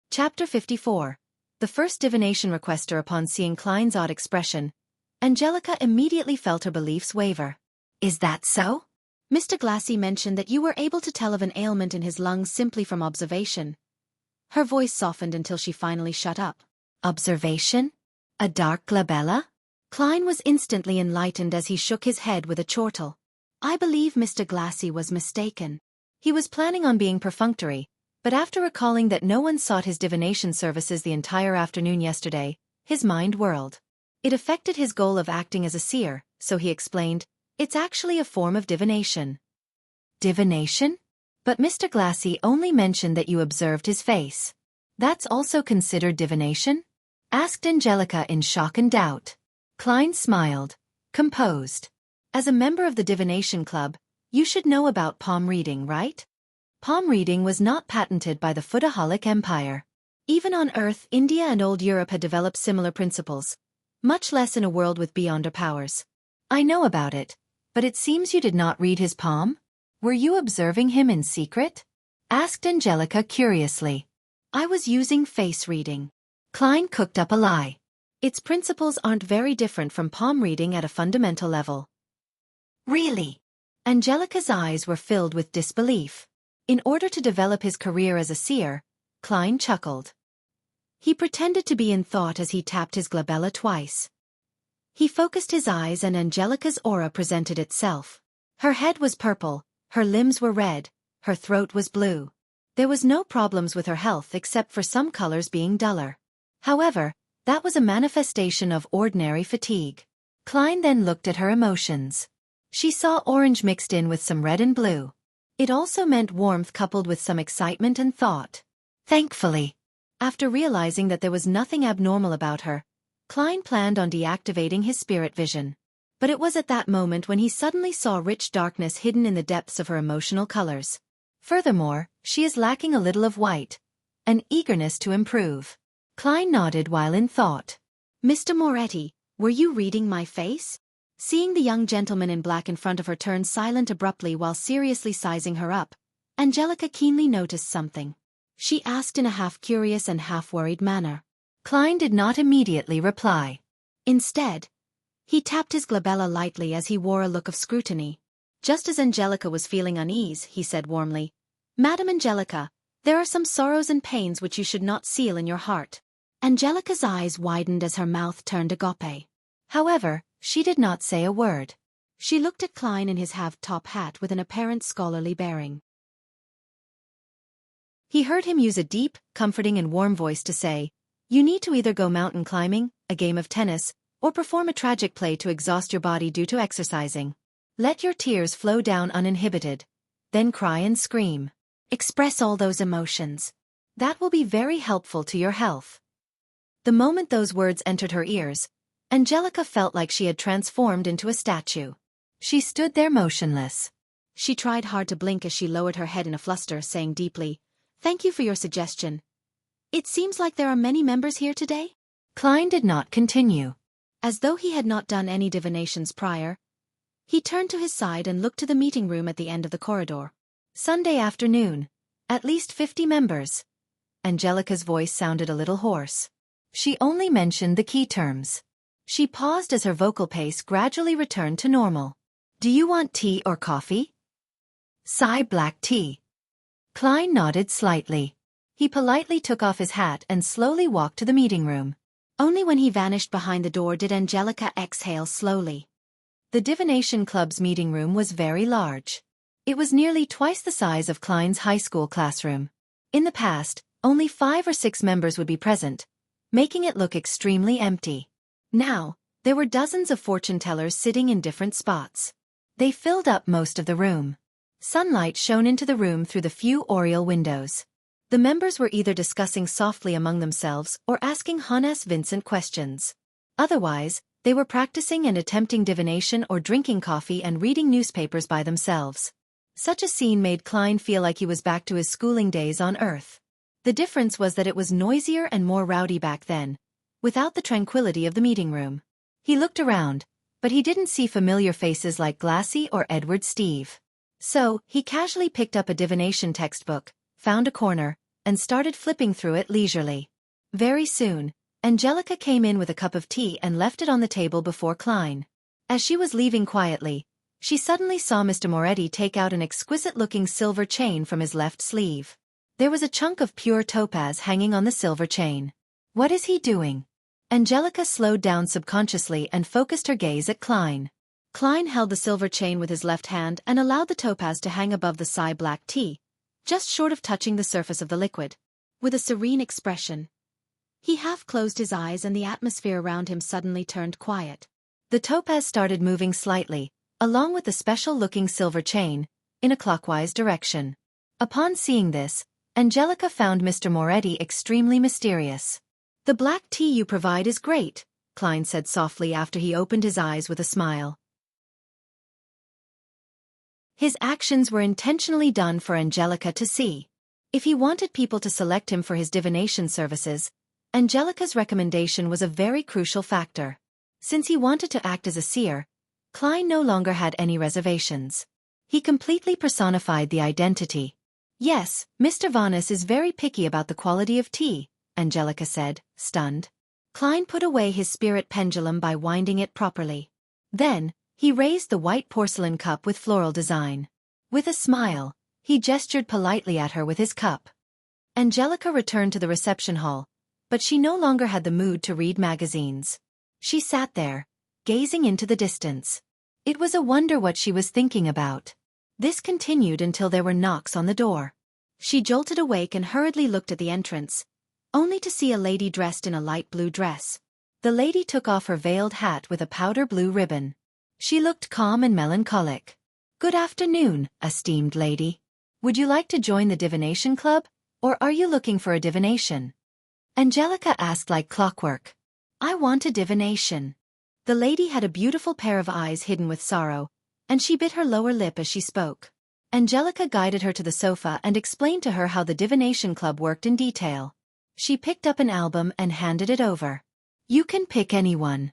Chapter 54. The first divination requester. Upon seeing Klein's odd expression, Angelica immediately felt her beliefs waver. "Is that so? Mr. Glassy mentioned that you were able to tell of an ailment in his lungs simply from observation." Her voice softened until she finally shut up. "Observation? A dark glabella?" Klein was instantly enlightened as he shook his head with a chortle. "I believe Mr. Glassy was mistaken. He was planning on being perfunctory, but after recalling that no one sought his divination services the entire afternoon yesterday, his mind whirled. It affected his goal of acting as a seer, so he explained, "It's actually a form of divination." "Divination? But Mr. Glassy only mentioned that you observed his face. That's also considered divination?" asked Angelica in shock and doubt. Klein smiled, composed. "As a member of the divination club, you should know about palm reading, right? Palm reading was not patented by the Footaholic Empire. Even on Earth, India and Old Europe had developed similar principles. much less in a world with beyonder powers. I know about it, but it seems you did not read his palm? Were you observing him in secret? Asked Angelica curiously. I was using face reading. Klein cooked up a lie. Its principles aren't very different from palm reading at a fundamental level. Really? Angelica's eyes were filled with disbelief. In order to develop his career as a seer, Klein chuckled. He pretended to be in thought as he tapped his glabella twice. He focused his eyes and Angelica's aura presented itself. Her head was purple, her limbs were red, her throat was blue. There was no problems with her health except for some colors being duller. However, that was a manifestation of ordinary fatigue. Klein then looked at her emotions. She saw orange mixed in with some red and blue. It also meant warmth coupled with some excitement and thought. Thankfully, after realizing that there was nothing abnormal about her, Klein planned on deactivating his spirit vision. But it was at that moment when he suddenly saw rich darkness hidden in the depths of her emotional colors. Furthermore, she is lacking a little of white, an eagerness to improve. Klein nodded while in thought. Mr. Moretti, were you reading my face? Seeing the young gentleman in black in front of her turn silent abruptly while seriously sizing her up, Angelica keenly noticed something. She asked in a half-curious and half-worried manner. Klein did not immediately reply. Instead, he tapped his glabella lightly as he wore a look of scrutiny. Just as Angelica was feeling unease, he said warmly, Madam Angelica, there are some sorrows and pains which you should not seal in your heart. Angelica's eyes widened as her mouth turned agape. However, she did not say a word. She looked at Klein in his half-top hat with an apparent scholarly bearing. He heard him use a deep, comforting and warm voice to say, You need to either go mountain climbing, a game of tennis, or perform a tragic play to exhaust your body due to exercising. Let your tears flow down uninhibited. Then cry and scream. Express all those emotions. That will be very helpful to your health. The moment those words entered her ears, Angelica felt like she had transformed into a statue. She stood there motionless. She tried hard to blink as she lowered her head in a fluster, saying deeply, Thank you for your suggestion. It seems like there are many members here today? Klein did not continue. As though he had not done any divinations prior, he turned to his side and looked to the meeting room at the end of the corridor. Sunday afternoon. At least 50 members. Angelica's voice sounded a little hoarse. She only mentioned the key terms. She paused as her vocal pace gradually returned to normal. Do you want tea or coffee? Psy black tea. Klein nodded slightly. He politely took off his hat and slowly walked to the meeting room. Only when he vanished behind the door did Angelica exhale slowly. The Divination Club's meeting room was very large. It was nearly twice the size of Klein's high school classroom. In the past, only 5 or 6 members would be present, making it look extremely empty. Now, there were dozens of fortune-tellers sitting in different spots. They filled up most of the room. Sunlight shone into the room through the few oriel windows. The members were either discussing softly among themselves or asking Hannes Vincent questions. Otherwise, they were practicing and attempting divination or drinking coffee and reading newspapers by themselves. Such a scene made Klein feel like he was back to his schooling days on Earth. The difference was that it was noisier and more rowdy back then, without the tranquility of the meeting room. He looked around, but he didn't see familiar faces like Glassy or Edward Steve. So, he casually picked up a divination textbook, found a corner, and started flipping through it leisurely. Very soon, Angelica came in with a cup of tea and left it on the table before Klein. As she was leaving quietly, she suddenly saw Mr. Moretti take out an exquisite-looking silver chain from his left sleeve. There was a chunk of pure topaz hanging on the silver chain. What is he doing? Angelica slowed down subconsciously and focused her gaze at Klein. Klein held the silver chain with his left hand and allowed the topaz to hang above the Psy black tea, just short of touching the surface of the liquid. With a serene expression, he half closed his eyes and the atmosphere around him suddenly turned quiet. The topaz started moving slightly, along with the special-looking silver chain, in a clockwise direction. Upon seeing this, Angelica found Mr. Moretti extremely mysterious. The black tea you provide is great, Klein said softly after he opened his eyes with a smile. His actions were intentionally done for Angelica to see. If he wanted people to select him for his divination services, Angelica's recommendation was a very crucial factor. Since he wanted to act as a seer, Klein no longer had any reservations. He completely personified the identity. Yes, Mr. Vanes is very picky about the quality of tea, Angelica said, stunned. Klein put away his spirit pendulum by winding it properly. Then, he raised the white porcelain cup with floral design. With a smile, he gestured politely at her with his cup. Angelica returned to the reception hall, but she no longer had the mood to read magazines. She sat there, gazing into the distance. It was a wonder what she was thinking about. This continued until there were knocks on the door. She jolted awake and hurriedly looked at the entrance, only to see a lady dressed in a light blue dress. The lady took off her veiled hat with a powder blue ribbon. She looked calm and melancholic. "Good afternoon, esteemed lady. Would you like to join the divination club, or are you looking for a divination?" Angelica asked like clockwork. "I want a divination." The lady had a beautiful pair of eyes hidden with sorrow, and she bit her lower lip as she spoke. Angelica guided her to the sofa and explained to her how the divination club worked in detail. She picked up an album and handed it over. "You can pick anyone."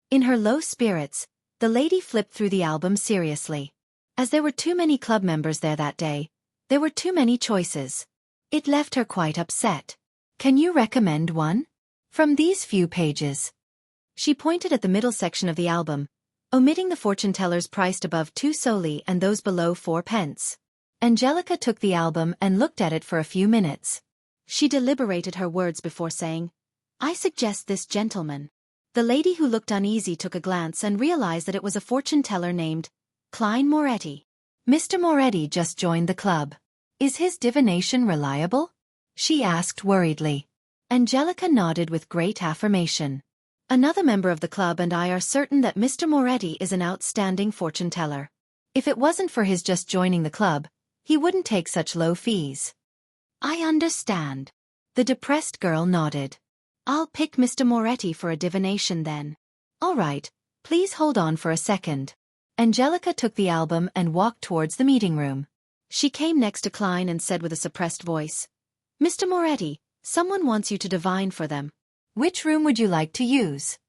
In her low spirits, the lady flipped through the album seriously. As there were too many club members there that day, there were too many choices. It left her quite upset. "Can you recommend one? From these few pages." She pointed at the middle section of the album, omitting the fortune tellers priced above 2 soldi and those below 4 pence. Angelica took the album and looked at it for a few minutes. She deliberated her words before saying, "I suggest this gentleman." The lady who looked uneasy took a glance and realized that it was a fortune teller named Klein Moretti. "Mr. Moretti just joined the club. Is his divination reliable?" she asked worriedly. Angelica nodded with great affirmation. "Another member of the club and I are certain that Mr. Moretti is an outstanding fortune teller. If it wasn't for his just joining the club, he wouldn't take such low fees." "I understand." The depressed girl nodded. "I'll pick Mr. Moretti for a divination then." "All right, please hold on for a second." Angelica took the album and walked towards the meeting room. She came next to Klein and said with a suppressed voice, "Mr. Moretti, someone wants you to divine for them. Which room would you like to use?"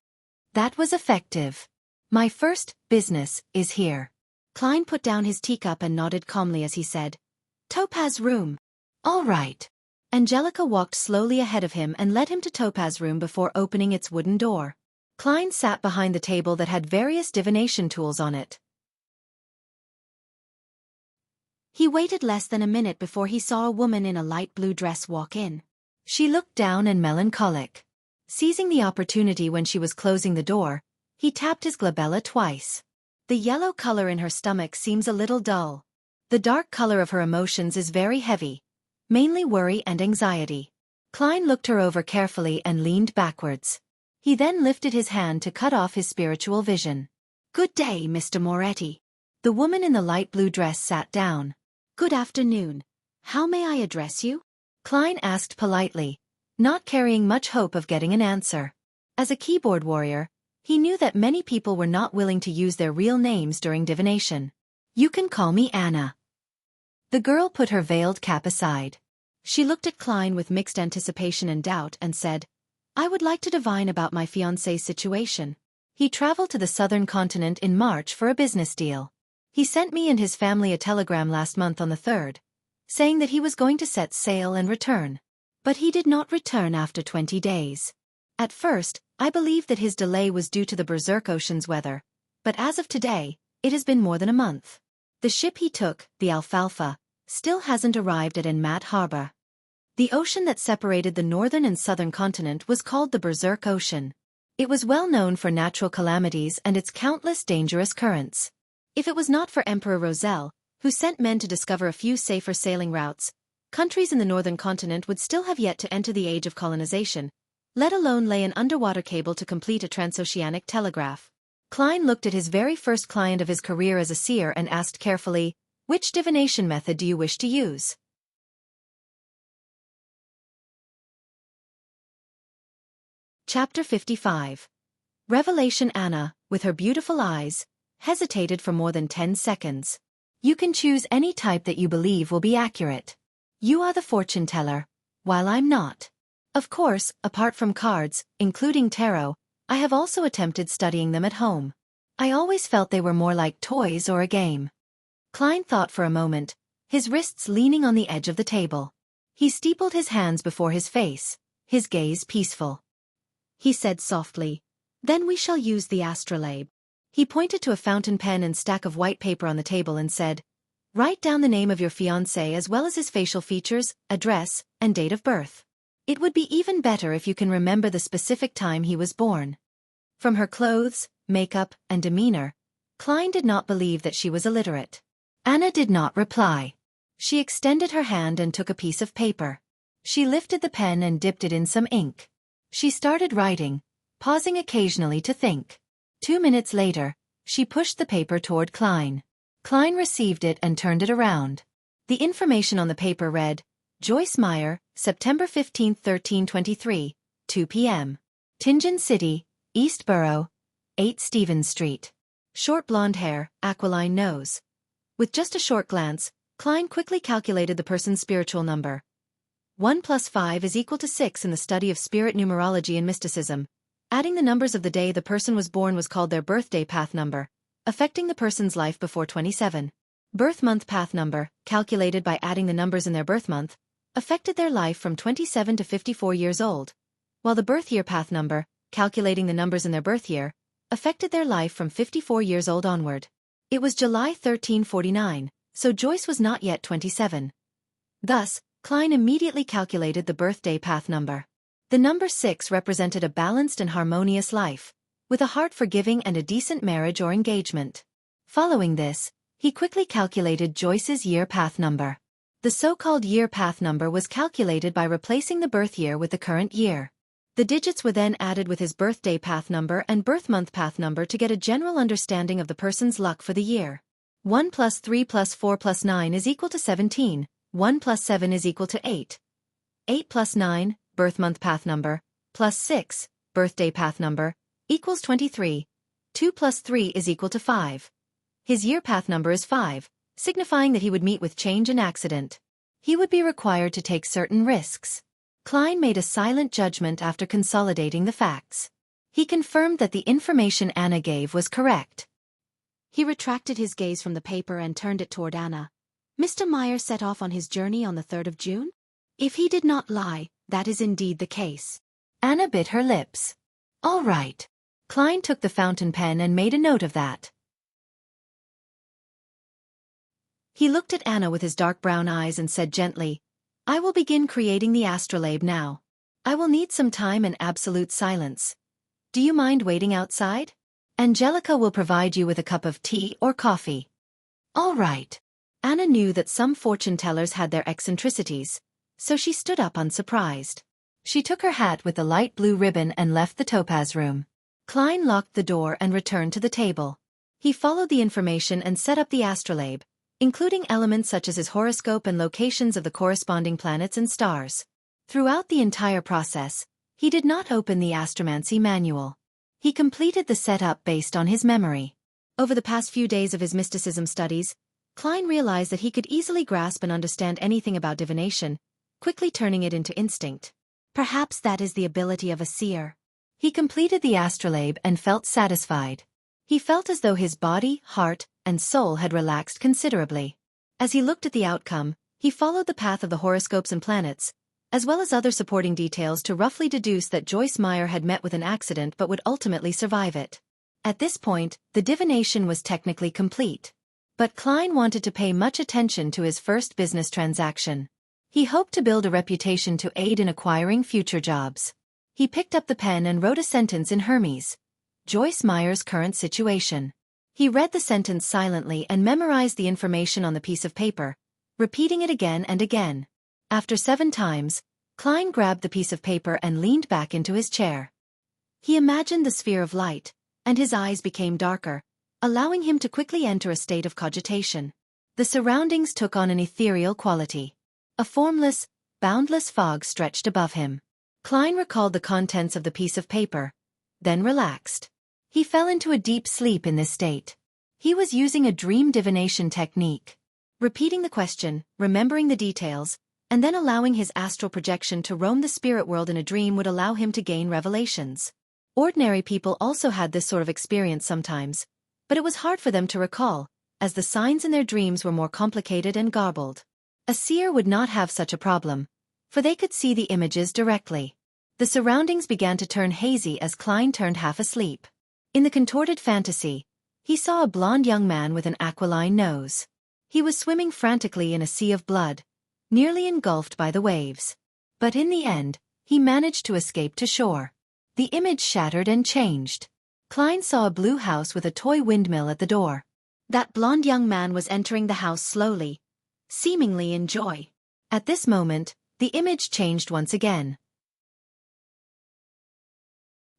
That was effective. "My first business is here." Klein put down his teacup and nodded calmly as he said, "Topaz room." "All right." Angelica walked slowly ahead of him and led him to Topaz room before opening its wooden door. Klein sat behind the table that had various divination tools on it. He waited less than a minute before he saw a woman in a light blue dress walk in. She looked down and melancholic. Seizing the opportunity when she was closing the door, he tapped his glabella twice. "The yellow color in her stomach seems a little dull. The dark color of her emotions is very heavy, mainly worry and anxiety." Klein looked her over carefully and leaned backwards. He then lifted his hand to cut off his spiritual vision. "Good day, Mr. Moretti." The woman in the light blue dress sat down. "Good afternoon. How may I address you?" Klein asked politely, not carrying much hope of getting an answer. As a keyboard warrior, he knew that many people were not willing to use their real names during divination. "You can call me Anna." The girl put her veiled cap aside. She looked at Klein with mixed anticipation and doubt and said, "I would like to divine about my fiancé's situation. He traveled to the southern continent in March for a business deal. He sent me and his family a telegram last month on the 3rd, saying that he was going to set sail and return. But he did not return after 20 days. At first, I believed that his delay was due to the berserk ocean's weather, but as of today, it has been more than a month. The ship he took, the Alfalfa, still hasn't arrived at Enmat Harbor. The ocean that separated the northern and southern continent was called the Berserk Ocean. It was well known for natural calamities and its countless dangerous currents. If it was not for Emperor Roselle, who sent men to discover a few safer sailing routes, countries in the northern continent would still have yet to enter the age of colonization, let alone lay an underwater cable to complete a transoceanic telegraph. Klein looked at his very first client of his career as a seer and asked carefully, "Which divination method do you wish to use?" Chapter 55. Revelation. Anna, with her beautiful eyes, hesitated for more than 10 seconds. "You can choose any type that you believe will be accurate. You are the fortune teller, while I'm not. Of course, apart from cards, including tarot, I have also attempted studying them at home. I always felt they were more like toys or a game. Klein thought for a moment, his wrists leaning on the edge of the table. He steepled his hands before his face, his gaze peaceful. He said softly, "Then we shall use the astrolabe." He pointed to a fountain pen and stack of white paper on the table and said, "Write down the name of your fiancé as well as his facial features, address, and date of birth. It would be even better if you can remember the specific time he was born." From her clothes, makeup, and demeanor, Klein did not believe that she was illiterate. Anna did not reply. She extended her hand and took a piece of paper. She lifted the pen and dipped it in some ink. She started writing, pausing occasionally to think. 2 minutes later, she pushed the paper toward Klein. Klein received it and turned it around. The information on the paper read, Joyce Meyer, September 15, 1323, 2 p.m. Tingen City, East Borough, 8 Stevens Street. Short blonde hair, aquiline nose. With just a short glance, Klein quickly calculated the person's spiritual number. 1 plus 5 is equal to 6 in the study of spirit numerology and mysticism. Adding the numbers of the day the person was born was called their birthday path number, affecting the person's life before 27. Birth month path number, calculated by adding the numbers in their birth month, affected their life from 27 to 54 years old, while the birth year path number, calculating the numbers in their birth year, affected their life from 54 years old onward. It was July 1349, so Joyce was not yet 27. Thus, Klein immediately calculated the birthday path number. The number 6 represented a balanced and harmonious life, with a heart for giving and a decent marriage or engagement. Following this, he quickly calculated Joyce's year path number. The so-called year path number was calculated by replacing the birth year with the current year. The digits were then added with his birthday path number and birth month path number to get a general understanding of the person's luck for the year. 1 plus 3 plus 4 plus 9 is equal to 17. 1 plus 7 is equal to 8. 8 plus 9, birth month path number, plus 6, birthday path number, equals 23. 2 plus 3 is equal to 5. His year path number is 5, signifying that he would meet with change and accident. He would be required to take certain risks. Klein made a silent judgment after consolidating the facts. He confirmed that the information Anna gave was correct. He retracted his gaze from the paper and turned it toward Anna. Mr. Meyer set off on his journey on the 3rd of June? If he did not lie, that is indeed the case. Anna bit her lips. All right. Klein took the fountain pen and made a note of that. He looked at Anna with his dark brown eyes and said gently, I will begin creating the astrolabe now. I will need some time and absolute silence. Do you mind waiting outside? Angelica will provide you with a cup of tea or coffee. All right. Anna knew that some fortune tellers had their eccentricities, so she stood up unsurprised. She took her hat with the light blue ribbon and left the topaz room. Klein locked the door and returned to the table. He followed the information and set up the astrolabe, including elements such as his horoscope and locations of the corresponding planets and stars. Throughout the entire process, he did not open the astromancy manual. He completed the setup based on his memory. Over the past few days of his mysticism studies, Klein realized that he could easily grasp and understand anything about divination, quickly turning it into instinct. Perhaps that is the ability of a seer. He completed the astrolabe and felt satisfied. He felt as though his body, heart, and soul had relaxed considerably. As he looked at the outcome, he followed the path of the horoscopes and planets, as well as other supporting details to roughly deduce that Joyce Meyer had met with an accident but would ultimately survive it. At this point, the divination was technically complete. But Klein wanted to pay much attention to his first business transaction. He hoped to build a reputation to aid in acquiring future jobs. He picked up the pen and wrote a sentence in Hermes. Joyce Meyer's current situation. He read the sentence silently and memorized the information on the piece of paper, repeating it again and again. After 7 times, Klein grabbed the piece of paper and leaned back into his chair. He imagined the sphere of light, and his eyes became darker, allowing him to quickly enter a state of cogitation. The surroundings took on an ethereal quality. A formless, boundless fog stretched above him. Klein recalled the contents of the piece of paper, then relaxed. He fell into a deep sleep in this state. He was using a dream divination technique. Repeating the question, remembering the details, and then allowing his astral projection to roam the spirit world in a dream would allow him to gain revelations. Ordinary people also had this sort of experience sometimes, but it was hard for them to recall, as the signs in their dreams were more complicated and garbled. A seer would not have such a problem, for they could see the images directly. The surroundings began to turn hazy as Klein turned half asleep. In the contorted fantasy, he saw a blond young man with an aquiline nose. He was swimming frantically in a sea of blood, nearly engulfed by the waves. But in the end, he managed to escape to shore. The image shattered and changed. Klein saw a blue house with a toy windmill at the door. That blond young man was entering the house slowly, seemingly in joy. At this moment, the image changed once again.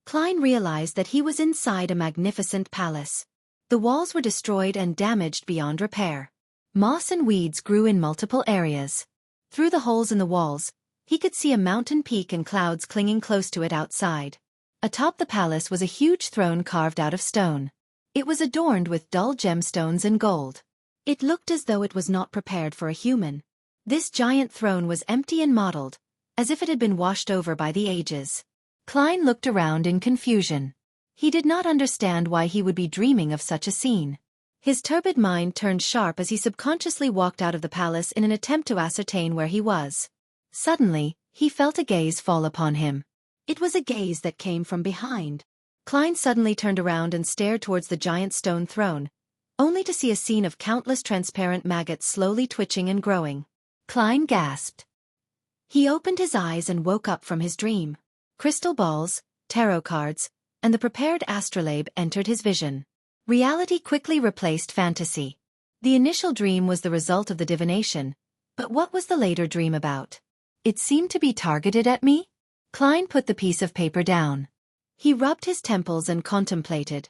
Klein realized that he was inside a magnificent palace. The walls were destroyed and damaged beyond repair. Moss and weeds grew in multiple areas. Through the holes in the walls, he could see a mountain peak and clouds clinging close to it outside. Atop the palace was a huge throne carved out of stone. It was adorned with dull gemstones and gold. It looked as though it was not prepared for a human. This giant throne was empty and mottled, as if it had been washed over by the ages. Klein looked around in confusion. He did not understand why he would be dreaming of such a scene. His turbid mind turned sharp as he subconsciously walked out of the palace in an attempt to ascertain where he was. Suddenly, he felt a gaze fall upon him. It was a gaze that came from behind. Klein suddenly turned around and stared towards the giant stone throne, only to see a scene of countless transparent maggots slowly twitching and growing. Klein gasped. He opened his eyes and woke up from his dream. Crystal balls, tarot cards, and the prepared astrolabe entered his vision. Reality quickly replaced fantasy. The initial dream was the result of the divination, but what was the later dream about? It seemed to be targeted at me? Klein put the piece of paper down. He rubbed his temples and contemplated.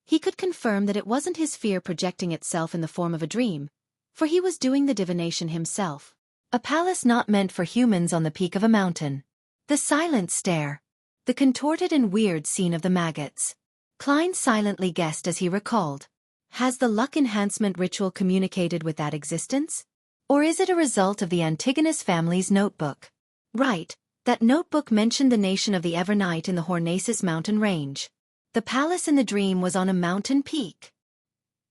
He could confirm that it wasn't his fear projecting itself in the form of a dream, for he was doing the divination himself. A palace not meant for humans on the peak of a mountain. The silent stare. The contorted and weird scene of the maggots. Klein silently guessed as he recalled. Has the luck enhancement ritual communicated with that existence? Or is it a result of the Antigonus family's notebook? Right. That notebook mentioned the nation of the Evernight in the Hornaces mountain range. The palace in the dream was on a mountain peak.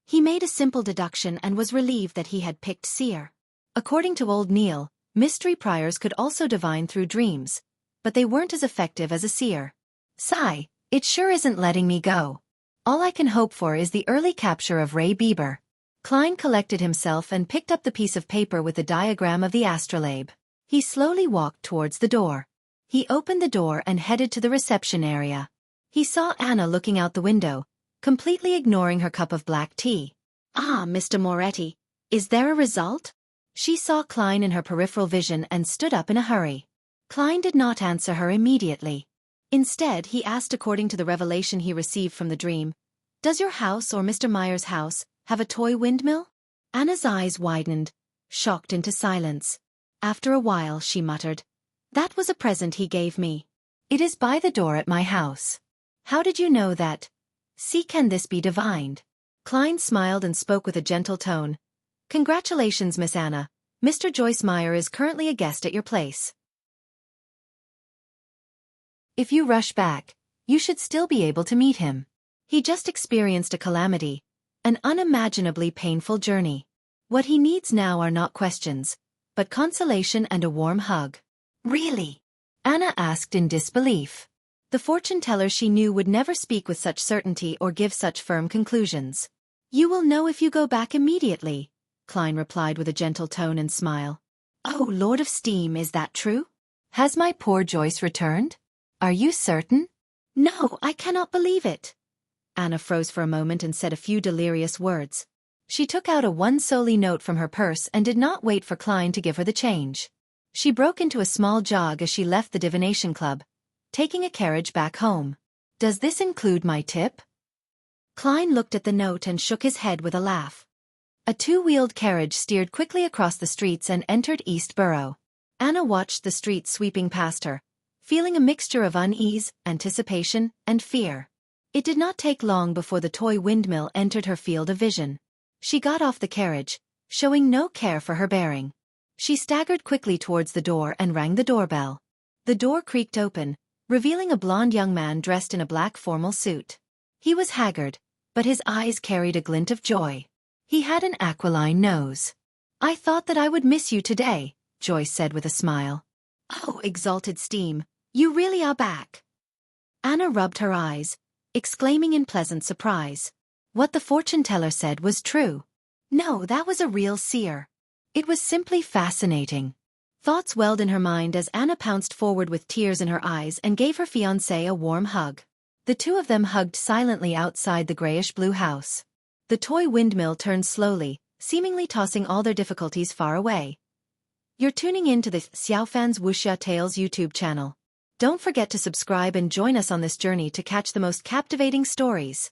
He made a simple deduction and was relieved that he had picked seer. According to old Neil, mystery priors could also divine through dreams, but they weren't as effective as a seer. Sigh, it sure isn't letting me go. All I can hope for is the early capture of Ray Bieber. Klein collected himself and picked up the piece of paper with the diagram of the astrolabe. He slowly walked towards the door. He opened the door and headed to the reception area. He saw Anna looking out the window, completely ignoring her cup of black tea. Ah, Mr. Moretti, is there a result? She saw Klein in her peripheral vision and stood up in a hurry. Klein did not answer her immediately. Instead, he asked according to the revelation he received from the dream, "Does your house or Mr. Meyer's house have a toy windmill?" Anna's eyes widened, shocked into silence. After a while she muttered, "That was a present he gave me. It is by the door at my house." "How did you know that? See, can this be divined?" Klein smiled and spoke with a gentle tone. "Congratulations, Miss Anna. Mr. Joyce Meyer is currently a guest at your place. If you rush back, you should still be able to meet him. He just experienced a calamity, an unimaginably painful journey. What he needs now are not questions, but consolation and a warm hug." "Really?" Anna asked in disbelief. The fortune-teller she knew would never speak with such certainty or give such firm conclusions. "You will know if you go back immediately," Klein replied with a gentle tone and smile. "Oh, Lord of Steam, is that true? Has my poor Joyce returned? Are you certain?" "No, I cannot believe it." Anna froze for a moment and said a few delirious words. She took out a one-solely note from her purse and did not wait for Klein to give her the change. She broke into a small jog as she left the divination club, taking a carriage back home. "Does this include my tip?" Klein looked at the note and shook his head with a laugh. A two-wheeled carriage steered quickly across the streets and entered East Borough. Anna watched the streets sweeping past her, feeling a mixture of unease, anticipation, and fear. It did not take long before the toy windmill entered her field of vision. She got off the carriage, showing no care for her bearing. She staggered quickly towards the door and rang the doorbell. The door creaked open, revealing a blonde young man dressed in a black formal suit. He was haggard, but his eyes carried a glint of joy. He had an aquiline nose. "I thought that I would miss you today," Joyce said with a smile. "Oh," exulted Steam, "you really are back." Anna rubbed her eyes, exclaiming in pleasant surprise. What the fortune teller said was true. No, that was a real seer. It was simply fascinating. Thoughts welled in her mind as Anna pounced forward with tears in her eyes and gave her fiancé a warm hug. The two of them hugged silently outside the grayish-blue house. The toy windmill turned slowly, seemingly tossing all their difficulties far away. You're tuning in to the Xiaofan's Wuxia Tales YouTube channel. Don't forget to subscribe and join us on this journey to catch the most captivating stories.